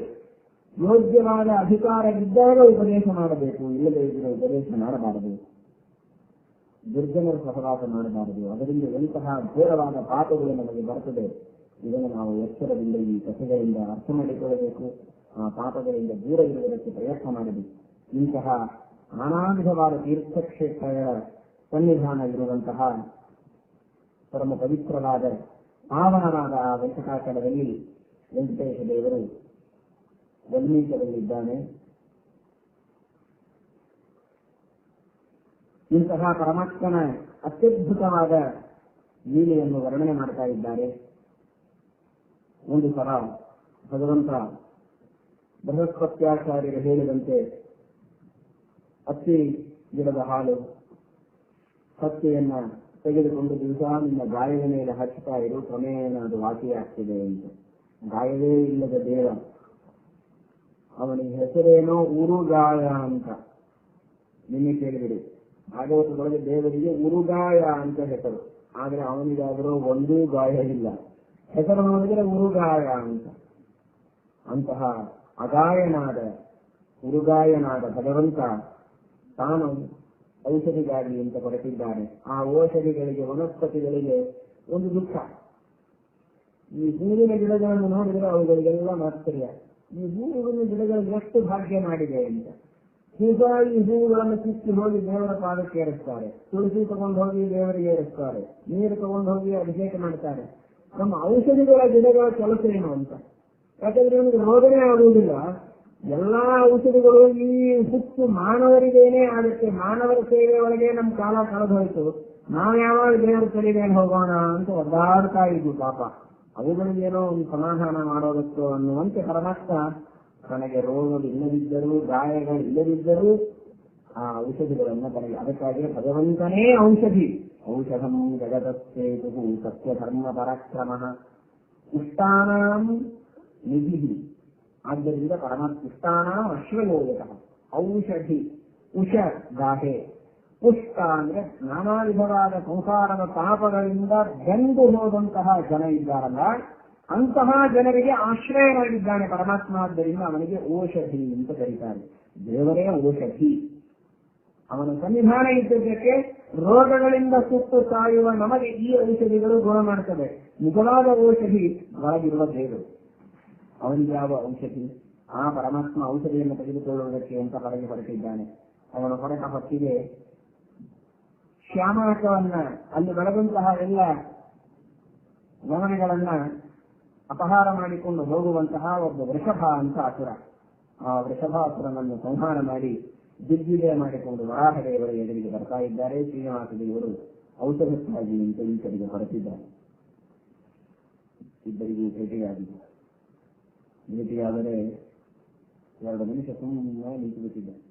ಯೋಗ್ಯವಾದ ಅಧಿಕಾರವಿದ್ದಾಗ ಉಪದೇಶ ಮಾಡಬೇಕು, ಇಲ್ಲದೇ ಇದ್ದರೆ ಉಪದೇಶ ಮಾಡಬಾರದು. ದುರ್ಜನರ ಸಹವಾಸ ಮಾಡಬಾರದು. ಅದರಿಂದ ಎಂತಹ ಘೋರವಾದ ಪಾಪಗಳು ನಮಗೆ ಬರ್ತದೆ, ಇದನ್ನು ನಾವು ಎಚ್ಚರದಿಂದ ಈ ಕಥೆಗಳಿಂದ ಅರ್ಥ ಮಾಡಿಕೊಳ್ಳಬೇಕು. ಆ ಪಾಪಗಳಿಂದ ದೂರ ಇರುವುದಕ್ಕೆ ಪ್ರಯತ್ನ ಮಾಡಬೇಕು. ಇಂತಹ ನಾನಾ ವಿಧವಾದ ತೀರ್ಥಕ್ಷೇತ್ರಗಳ ಸನ್ನಿಧಾನ ಇರುವಂತಹ ಪರಮ ಪವಿತ್ರವಾದ ಪಾವನವಾದ ಆ ವೆಂಕಟಾಚಲದಲ್ಲಿ ವೆಂಕಟೇಶ ದೇವರು ಗಮನೀಯದಲ್ಲಿದ್ದಾನೆ. ಇಂತಹ ಪರಮಾತ್ಮನ ಅತ್ಯದ್ಭುತವಾದ ಲೀಲೆಯನ್ನು ವರ್ಣನೆ ಮಾಡ್ತಾ ಇದ್ದಾರೆ. ಒಂದು ಸಲ ಭಗವಂತ ಬೃಹಸ್ಪತ್ಯಾಚಾರ್ಯರು ಹೇಳಿದಂತೆ ಹತ್ತಿ ಗಿಡದ ಹಾಲು, ಹತ್ತಿಯನ್ನ ತೆಗೆದುಕೊಂಡು ದಿವಸ ನಿಮ್ಮ ಗಾಯದ ಮೇಲೆ ಹಚ್ಚುತ್ತಾ ಇರು, ಕ್ರಮೇಣ ಅದು ವಾಸಿಯಾಗ್ತಿದೆ ಅಂತ. ಗಾಯವೇ ಇಲ್ಲದ ದೇವ, ಅವನಿಗೆ ಹೆಸರೇನೋ ಉರುಗಾಯ ಅಂತ. ನಿನ್ನೆ ಕೇಳಿಬಿಡಿ, ಭಾಗವತದೊಳಗೆ ದೇವರಿಗೆ ಉರುಗಾಯ ಅಂತ ಹೆಸರು, ಆದ್ರೆ ಅವನಿಗಾದರೂ ಒಂದೂ ಗಾಯ ಇಲ್ಲ. ಹೆಸರು ನೋಡಿದರೆ ಉರುಗಾಯ ಅಂತ. ಅಂತಹ ಅಗಾಯನಾದ ಉರುಗಾಯನಾದ ಭಗವಂತ ತಾನು ಔಷಧಿಗಾಗಿ ಅಂತ ಹೊರಟಿದ್ದಾನೆ. ಆ ಔಷಧಿಗಳಿಗೆ, ವನಸ್ಪತಿಗಳಿಗೆ ಒಂದು ದುಃಖ. ಈ ಹೂವಿನ ಗಿಡಗಳನ್ನು ನೋಡಿದರೆ ಅವುಗಳಿಗೆಲ್ಲ ಆಶ್ಚರ್ಯ, ಈ ಹೂವಿನ ಗಿಡಗಳಿಗೆ ಎಷ್ಟು ಭಾಗ್ಯ ಮಾಡಿದೆ ಅಂತ. ಹೀಗಾಗಿ ಹೂವುಗಳನ್ನು ಕಿತ್ತಿ ಹೋಗಿ ದೇವರ ಪಾದಕ್ಕೆ ಏರಿಸ್ತಾರೆ, ತುಳಸಿ ತಗೊಂಡು ಹೋಗಿ ದೇವರಿಗೆ ಏರಿಸ್ತಾರೆ, ನೀರು ತಗೊಂಡು ಹೋಗಿ ಅಭಿಷೇಕ ಮಾಡ್ತಾರೆ. ನಮ್ಮ ಔಷಧಿಗಳ ಗಿಡಗಳ ಕೆಲಸ ಏನು ಅಂತ. ಯಾಕಂದ್ರೆ ನಮಗೆ ರೋಗನೇ ಆಗುವುದಿಲ್ಲ. ಎಲ್ಲಾ ಔಷಧಿಗಳು ಈ ಹುಟ್ಟು ಮಾನವರಿಗೇನೆ ಆಗುತ್ತೆ. ಮಾನವರ ಸೇವೆ ಒಳಗೆ ನಮ್ಮ ಕಾಲ ಕಳೆದು ಹೋಯ್ತು. ನಾವು ಯಾವಾಗ ದೇವರ ತಲೆ ಮೇಲೆ ಹೋಗೋಣ ಅಂತ ಒದ್ದಾಡ್ತಾ ಇದ್ವಿ. ಪಾಪ ಅವುಗಳಿಗೇನೋ ಒಂದು ಸಮಾಧಾನ ಮಾಡೋದಕ್ಕೋ ಅನ್ನುವಂತೆ ಪರಮಾತ್ಮ ತನಗೆ ರೋಗಗಳು ಇಲ್ಲದಿದ್ದರೂ, ಗಾಯಗಳು ಇಲ್ಲದಿದ್ದರೂ ಆ ಔಷಧಿಗಳನ್ನ ತನಗೆ, ಅದಕ್ಕಾಗಿ ಭಗವಂತನೇ ಔಷಧಿ. ಔಷಧಂ ಜಗದಸ್ಸೇತು ಸತ್ಯ ಧರ್ಮ ಪರಾಕ್ರಮ ಉಷ್ಟಾನಾಂ ನಿಧಿ. ಆದ್ದರಿಂದ ಪರಮಪುಷ್ಟಾನಾಂ ಅಶ್ವಯೋಗತಃ ಔಷಧಿ. ಉಷ ಗಾಹೆ, ಪುಷ್ಟ ಅಂದ್ರೆ ನಾನಾ ವಿಧವಾದ ಸಂಸಾರದ ತಾಪಗಳಿಂದ ಬೆಂದು ಹೋದಂತಹ ಜನ ಇದ್ದಾರಲ್ಲ, ಅಂತಹ ಜನರಿಗೆ ಆಶ್ರಯನಾಗಿದ್ದಾನೆ ಪರಮಾತ್ಮ. ಆದ್ದರಿಂದ ಅವನಿಗೆ ಔಷಧಿ ಅಂತ ಕರೀತಾರೆ. ದೇವರೇ ಔಷಧಿ. ಅವನ ಸನ್ನಿಧಾನ ಇದ್ದಕ್ಕೆ ರೋಗಗಳಿಂದ ಸುತ್ತು ಸಾಯುವ ನಮಗೆ ಈ ಔಷಧಿಗಳು ಗುಣ ಮಾಡುತ್ತವೆ. ನಿಜವಾದ ಔಷಧಿ ಒಳಗಿರುವ ದೇವರು. ಅವನಿಗೆ ಯಾವ ಔಷಧಿ? ಆ ಪರಮಾತ್ಮ ಔಷಧಿಯನ್ನು ತೆಗೆದುಕೊಳ್ಳುವುದಕ್ಕೆ ಅಂತ ಹೊರಗೆ ಹೊರಟಿದ್ದಾನೆ. ಅವನು ಹೊರಟ ಹೊತ್ತಿಗೆ ಶ್ಯಾಮಾಕವನ್ನ, ಅಲ್ಲಿ ಬೆಳೆದಂತಹ ಎಲ್ಲ ಗಮನಗಳನ್ನ ಅಪಹಾರ ಮಾಡಿಕೊಂಡು ಹೋಗುವಂತಹ ಒಬ್ಬ ವೃಷಭ ಅಂತ ಅಸುರ. ಆ ವೃಷಭಾಸುರನನ್ನು ಸಂಹಾರ ಮಾಡಿ ದಿಗ್ವಿಜಯ ಮಾಡಿಕೊಂಡು ವರಾಹದೇವರ ಎದುರಿಗೆ ಬರ್ತಾ ಇದ್ದಾರೆ. ಶ್ರೀನಿವಾಸ ದೇವರು ಔಷಧಕ್ಕಾಗಿ ಅಂತ ಈ ಕಡೆಗೆ ಹೊರಟಿದ್ದಾರೆ. ಇಬ್ಬರಿಗೂ ಭೇಟಿಯಾದರೆ 2 ನಿಮಿಷ ಸುಮ್ಮನೆ ನಿಂತು ಬಿಟ್ಟಿದ್ದಾರೆ.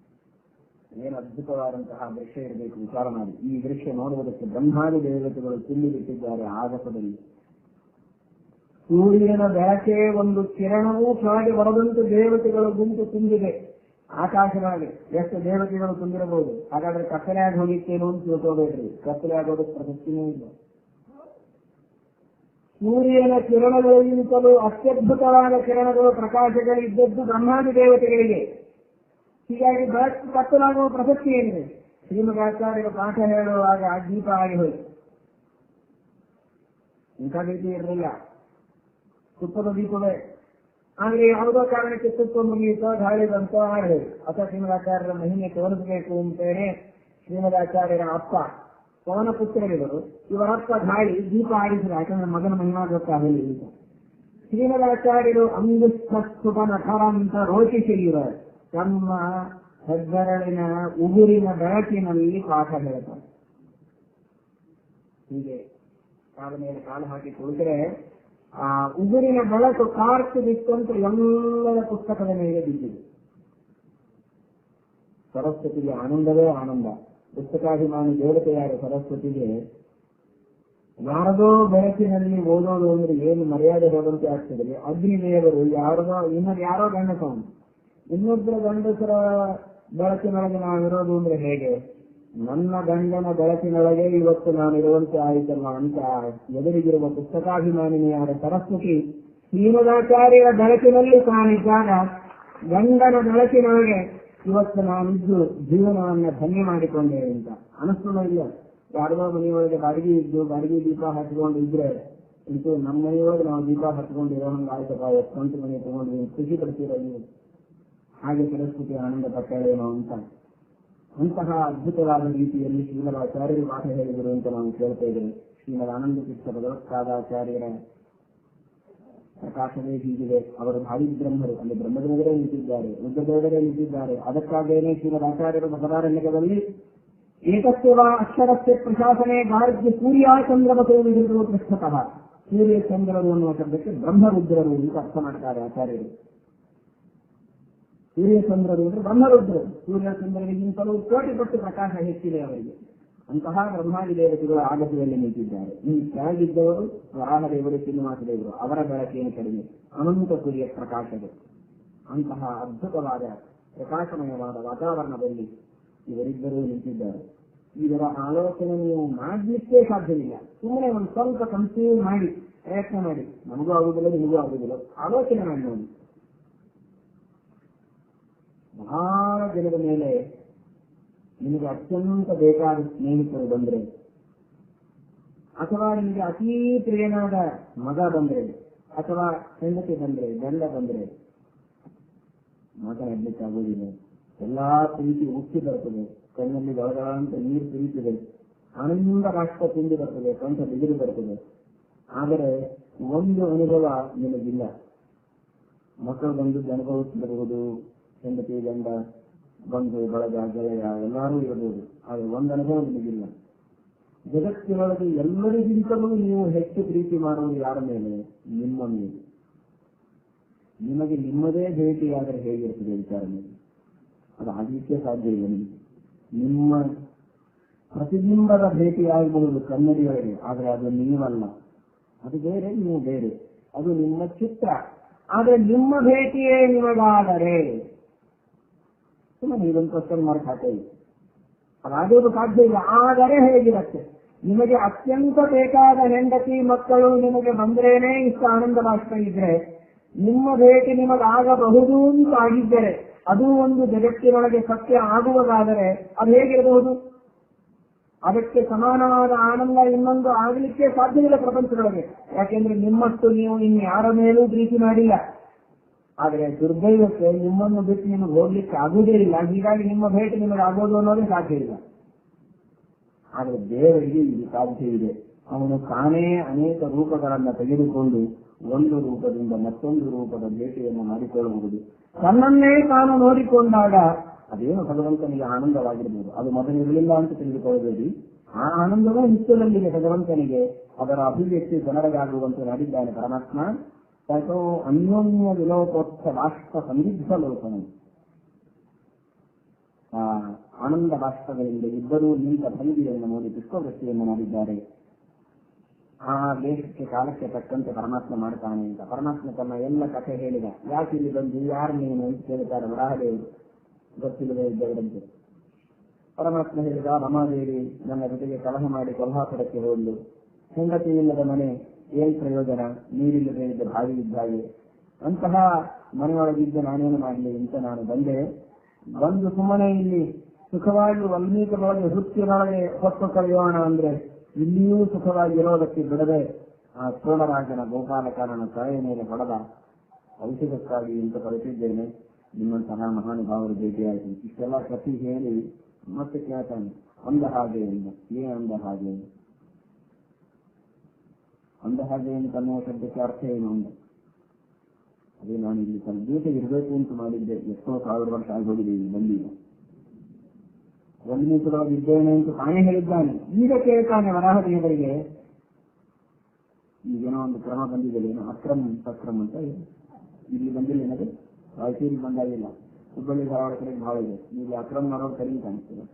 ಏನು ಅದ್ಭುತವಾದಂತಹ ವೃಕ್ಷ ಇರಬೇಕು ವಿಚಾರ ಮಾಡಿ. ಈ ವೃಕ್ಷ ನೋಡುವುದಕ್ಕೆ ಬ್ರಹ್ಮಾದಿ ದೇವತೆಗಳು ತುಂಬಿ ಬಿಟ್ಟಿದ್ದಾರೆ ಆಗಸದಲ್ಲಿ. ಸೂರ್ಯನ ಬೆಳಕೆ ಒಂದು ಕಿರಣವೂ ಕೆಳಗೆ ಬರದಂತೆ ದೇವತೆಗಳು ಗುಂಪು ತುಂಬಿದೆ ಆಕಾಶವಾಗಿ. ಎಷ್ಟು ದೇವತೆಗಳು ತುಂಬಿರಬಹುದು. ಹಾಗಾದ್ರೆ ಕತ್ತಲೆ ಆಗಿ ಹೋಗಿತ್ತೇನು ಅಂತ ತಿಳ್ಕೋಬೇಡ್ರಿ. ಕತ್ತಲೆ ಆಗೋದಕ್ಕೆ ಪ್ರಶಸ್ತಿನೇ ಇಲ್ಲ. ಸೂರ್ಯನ ಕಿರಣಗಳಿಗಿಂತಲೂ ಅತ್ಯದ್ಭುತವಾದ ಕಿರಣಗಳು, ಪ್ರಕಾಶಗಳು ಇದ್ದದ್ದು ಬ್ರಹ್ಮಾದಿ ದೇವತೆಗಳಿಗೆ. ಹೀಗಾಗಿ ಬೆಳಕು ಕತ್ತಲಾಗುವ ಪ್ರಸಕ್ತಿ ಏನಿದೆ? ಶ್ರೀಮದಾಚಾರ್ಯರು ಪಾಠ ಹೇಳುವಾಗ ದೀಪ ಆಗಿ ಹೋಯಿತು. ಇಂಥ ರೀತಿ ಇರಲಿಲ್ಲ, ತುಪ್ಪದ ದೀಪವೇ. ಆದ್ರೆ ಯಾವುದೋ ಕಾರಣಕ್ಕೆ ತುಪ್ಪ ಮುಗಿಯಿತೋ, ಗಾಳಿ ಬಂತೋ ಆಡಬೇಕು. ಅಥವಾ ಶ್ರೀಮದಾಚಾರ್ಯರ ಮಹಿಮೆ ತೋರಿಸಬೇಕು ಅಂತೇಳಿ ಶ್ರೀಮದಾಚಾರ್ಯರ ಅಪ್ಪ ಪವನ ಪುತ್ರರಿವರು, ಇವರಪ್ಪ ಗಾಳಿ ದೀಪ ಆಡಿಸಿದ. ಯಾಕಂದ್ರೆ ಮಗನ ಮಹಿಮಾ ಗೊತ್ತಾಗಲಿ ಈಗ. ಶ್ರೀಮದಾಚಾರ್ಯರು ಅಂಗುಷ್ಠ ನಖರ ಅಂತ ರೋಚಿಸಿರುವರು. ತಮ್ಮ ಹೆಬ್ಬೆರಳಿನ ಉಗುರಿನ ಬೆಳಕಿನಲ್ಲಿ ಪಾಠ ಹೇಳ್ತಾರೆ. ಹೀಗೆ ಕಾಲ ಮೇಲೆ ಕಾಲು ಹಾಕಿ ಕುಳಿತರೆ ಆ ಉಗುರಿನ ಬೆಳಕು ಕಾರ್ತು ಬಿಟ್ಟಂತ ಎಲ್ಲರ ಪುಸ್ತಕದ ಮೇಲೆ ಬಿದ್ದಿದೆ. ಸರಸ್ವತಿಗೆ ಆನಂದವೇ ಆನಂದ. ಪುಸ್ತಕಾಭಿಮಾನಿ ದೇವತೆಯಾದ ಸರಸ್ವತಿಗೆ ಯಾರದೋ ಬೆಳಕಿನಲ್ಲಿ ಓದೋದು ಅಂದ್ರೆ ಏನು ಮರ್ಯಾದೆ ಹೋದಂತೆ ಆಗ್ತದೆ. ಅಗ್ನಿದೇವರು ಯಾರೋ ಗಂಡಸವನು, ಇನ್ನೊಬ್ಬರ ಗಂಡಸರ ಬೆಳಕಿನೊಳಗೆ ನಾವಿರೋದು ಅಂದ್ರೆ ಹೇಗೆ? ನನ್ನ ಗಂಡನ ಬೆಳಕಿನೊಳಗೆ ಇವತ್ತು ನಾನಿರುವಂತೆ ಆಯಿತಲ್ಲ ಅಂತ ಎದುರಿಗಿರುವ ಪುಸ್ತಕಾಭಿಮಾನಿನಿಯಾದ ಸರಸ್ವತಿ ಶ್ರೀಮದಾಚಾರ್ಯರ ಬೆಳಕಿನಲ್ಲಿ ತಾನಿದ್ದಾಗ ಗಂಡನ ಬೆಳಕಿನೊಳಗೆ ಇವತ್ತು ನಾನಿದ್ದು ಜೀವನವನ್ನ ಧನ್ಯ ಮಾಡಿಕೊಂಡೆ ಅಂತ ಅನಿಸ್ತದ ಇಲ್ಲ? ಯಾರಿಗೋ ಮನೆಯೊಳಗೆ ಬಾಡಿಗೆ ಇದ್ದು ಬಾಡಿಗೆ ದೀಪ ಹಚ್ಕೊಂಡು ಇದ್ರೆ ಇಂತೂ ನಮ್ಮ ಮನೆಯೊಳಗೆ ನಾವು ದೀಪ ಹಚ್ಕೊಂಡು ಇರೋಂಗ ಆಯ್ತಪ್ಪ, ಸ್ವಂತ ಮನೆ ತಗೊಂಡು ಖುಷಿ ಪಡ್ತೀರ ನೀವು. ಹಾಗೆ ಸರಸ್ವತಿ ಆನಂದ ಪಟ್ಟಳೇನೋ ಅಂತ. ಅಂತಹ ಅದ್ಭುತವಾದ ರೀತಿಯಲ್ಲಿ ಶ್ರೀಮದಾಚಾರ್ಯರು ಪಾಠ ಹೇಳಿದರು ಅಂತ ನಾವು ಕೇಳ್ತಾ ಇದ್ದೇವೆ. ಶ್ರೀಮದ್ ಆನಂದ ತೀರ್ಥ ಭಗವತ್ಪಾದಾಚಾರ್ಯರ ಪ್ರಕಾಶವೇ ಹೀಗಿದೆ. ಅವರು ಭಾವಿ ಬ್ರಹ್ಮರು, ಅಲ್ಲಿ ಬ್ರಹ್ಮದೇವರೇ ನಿಂತಿದ್ದಾರೆ, ರುದ್ರದೇವರೇ ನಿಂತಿದ್ದಾರೆ. ಅದಕ್ಕಾಗಿಯೇ ಶ್ರೀಮದಾಚಾರ್ಯರು ಬಸವಾರಣ್ಯಕದಲ್ಲಿ ಏಕಸ್ಯವ ಅಕ್ಷರಸ್ಯ ಪ್ರಶಾಸನೆ ಗಾರ್ಗ್ಯ ಸೂರ್ಯಚಂದ್ರಮತೋ ಪೃಷ್ಠತಃ. ಸೂರ್ಯ ಚಂದ್ರರು ಅನ್ನುವ ಶಬ್ದಕ್ಕೆ ಬ್ರಹ್ಮರುದ್ರರು ಅಂತ ಅರ್ಥ ಮಾಡ್ತಾರೆ ಆಚಾರ್ಯರು. ಸೂರ್ಯಚಂದ್ರರು ಅಂದ್ರೆ ಬ್ರಹ್ಮರುದ್ರರು. ಸೂರ್ಯಚಂದ್ರರಿಗಿಂತಲೂ ಕೋಟಿ ಪಟ್ಟು ಪ್ರಕಾಶ ಹೆಚ್ಚಿದೆ ಅವರಿಗೆ. ಅಂತಹ ಬ್ರಹ್ಮಾದಿ ದೇವತೆಗಳು ಆಗಸದಲ್ಲಿ ನಿಂತಿದ್ದಾರೆ. ಈ ಕೆಳಗಿದ್ದವರು ವರಾಹದೇವರು, ಶ್ರೀನಿವಾಸ ದೇವರು, ಅವರ ಬೆಳಕೇನು ಕಡಿಮೆ, ಅನಂತ ಸೂರ್ಯ ಪ್ರಕಾಶಗಳು. ಅಂತಹ ಅದ್ಭುತವಾದ ಪ್ರಕಾಶಮಯವಾದ ವಾತಾವರಣದಲ್ಲಿ ಇವರಿಬ್ಬರೂ ನಿಂತಿದ್ದಾರೆ. ಇದರ ಆಲೋಚನೆ ನೀವು ಮಾಡಲಿಕ್ಕೆ ಸಾಧ್ಯವಿಲ್ಲ. ಸುಮ್ಮನೆ ಒಂದು ಸ್ವಲ್ಪ ಕನ್ಸೀವ್ ಮಾಡಿ ಪ್ರಯತ್ನ ಮಾಡಿ. ನಮಗೂ ಆಗುದಿಲ್ಲ, ನಿಮಗೂ ಆಗುದಿಲ್ಲ. ಆಲೋಚನೆ ಮಾಡಿ ನೋಡಿ. ಬಹಳ ದಿನದ ಮೇಲೆ ನಿಮಗೆ ಅತ್ಯಂತ ಬೇಕಾದ ಸ್ನೇಹಿತರು ಬಂದ್ರೆ, ಅಥವಾ ನಿಮಗೆ ಅತೀ ಪ್ರಿಯನಾದ ಮಗ ಬಂದ್ರೆ, ಅಥವಾ ಹೆಂಡತಿ ಬಂದ್ರೆ, ಗಂಡ ಬಂದ್ರೆ, ಮಾತನಾಡ್ಲಿಕ್ಕೆ ಆಗೋದಿಲ್ಲ. ಎಲ್ಲಾ ಪ್ರೀತಿ ಉಕ್ಕಿ ಬರ್ತದೆ, ಕಣ್ಣಲ್ಲಿ ದೊಳಗ ಅಂತ ನೀರು ಪ್ರೀತಿದೆ, ಆನಂದ ರಾಷ್ಟ್ರ ತುಂಬಿ ಬರ್ತದೆ, ಕಂಠ ಬಿಗಿದು ಬರ್ತದೆ. ಆದರೆ ಒಂದು ಅನುಭವ ನಿಮಗಿಲ್ಲ. ಮಕ್ಕಳು ಬಂದು ಅನುಭವಿಸಬಹುದು, ಹೆಂಡತಿ ಗಂಡ ಬಂಧು ಬಳಗ ಗೆಳೆಯ ಎಲ್ಲರೂ ಇರಬಹುದು. ಆದರೆ ಒಂದು ಅನುಭವ ನಿಮಗಿಲ್ಲ. ಜಗತ್ತಿನೊಳಗೆ ಎಲ್ಲರಿಗಿಂತಲೂ ನೀವು ಹೆಚ್ಚು ಪ್ರೀತಿ ಮಾಡುವುದು ಯಾರ ಮೇಲೆ? ನಿಮ್ಮ ಮೇಲೆ. ನಿಮಗೆ ನಿಮ್ಮದೇ ಭೇಟಿಯಾದರೆ ಹೇಗಿರ್ತದೆ ವಿಚಾರ ಮೇಲೆ? ಅದು ಆಗಲಿಕ್ಕೆ ಸಾಧ್ಯ ಇಲ್ಲ. ನಿಮಗೆ ನಿಮ್ಮ ಪ್ರತಿಬಿಂಬದ ಭೇಟಿಯಾಗಬಹುದು ಕನ್ನಡಿಗಳಿಗೆ, ಆದರೆ ಅದು ನೀವಲ್ಲ. ಅದು ಬೇರೆ, ನೀವು ಬೇರೆ. ಅದು ನಿಮ್ಮ ಚಿತ್ರ. ಆದರೆ ನಿಮ್ಮ ಭೇಟಿಯೇ ನಿಮಗಾದರೆ ಸುಮ್ಮನೆ ಇದೊಂದು ಕ್ವಶನ್ ಮಾರ್ಕ್ ಹಾಕಿ, ಅದಾಗೋದು ಸಾಧ್ಯ ಇಲ್ಲ. ಆದರೆ ಹೇಗಿರುತ್ತೆ? ನಿಮಗೆ ಅತ್ಯಂತ ಬೇಕಾದ ಹೆಂಡತಿ ಮಕ್ಕಳು ನಿಮಗೆ ಬಂದ್ರೇನೆ ಇಷ್ಟು ಆನಂದ ಬಾಷ್ಪ ಇದ್ರೆ, ನಿಮ್ಮ ಭೇಟಿ ನಿಮಗಾಗಬಹುದು ಅಂತ ಆಗಿದ್ದರೆ, ಅದು ಒಂದು ಜಗತ್ತಿನೊಳಗೆ ಸತ್ಯ ಆಗುವುದಾದರೆ ಅದು ಹೇಗಿರಬಹುದು? ಅದಕ್ಕೆ ಸಮಾನವಾದ ಆನಂದ ಇನ್ನೊಂದು ಆಗಲಿಕ್ಕೆ ಸಾಧ್ಯವಿಲ್ಲ ಪ್ರಪಂಚದೊಳಗೆ. ಯಾಕೆಂದ್ರೆ ನಿಮ್ಮಷ್ಟು ನೀವು ಇನ್ಯಾರ ಮೇಲೂ ಪ್ರೀತಿ ಮಾಡಿಲ್ಲ. ಆದರೆ ದುರ್ದೈವಕ್ಕೆ ನಿಮ್ಮನ್ನು ಬಿಟ್ಟು ನಿಮಗೆ ಹೋಗ್ಲಿಕ್ಕೆ ಆಗುವುದೇ ಇಲ್ಲ. ಹೀಗಾಗಿ ನಿಮ್ಮ ಭೇಟಿ ನಿಮಗೆ ಆಗೋದು ಅನ್ನೋದೇ ಸಾಧ್ಯ ಇಲ್ಲ. ಆದರೆ ದೇವರಿಗೆ ಇದು ಸಾಧ್ಯವಿದೆ. ಅವನು ತಾನೇ ಅನೇಕ ರೂಪಗಳನ್ನು ತೆಗೆದುಕೊಂಡು ಒಂದು ರೂಪದಿಂದ ಮತ್ತೊಂದು ರೂಪದ ಭೇಟಿಯನ್ನು ಮಾಡಿಕೊಳ್ಳಬಹುದು. ತನ್ನನ್ನೇ ತಾನು ನೋಡಿಕೊಂಡಾಗ ಅದೇನು ಭಗವಂತನಿಗೆ ಆನಂದವಾಗಿರ್ಬೋದು. ಅದು ಮೊದಲಿರಲಿಲ್ಲ ಅಂತ ತಿಳಿದುಕೊಳ್ಳಬೇಡಿ. ಆ ಆನಂದವೂ ನಿತ್ಯದಲ್ಲಿದೆ ಭಗವಂತನಿಗೆ. ಅದರ ಅಭಿವ್ಯಕ್ತಿ ಜನರಿಗಾಗುವಂತೆ ಮಾಡಿದ್ದಾನೆ ಪರಮಾತ್ಮ. ತಥೋ ಅನ್ಯೋನ್ಯ ವಿಲೋಕೋತ್ಸ ಬಾಷ್ಪ ಸಂದಿಗ್ಧ ಲೋಕನ. ಆ ಆನಂದ ಬಾಷ್ಪಗಳಿಂದ ಇಬ್ಬರೂ ನಿಂತ ಭಂಗಿಯನ್ನು ನೋಡಿ ಪುಷ್ಪವೃಷ್ಟಿಯನ್ನು ಮಾಡಿದ್ದಾರೆ. ಆ ದೇಶಕ್ಕೆ ಕಾಲಕ್ಕೆ ತಕ್ಕಂತೆ ಪರಮಾತ್ಮ ಮಾಡ್ತಾನೆ ಅಂತ ಪರಮಾತ್ಮ ತನ್ನ ಎಲ್ಲ ಕಥೆ ಹೇಳಿದ. ಯಾಕೆ ಇಲ್ಲಿ ಬಂದು, ಯಾರು ನೀನು ಅಂತ ಕೇಳ್ತಾರೆ ವರಾಹದೇವರು, ಗೊತ್ತಿಲ್ಲದೆ ಇದ್ದವರಂತೆ. ಪರಮಾತ್ಮ ಹೇಳಿದ, ರಮಾದೇವಿ ನನ್ನ ಜೊತೆಗೆ ಕಲಹ ಮಾಡಿ ಕೊಲ್ಹಾಪುರಕ್ಕೆ ಹೋದ್ಲು. ಹೆಂಡತಿ ಇಲ್ಲದ ಮನೆ ಏನ್ ಪ್ರಯೋಜನ, ನೀರಿಲ್ಲದೆ ಇದ್ದ ಬಾವಿ ಇದ್ದಾಗೆ. ಅಂತಹ ಮನೆಯೊಳಗಿದ್ದು ನಾನೇನು ಮಾಡಲಿ ಅಂತ ನಾನು ಬಂದು ಸುಮ್ಮನೆ ಇಲ್ಲಿ ಸುಖವಾಗಿ ವಾಲ್ಮೀಕರೊಳಗೆ ವೃತ್ತಿಯೊಳಗೆ ಹೊತ್ತು ಕಳೆಯೋಣ ಅಂದ್ರೆ ಇಲ್ಲಿಯೂ ಸುಖವಾಗಿರೋದಕ್ಕೆ ಬಿಡದೆ ಆ ಸೋಮರಾಜನ ಗೋಪಾಲಕಾರನ ತಲೆಯ ಮೇಲೆ ಹೊಡೆದ ಔಷಧಕ್ಕಾಗಿ ಅಂತ ಕಳಿಸಿದ್ದೇನೆ. ನಿಮ್ಮಂತಹ ಮಹಾನುಭಾವರು ಭೇಟಿಯಾಯಿತು. ಇಷ್ಟೆಲ್ಲ ಕಥೆ ಹೇಳಿ ಮತ್ತೆ ಕೇಳ್ತಾನೆ, ಅಂದ ಹಾಗೆ ಎಂದು. ಏನ್ ಅಂದ ಹಾಗೆ? ಅಂದ ಹಾಗೆ ಎಂದು ತನ್ನುವ ಶಬ್ದಕ್ಕೆ ಅರ್ಥ ಏನು ಅಂದ? ಅದೇ ನಾನು ಇಲ್ಲಿ ಸ್ವಲ್ಪ ದಿವಸ ಇರಬೇಕು ಅಂತ ಮಾಡಿದ್ದೆ. ಎಷ್ಟೋ 1000 ವರ್ಷ ಆಗೋಗಿದೆ ಇಲ್ಲಿ ಬಂದಿಲ್ಲ. ಒಂದು ನಿಮಿಷದೊಳಗೆ ಇದ್ದೇನೆ ಅಂತ ತಾನೇ ಹೇಳಿದ್ದಾನೆ. ಈಗ ಕೇಳ್ತಾನೆ ವರಾಹದೇವರಿಗೆ, ಈಗೇನೋ ಒಂದು ಕ್ರಮ ಬಂದಿದೆ, ಏನೋ ಅಕ್ರಮ ಸಕ್ರಮ ಅಂತ ಇಲ್ಲಿ ಬಂದಿಲ್ಲ. ಏನದು ರಾಯಚೂರಿಗೆ ಬಂದಾಗಿಲ್ಲ, ಹುಬ್ಬಳ್ಳಿ ಧಾರವಾಡ ಕಡೆಗೆ ಭಾಳ ಇದೆ. ಇಲ್ಲಿ ಅಕ್ರಮ ಮಾಡೋದು ಕಡಿಮೆ ಕಾಣಿಸ್ತದೆ.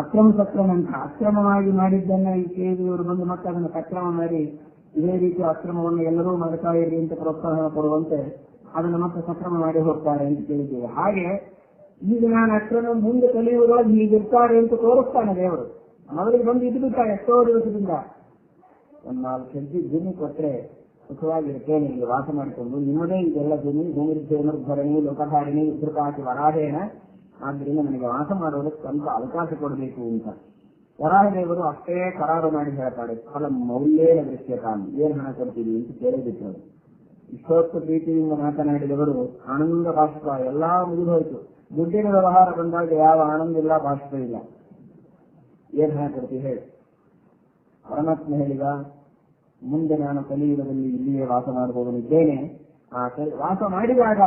ಅಕ್ರಮ ಸಕ್ರಮ ಅಂತ ಅಕ್ರಮವಾಗಿ ಮಾಡಿದ್ದನ್ನ ಈ ಕೇಳಿದವರು ಬಂದು ಮತ್ತೆ ಅದನ್ನು ಸಕ್ರಮ ಮಾಡಿ ಇದೇ ರೀತಿ ಅಕ್ರಮವನ್ನು ಎಲ್ಲರೂ ಮಾಡ್ತಾ ಇರಿ ಅಂತ ಪ್ರೋತ್ಸಾಹ ಕೊಡುವಂತೆ ಅದನ್ನು ಮತ್ತೆ ಸಕ್ರಮ ಮಾಡಿ ಹೋಗ್ತಾರೆ ಅಂತ ಕೇಳಿದ್ದೇವೆ. ಹಾಗೆ ಈಗ ನಾನು ಅಕ್ರಮ ಮುಂದೆ ಕಲಿಯುವುದೊಳಗೆ ಹೀಗಿರ್ತಾರೆ ಅಂತ ತೋರಿಸ್ತಾನೆ ದೇವರು. ಮೊದಲಿಗೆ ಬಂದು ಇದ್ದು ಬಿಟ್ಟಾರೆ ಎಷ್ಟೋ ದಿವಸದಿಂದ. ಒಂದು 4 ಹೆಜ್ಜೆ ಭೂಮಿ ಕೊಟ್ಟರೆ ಸುಖವಾಗಿರ್ತೇನೆ, ಇಲ್ಲಿ ವಾಸ ಮಾಡಿಕೊಂಡು. ನಿಮ್ಮದೇ ಇದೆಲ್ಲ ಭೂಮಿರ್ಧರಣಿ ಲೋಕಧಾರಣಿ ಉದ್ರಕಾಸಿ ವರಾಹೇನ, ಆದ್ದರಿಂದ ನನಗೆ ವಾಸ ಮಾಡೋದಕ್ಕೆ ಸ್ವಲ್ಪ ಅವಕಾಶ ಕೊಡಬೇಕು ಅಂತ ವರಾಹದೇವರು ಅಷ್ಟೇ ಕರಾರು ಮಾಡಿ ಹೇಳ್ತಾರೆ. ಫಲ ಮೌಲ್ಯೇನ ದೃಶ್ಯತಾನ್, ಏನ್ ಹಣ ಕೊಡ್ತೀವಿ ಅಂತ ಕೇಳಿಬಿಟ್ಟರು. ಇಷ್ಟೊತ್ತು ಪ್ರೀತಿಯಿಂದ ಮಾತನಾಡಿದವರು ಆನಂದ ಬಾಷ್ಪ ಎಲ್ಲಾ ಮುಗಿದು ಹೋಯ್ತು. ದುಡ್ಡಿನ ವ್ಯವಹಾರ ಬಂದಾಗ ಯಾವ ಆನಂದ ಇಲ್ಲ, ಬಾಷ್ಪ ಇಲ್ಲ. ಏನ್ ಹಣ ಕೊಡ್ತೀವಿ ಹೇಳಿ? ಪರಮಾತ್ಮ ಹೇಳಿದ, ಮುಂದೆ ನಾನು ಕಲಿಯುಗದಲ್ಲಿ ಇಲ್ಲಿಯೇ ವಾಸ ಮಾಡಬಹುದಿದ್ದೇನೆ. ಆ ವಾಸ ಮಾಡಿದಾಗ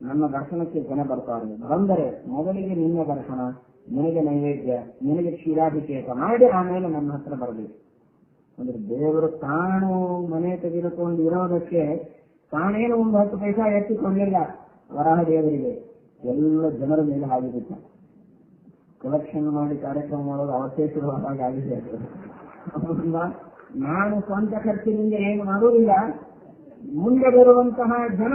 ನನ್ನ ದರ್ಶನಕ್ಕೆ ಜನ ಬರ್ತಾರೆ. ಬಂದರೆ ಮೊದಲಿಗೆ ನಿನ್ನ ದರ್ಶನ, ನಿನಗೆ ನೈವೇದ್ಯ, ನಿನಗೆ ಕ್ಷೀರಾಭಿಷೇಕ ಮಾಡಿ ಆಮೇಲೆ ನನ್ನ ಹತ್ರ ಬರಬೇಕು. ಅಂದ್ರೆ ದೇವರು ತಾನು ಮನೆ ತೆಗೆದುಕೊಂಡು ಇರೋದಕ್ಕೆ ತಾನೇನು ಒಂದು 10 ಪೈಸಾ ಎತ್ತಿಕೊಳ್ಳಿಲ್ಲ. ವರಾಹದೇವರಿಗೆ ಎಲ್ಲ ಜನರ ಮೇಲೆ ಹಾಗಿಬಿಟ್ಟ. ಕಲೆಕ್ಷನ್ ಮಾಡಿ ಕಾರ್ಯಕ್ರಮ ಮಾಡೋದು ಅವತ್ತೇ ಶುರುವಾದಾಗ ಆಗಿದೆ. ನಾನು ಸ್ವಂತ ಖರ್ಚಿನಿಂದ ಏನು ಮಾಡುವುದಿಲ್ಲ, ಮುಂದೆ ಬರುವಂತಹ ಜನ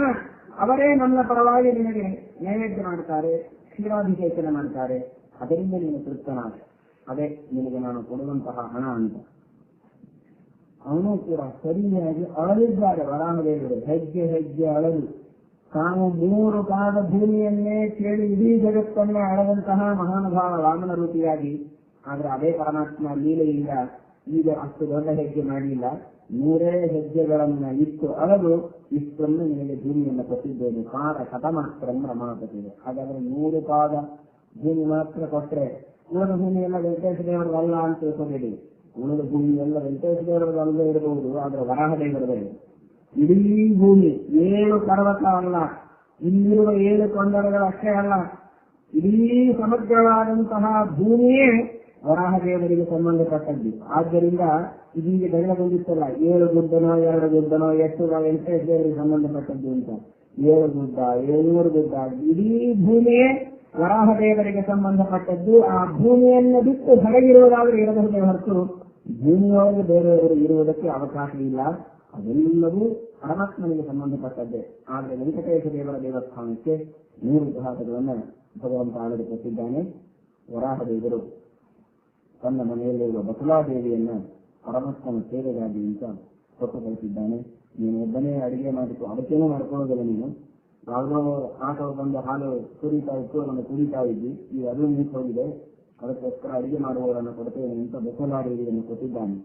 ಅವರೇ ನನ್ನ ಪರವಾಗಿ ನಿನಗೆ ನೈವೇದ್ಯ ಮಾಡ್ತಾರೆ, ಕ್ಷೀರಾಭಿಷೇಚನೆ ಮಾಡ್ತಾರೆ. ಅದರಿಂದ ನೀನು ತೃಪ್ತನಾದ, ಅದೇ ನಿನಗೆ ನಾನು ಕೊಡುವಂತಹ ಹಣ ಅಂತ. ಅವನು ಕೂಡ ಸರಿಯಾಗಿ ಅಳಲಿದ್ದಾರೆ ವರಾಹದೇವರು. ಹೆಜ್ಜೆ ಹೆಜ್ಜೆ ಅಳಲು ತಾನು 3 ಪಾದ ಭೂಮಿಯನ್ನೇ ಕೇಳಿ ಇಡೀ ಜಗತ್ತನ್ನೇ ಅಳದಂತಹ ಮಹಾನುಭಾವ ವಾಮನ ರೂಪಿಯಾಗಿ. ಆದ್ರೆ ಅದೇ ಪರಮಾತ್ಮ ಲೀಲೆಯಿಂದ ಈಗ ಅಷ್ಟು ದೊಡ್ಡ ಹೆಜ್ಜೆ ಮಾಡಲಿಲ್ಲ. 100 ಹೆಜ್ಜೆಗಳನ್ನ ಇಟ್ಟು ಅಳದು ಇಷ್ಟನ್ನು ನಿನಗೆ ಭೂಮಿಯನ್ನು ಕೊಟ್ಟಿದ್ದೇನೆ. ಪಾದ ಶತಮಾತ್ರ ರಮಾಪತಿದೆ. ಹಾಗಾದ್ರೆ 100 ಪಾದ ಭೂಮಿ ಮಾತ್ರ ಕೊಟ್ಟರೆ ಉಳಿದ ಭೂಮಿ ಎಲ್ಲ ವೆಂಕಟೇಶ ದೇವರದಲ್ಲ ಅಂತ ತಿಳ್ಕೊಂಡಿದ್ದೀವಿ. ಉಳಿದ ಭೂಮಿ ಎಲ್ಲ ವೆಂಕಟೇಶ ದೇವರದಲ್ಲದೆ ಇರಬಹುದು, ಆದ್ರೆ ವರಾಹದೇವರದೇ. ಇಡೀ ಭೂಮಿ 7 ಪರ್ವತ ಅಲ್ಲ, ಇಲ್ಲಿರುವ 7 ಕೊಂಡರಗಳಷ್ಟೇ ಅಲ್ಲ, ಇಡೀ ಸಮಗ್ರವಾದಂತಹ ಭೂಮಿಯೇ ವರಾಹದೇವರಿಗೆ ಸಂಬಂಧಪಟ್ಟದ್ದು. ಆದ್ದರಿಂದ ಇದೀಗ ಬೆಳೆ ಬಂದಿತ್ತಲ್ಲ, 7 ಗುಡ್ಡನೋ 2 ಗುಡ್ಡನೋ ಎಷ್ಟು ವೆಂಕಟೇಶ ದೇವರಿಗೆ ಸಂಬಂಧಪಟ್ಟದ್ದು ಅಂತ. 7 ಗುಡ್ಡ 700 ಗುಡ್ಡ, ಇಡೀ ಭೂಮಿಯೇ ವರಾಹದೇವರಿಗೆ ಸಂಬಂಧಪಟ್ಟದ್ದು. ಆ ಭೂಮಿಯನ್ನು ಬಿಟ್ಟು ಹೊರಗಿರುವುದಾದರೂ ಇರಬಹುದೇ ಹೊರತು ಭೂಮಿಯೊಳಗೆ ಬೇರೆಯವರು ಇರುವುದಕ್ಕೆ ಅವಕಾಶ ಇಲ್ಲ. ಅದೆಲ್ಲವೂ ಪರಮಾತ್ಮನಿಗೆ ಸಂಬಂಧಪಟ್ಟದ್ದೇ. ಆದರೆ ವೆಂಕಟೇಶ ದೇವರ ದೇವಸ್ಥಾನಕ್ಕೆ 3 ಘಾಟಗಳನ್ನು ಭಗವಂತ ಆಳದೆ ಕೊಟ್ಟಿದ್ದಾನೆ. ವರಾಹದೇವರು ತನ್ನ ಮನೆಯಲ್ಲಿರುವ ಬಸಲಾದೇವಿಯನ್ನ ಪರಮಾತ್ಮನ ಸೇವೆಗಾಗಿ ಅಂತ ಕೊಟ್ಟು ಕಳಿಸಿದ್ದಾನೆ. ನೀನು ಒಬ್ಬನೇ ಅಡಿಗೆ ಮಾಡಿತು, ಅದಕ್ಕೇನೂ ಮಾಡ್ಕೊಳ್ಳೋದಿಲ್ಲ. ನೀನು ಯಾವುದೋ ಆಟೋ ಬಂದು ಹಾಲು ಕುರಿತಾ ಇತ್ತು, ಅದನ್ನು ಕುರಿತಾ ಇದ್ದಿ, ಈಗ ಅದು ನಿಂತು ಹೋಗಿದೆ, ಅದಕ್ಕೋಸ್ಕರ ಅಡಿಗೆ ಮಾಡುವವರನ್ನು ಕೊಡ್ತೇನೆ ಅಂತ ಬಸಲಾದೇವಿಯನ್ನು ಕೊಟ್ಟಿದ್ದಾನೆ.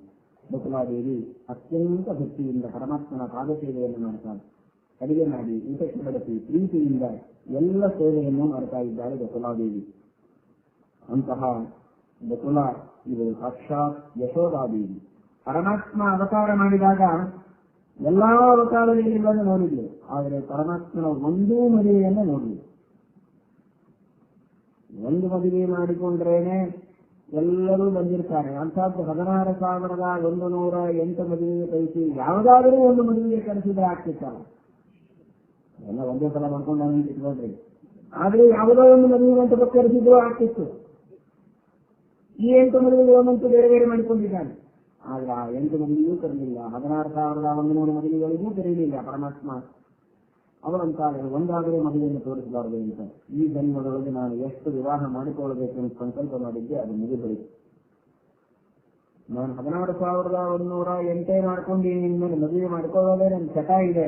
ಬಸಲಾದೇವಿ ಅತ್ಯಂತ ಭಕ್ತಿಯಿಂದ ಪರಮಾತ್ಮನ ಪಾದಸೇವೆಯನ್ನು ಮಾಡ್ತಾಳೆ. ಅಡಿಗೆ ಮಾಡಿ ಊಟಕ್ಕೆ ಬಳಸಿ ಪ್ರೀತಿಯಿಂದ ಎಲ್ಲ ಸೇವೆಯನ್ನು ಮಾಡ್ತಾ ಇದ್ದಾಳೆ ಬಸಲಾದೇವಿ. ಅಂತಹ ಬಸಲ ಇದು ಸಾಕ್ಷಾತ್ ಯಶೋಧಾದೇವಿ. ಪರಮಾತ್ಮ ಅವತಾರ ಮಾಡಿದಾಗ ಎಲ್ಲಾ ಅವತಾರಗಳಿಲ್ಲದೆ ನೋಡಿದ್ಲು, ಆದರೆ ಪರಮಾತ್ಮನ ಒಂದೂ ಮದುವೆಯನ್ನು ನೋಡಲಿ. ಒಂದು ಮದುವೆ ಮಾಡಿಕೊಂಡ್ರೇನೆ ಎಲ್ಲರೂ ಬಂದಿರ್ತಾರೆ. ಅಂಥದ್ದು 16,108 ಮದುವೆಗೆ ಕಳಿಸಿ ಯಾವುದಾದರೂ ಒಂದು ಮದುವೆಗೆ ಕರೆಸಿದ್ರೆ ಆಗ್ತಿತ್ತಲ್ಲ. ಎಲ್ಲ ಒಂದೇ ಸಲ ಮಾಡ್ಕೊಂಡು ಇಟ್ಕೊಳ್ರಿ. ಆದ್ರೆ ಯಾವುದೋ ಒಂದು ಮದುವೆ ಅಂತ ಕರೆಸಿದ್ರು ಆಗ್ತಿತ್ತು. ಈ 8 ಮದುವೆಗೆ ಒಂದಂತೂ ಬೇರೆ ಬೇರೆ ಮಾಡಿಕೊಂಡಿದ್ದಾನೆ. ಆದ್ರೆ ಆ 8 ಮದುವೆಯೂ ಕರೆದಿಲ್ಲ. 16,100 ಮದುವೆಗಳಿಗೂ ಕರೀಲಿಲ್ಲ ಪರಮಾತ್ಮ. ಅವರಂತಾರೆ ಒಂದಾದರೂ ಮದುವೆಯನ್ನು ತೋರಿಸಬಾರದು ಅಂತ. ಈ ಜನ್ಮದೊಳಗೆ ನಾನು ಎಷ್ಟು ವಿವಾಹ ಮಾಡಿಕೊಳ್ಳಬೇಕು ಅಂತ ಸಂಕಲ್ಪ ಮಾಡಿದ್ದೆ, ಅದು ಮುಗಿದೋಯಿತು. ನಾನು 16,108 ಮಾಡ್ಕೊಂಡು ಇನ್ಮೇಲೆ ಮದುವೆ ಮಾಡ್ಕೊಳ್ಳೋದೇ ನನ್ನ ಚಟ ಇದೆ.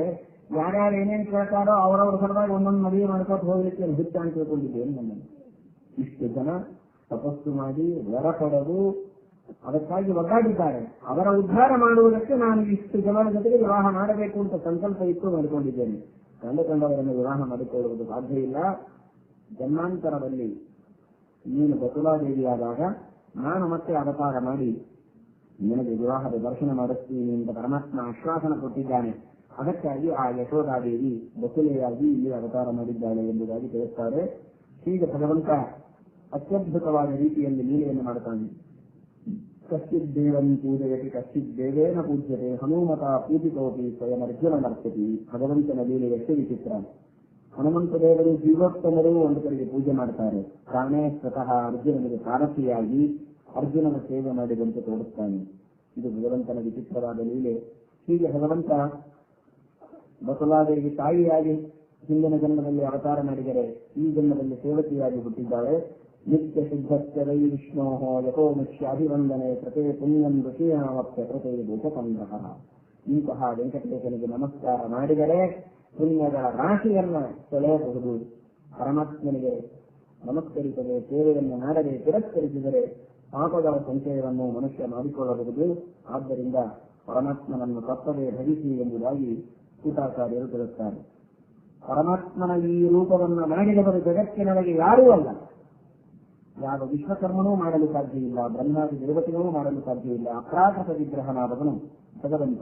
ಯಾರ್ಯಾರು ಏನೇನು ಕೇಳ್ತಾರೋ ಅವರವ್ರ ಸಲುವಾಗಿ ಒಂದೊಂದು ಮದುವೆ ಮಾಡ್ಕೊಂಡು ಹೋಗ್ಲಿಕ್ಕೆ ಹುಚ್ಚ ಅಂತ ತಿಳ್ಕೊಂಡಿದ್ದೇನೆ. ನನ್ನನ್ನು ಇಷ್ಟು ಜನ ತಪಸ್ಸು ಮಾಡಿ ವರ ಪಡೆದು ಅದಕ್ಕಾಗಿ ಒದ್ದಾಡಿದ್ದಾರೆ. ಅವರ ಉದ್ಧಾರ ಮಾಡುವುದಕ್ಕೆ ನಾನು ಇಷ್ಟು ಜನರ ಜೊತೆಗೆ ವಿವಾಹ ಮಾಡಬೇಕು ಅಂತ ಸಂಕಲ್ಪ ಇಟ್ಟು ಮಾಡಿಕೊಂಡಿದ್ದೇನೆ. ಕಂಡವರನ್ನು ವಿವಾಹ ಮಾಡಿಕೊಳ್ಳುವುದು ಸಾಧ್ಯ ಇಲ್ಲ. ಜನ್ಮಾಂತರದಲ್ಲಿ ನೀನು ಬಸಲಾದೇವಿಯಾದಾಗ ನಾನು ಮತ್ತೆ ಅವತಾರ ಮಾಡಿ ನಿನಗೆ ವಿವಾಹದ ದರ್ಶನ ಮಾಡಿಸ್ತೀನಿ ಅಂತ ಪರಮಾತ್ಮ ಆಶ್ವಾಸನ ಕೊಟ್ಟಿದ್ದಾನೆ. ಅದಕ್ಕಾಗಿ ಆ ಯಶೋಧಾದೇವಿ ಬಸಲೆಯಾಗಿ ಇಲ್ಲಿ ಅವತಾರ ಮಾಡಿದ್ದಾಳೆ ಎಂಬುದಾಗಿ ತಿಳಿಸ್ತಾರೆ. ಹೀಗೆ ಭಗವಂತ ಅತ್ಯದ್ಭುತವಾದ ರೀತಿಯಲ್ಲಿ ಲೀಲೆಯನ್ನು ಮಾಡುತ್ತಾನೆ. ಕಶ್ಚಿತ್ ದೇವನ್ ಪೂಜಯತಿ ಕಶ್ಚಿತ್ ದೇವೇನ ಪೂಜ್ಯತೆ ಹನುಮತ ಪೂಜಿತೋಪಿ ಸ್ವಯಂ ಅರ್ಜುನ ನರ್ತತಿ. ಭಗವಂತನ ಲೀಲೆ ಎಷ್ಟು ವಿಚಿತ್ರ. ಹನುಮಂತ ದೇವರು ಜೀವೋತ್ತಮರು ಒಂದು ಕಡೆಗೆ ಪೂಜೆ ಮಾಡ್ತಾರೆ. ತಾನೇ ಸ್ವತಃ ಅರ್ಜುನನಿಗೆ ಸಾರಥಿಯಾಗಿ ಅರ್ಜುನನ ಸೇವೆ ಮಾಡಿದಂತೆ ತೋರಿಸ್ತಾನೆ. ಇದು ಭಗವಂತನ ವಿಚಿತ್ರವಾದ ಲೀಲೆ. ಹೀಗೆ ಭಗವಂತ ಬಸಲಾದೇವಿ ತಾಯಿಯಾಗಿ ಹಿಂದಿನ ಜನ್ಮದಲ್ಲಿ ಅವತಾರ ಮಾಡಿದರೆ ಈ ಜನ್ಮದಲ್ಲಿ ಸೇವಕಿಯಾಗಿ ಹುಟ್ಟಿದ್ದಾಳೆ. ನಿತ್ಯ ಶುದ್ಧಶ್ಚರೈ ವಿಷ್ಣೋ ಯಥೋ ಮುಖ್ಯ ಅಭಿವಂದನೆ ಪ್ರತೇ ಪುಣ್ಯಂ ಋಷೀಣಾಮಪ್ಯ ಪ್ರತೇ ದೇಶಕಂದ್ರಃ. ಇಂತಹ ವೆಂಕಟೇಶನಿಗೆ ನಮಸ್ಕಾರ ಮಾಡಿದರೆ ಪುಣ್ಯಗಳ ರಾಶಿಯನ್ನ ಸೆಳೆಯಬಹುದು. ಪರಮಾತ್ಮನಿಗೆ ನಮಸ್ಕರಿಸದೆ ಸೇವೆಯನ್ನು ಮಾಡದೆ ತಿರಸ್ಕರಿಸಿದರೆ ಪಾಪಗಳ ಸಂಚಯವನ್ನು ಮನುಷ್ಯ ಮಾಡಿಕೊಳ್ಳಬಹುದು. ಆದ್ದರಿಂದ ಪರಮಾತ್ಮನನ್ನು ತಪ್ಪದೆ ಭಜಿಸಿ ಎಂಬುದಾಗಿ ಸೂತಾಚಾರ್ಯರು ತಿಳಿಸುತ್ತಾರೆ. ಪರಮಾತ್ಮನ ಈ ರೂಪವನ್ನು ಮಾಡಿದವರು ಜಗತ್ತಿನೊಳಗೆ ಯಾರೂ ಅಲ್ಲ. ಯಾವ ವಿಶ್ವಕರ್ಮನೂ ಮಾಡಲು ಸಾಧ್ಯ ಇಲ್ಲ, ಬ್ರಹ್ಮಾದಿ ದೇವತೆಗಳೂ ಮಾಡಲು ಸಾಧ್ಯ ಇಲ್ಲ. ಅಪ್ರಾಕೃತ ವಿಗ್ರಹನಾದವನು ಭಗವಂತ.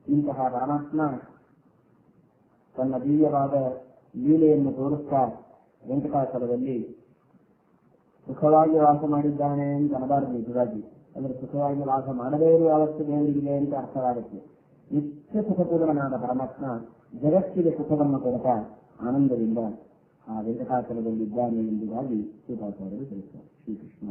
ಇಂತಹ ಪರಮಾತ್ಮ ತನ್ನ ದಿವ್ಯವಾದ ಲೀಲೆಯನ್ನು ತೋರಿಸ್ತಾ ವೆಂಕಟಾಚಲದಲ್ಲಿ ಸುಖವಾಗಿ ವಾಸ ಮಾಡಿದ್ದಾನೆ ಅಂತ ಅನ್ನಬಾರದು. ನಿಜವಾಗಿ ಅಂದ್ರೆ ಸುಖವಾಗಿ ವಾಸ ಮಾಡದೇ ಇರುವ ಅವಸ್ಥೆ ದೇವರಿಗೆ ಅಂತ ಅರ್ಥವಾಗುತ್ತೆ. ನಿತ್ಯ ಸುಖಪೂರ್ಣನಾದ ಪರಮಾತ್ಮ ಜಗತ್ತಿಗೆ ಸುಖವನ್ನು ಕೊಡ್ತಾ ಆನಂದದಿಂದ ಆ ವೆಂಕಟಾಚಲದಲ್ಲಿದ್ದಾನೆ ಎಂಬುದಾಗಿ ಸೂತಾಚಾರ್ಯರು ತಿಳಿಸುತ್ತಾರೆ. ಶ್ರೀಕೃಷ್ಣ.